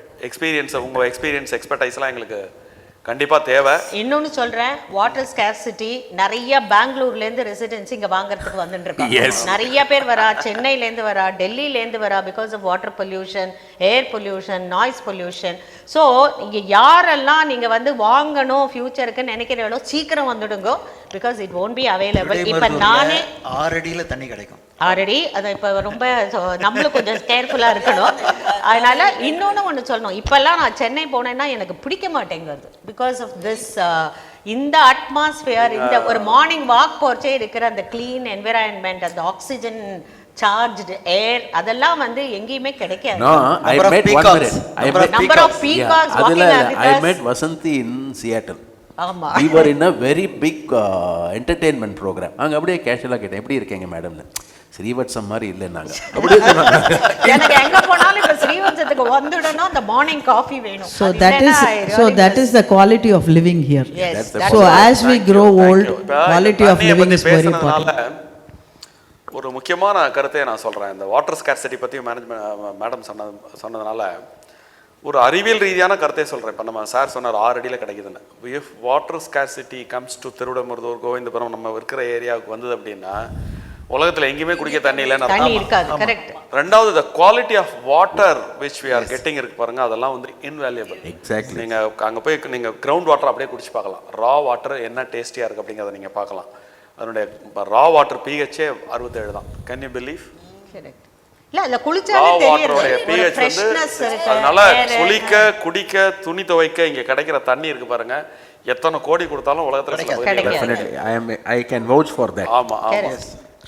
உங்கள் எக்ஸ்பீரியன்ஸ் எக்ஸ்பர்டைஸ்லாம் எங்களுக்கு கண்டிப்பாக தேவை.
இன்னொன்று சொல்கிறேன், வாட்டர் ஸ்கேர்சிட்டி நிறைய பெங்களூர்லேருந்து ரெசிடென்சி இங்கே வாங்குறதுக்கு வந்துட்டு இருக்காங்க. நிறைய பேர் வரா, சென்னையிலேருந்து வரா, டெல்லியிலேருந்து வரா, because of water pollution, air pollution, noise pollution. So இங்கே யாரெல்லாம் நீங்கள் வந்து வாங்கணும் ஃபியூச்சருக்குன்னு நினைக்கிறீங்களோ சீக்கிரம் வந்துடுங்க, because it won't be available. இப்போ நானே
6 அடியில் தண்ணி கிடைக்கும்
ஆல்ரெடி. அதை இப்போ ரொம்ப நம்மளும் கொஞ்சம் கேர்ஃபுல்லாக இருக்கணும். அதனால இன்னொன்று ஒன்று சொல்லணும், இப்போல்லாம் நான் சென்னை போனேன்னா எனக்கு பிடிக்க மாட்டேங்கிறது, பிகாஸ் ஆஃப் திஸ் இந்த அட்மாஸ்பியர். இந்த ஒரு மார்னிங் வாக் போச்சே இருக்கிற அந்த க்ளீன் என்விரான்மெண்ட், அந்த ஆக்சிஜன் சார்ஜ்டு ஏர், அதெல்லாம் வந்து எங்கேயுமே கிடைக்காது.
Number of peacocks walking with us. I met Vasanthi in Seattle.
ஆமா,
we were in a very big entertainment program. அங்க அப்படியே கேஷுவலா கேட்டேன், எப்படி இருக்கீங்க மேடம்னு. ஸ்ரீவத்சம் மாதிரி இல்லைன்னாங்க. அப்படியே சொன்னாங்க,
எனக்கு எங்க போனாலும் இப்ப ஸ்ரீவத்சத்துக்கு வந்துடணும், அந்த மார்னிங் காஃபி வேணும்.
So that is the quality of living here.
Yes,
so as we grow old, quality of living is very important.
ஒரு முக்கியமான கருத்தை நான் சொல்றேன். இந்த வாட்டர் ஸ்கேர்சிட்டி பத்தி மேடம் சொன்னதுனால ஒரு அறிவியல் ரீதியான கருத்தை சொல்கிறேன். இப்போ நம்ம சார் சொன்னார் 6 அடியில் கிடைக்குதுன்னு. If water scarcity comes to Thiruvidaimarudur, Govindapuram, நம்ம இருக்கிற ஏரியாவுக்கு வந்தது அப்படின்னா உலகத்தில் எங்கேயுமே குடிக்க தண்ணி இல்லைன்னு. ரெண்டாவது, the quality of water which we are getting இருக்கு பாருங்க, அதெல்லாம் வந்து இன்வேல்யூபிள்.
எக்ஸாக்ட்லி.
நீங்கள் அங்கே போய் நீங்கள் கிரவுண்ட் வாட்டர் அப்படியே குடிச்சு பார்க்கலாம். ரா வாட்டர் என்ன டேஸ்டியாக இருக்குது அப்படிங்கிறத நீங்கள் பார்க்கலாம். அதனுடைய ரா வாட்டர் பிஹெச்சே 67 தான். Can you believe? அதனால குளிக்க, குடிக்க, துணி துவைக்க இங்க கிடைக்கிற தண்ணி இருக்கு பாருங்க, எத்தனை கோடி கொடுத்தாலும் உலகத்துல
I can vouch for that.
ஆமா ஆமா.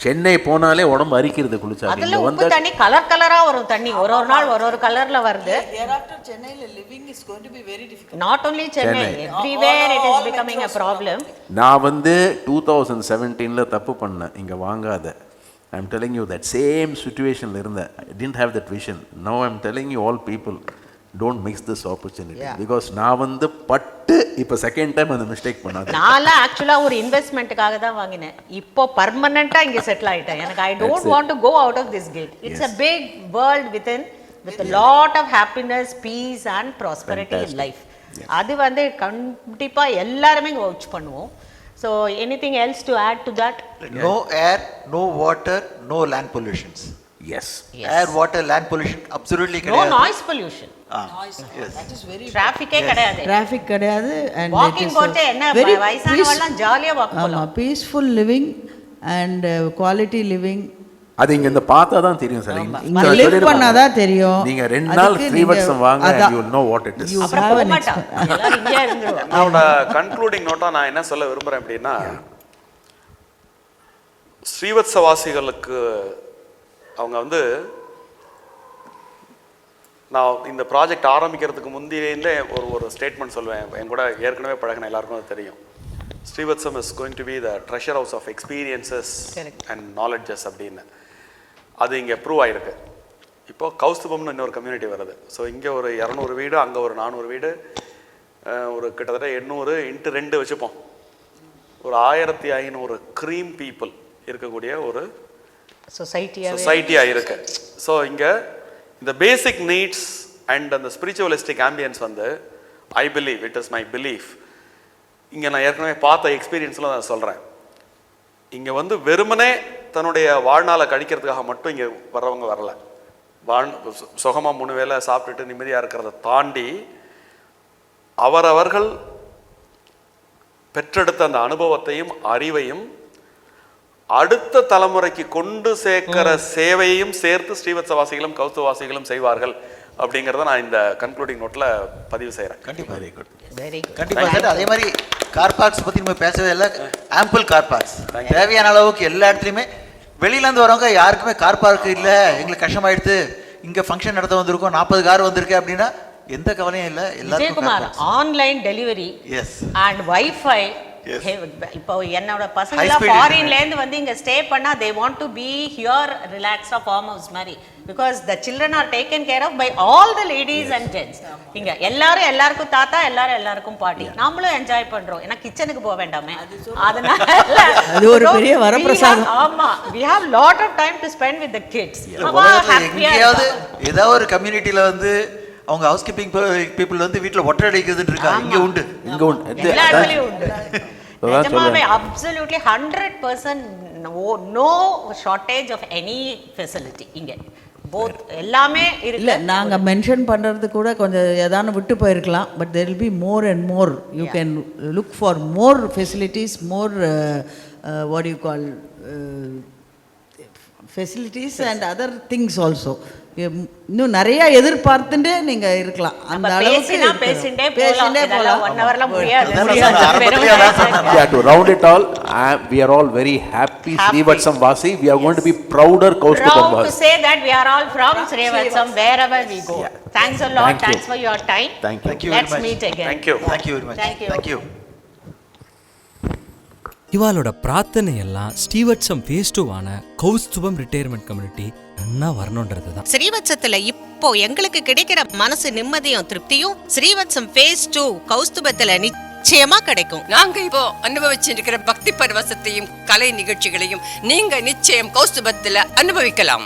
சென்னை போனாலே உடம்பு அரிக்கிறது குளிச்சா.
அதுல உப்பு தண்ணி கலர் கலரா வரும். தண்ணி ஒரு நாள் ஒரு கலர்ல வருது.
Thereafter Chennai living is going to be very difficult.
Not only Chennai, everywhere it is becoming a problem.
நான் வந்து 2017ல தப்பு பண்ணேன், இங்க வாங்காத. I'm telling you that same situation la irundha. I didn't have that vision. Now I'm telling you all people, don't miss this opportunity. Because na vandu pattu ipo second time and mistake pannadhu.
Naala actually ஒரு இன்வெஸ்ட்மென்ட்காக தான் வாங்கினேன். இப்போ பெர்மனன்ட்டா இங்க settle ஆயிட்டேன். எனக்கு I don't want to go out of this gate. It's a big world with a lot of happiness, peace and prosperity in life. அது வந்து கண்டிப்பா எல்லாரும் வவுச் பண்ணுவோம். So anything else to add to that?
No air, no water, no land pollutions.
Yes.
Air, water, land pollution absolutely
no noise pollution.
Noise. Yes.
That is very
traffic கிடையாது.
Traffic கிடையாது. And
walking போட்டு என்ன வயசானவெல்லாம் ஜாலியா walk பண்ணலாம்.
Peaceful living and quality living.
அது இங்க இந்த பார்த்தா தான் தெரியும் சார்.
இங்க லிவ் பண்ணாதா தெரியும்.
நீங்க 2 நாள் ஸ்ரீவத்சம் வாங்க, you will know what it is.
அப்புறம் போக மாட்டோம், எல்லாரும் இங்கே இருந்துருவோம்.
அவனோட கன்க்ளூடிங் நோட்டா நான் என்ன சொல்ல விரும்புறேன் அப்படின்னா, ஸ்ரீவத்சவாசிகளுக்கு அவங்க வந்து, நான் இந்த ப்ராஜெக்ட் ஆரம்பிக்கிறதுக்கு முந்தையிலே ஒரு ஸ்டேட்மெண்ட் சொல்லுவேன். என் கூட ஏற்கனவே பழகின எல்லாருக்கும் அது தெரியும். Srivathsam is going to be the treasure house of experiences and knowledges அப்படின்னு. அது இங்கே ப்ரூவ் ஆகிருக்கு. இப்போ கௌஸ்துபம்னு இன்னொரு கம்யூனிட்டி வருது. ஸோ இங்கே ஒரு 200 வீடு, அங்கே ஒரு 400 வீடு, ஒரு கிட்டத்தட்ட 800 × 2 வச்சுப்போம், ஒரு 1500 க்ரீம் பீப்புள் இருக்கக்கூடிய ஒரு சொசைட்டியாக இருக்கு. ஸோ இங்கே இந்த பேசிக் நீட்ஸ் அண்ட் அந்த ஸ்பிரிச்சுவலிஸ்டிக் ஆம்பியன்ஸ் வந்து, I believe, it is my belief, இங்கே நான் ஏற்கனவே பார்த்த எக்ஸ்பீரியன்ஸ்லாம் நான் சொல்கிறேன். இங்கே வந்து வெறுமனே தன்னுடைய வாழ்நாளை கழிக்கிறதுக்காக மட்டும் இங்கே வர்றவங்க வரல. சுகமாக 3 வேளை சாப்பிட்டுட்டு நிம்மதியாக இருக்கிறத தாண்டி அவரவர்கள் பெற்றெடுத்த அந்த அனுபவத்தையும் அறிவையும் அடுத்த தலைமுறைக்கு கொண்டு சேர்க்கிற சேவையையும் சேர்த்து ஸ்ரீவத்சவாசிகளும் கௌஸ்துபவாசிகளும் செய்வார்கள் அப்படிங்கிறத நான் இந்த கன்க்ளூடிங் நோட்டில் பதிவு செய்கிறேன்.
கண்டிப்பாக வெரி குட்,
வெரி குட்.
கண்டிப்பாக சார். அதே மாதிரி கார் பார்க்ஸ் பற்றி நம்ம பேசவே இல்லை. ஆம்பிள் கார் பார்க்ஸ் தேவையான அளவுக்கு எல்லா இடத்துலையுமே. வெளியிலேருந்து வரவங்க யாருக்குமே கார் பார்க் இல்லை, எங்களுக்கு கஷ்டமாயிடுது, இங்கே ஃபங்க்ஷன் நடத்த வந்திருக்கோம், 40 கார் வந்திருக்கு அப்படின்னா எந்த கவலையும் இல்லை.
Vijayakumar, online delivery and wifi. இப்போ என்னோட பசங்க ஃபாரின்ல இருந்து வந்து இங்க ஸ்டே பண்ணா they want to be here relaxed farm house மாதிரி, because the children are taken care of by all the ladies and gents. இங்க எல்லாருக்கும் தாத்தா, எல்லாருக்கும் பாட்டி, நாமளும் என்ஜாய் பண்றோம். ஏன்னா கிச்சனுக்கு போக வேண்டாமே, அதனால
அது ஒரு பெரிய வரப்பிரசாதம்.
ஆமா, we have lot of time to spend with the kids.
எங்கேயாவது ஏதாவது ஒரு கம்யூனிட்டியில வந்து அவங்க ஹவுஸ் கீப்பிங் பீப்புள் வந்து வீட்டில் ஒற்றை அடிக்கிறதுன்னு இருக்கா? இங்கே உண்டு,
இங்கே உண்டு. நிஜமாவே absolutely 100% no shortage of any facility இங்க. both எல்லாமே இருக்கு.
இல்ல நாங்க மென்ஷன் பண்றது கூட கொஞ்சம் ஏதான விட்டு போயிருக்கலாம். But there will be more and more. You can look for more facilities, more what do you call facilities and other things also. இன்னும் நிறைய எதிர்பார்த்துட்டே நீங்க இருக்கலாம். அந்த அளவுக்கு
பேசிட்டே போலாம். 1 hourல முடியாது.
Yeah, to round it all, we are all very happy Srivathsam Vasi. We are going to be prouder Koustubam Vasi.
Proud to say that we are all from Srivathsam wherever we go. Thanks a lot. Thanks for your time.
Thank you.
Let's meet again.
Thank you.
Thank you very much. Thank you.
இவாளோட பிரார்த்தனை எல்லாம் ஸ்ரீவத்சம் phase 2 ஆன கௌஸ்துபம் retirement community நன்னா வரணும்ன்றது தான்.
ஸ்ரீவத்சத்துல இப்போ எங்களுக்கு கிடைக்கிற மனசு நிம்மதியும் திருப்தியும் ஸ்ரீவத்சம் phase 2 கௌஸ்துபத்துல நிச்சயமா கிடைக்கும்.
நாங்க இப்போ அனுபவிச்சிருக்கிற பக்தி பரவசத்தையும் கலை நிகழ்ச்சிகளையும் நீங்க நிச்சயம் கௌஸ்துபத்துல அனுபவிக்கலாம்.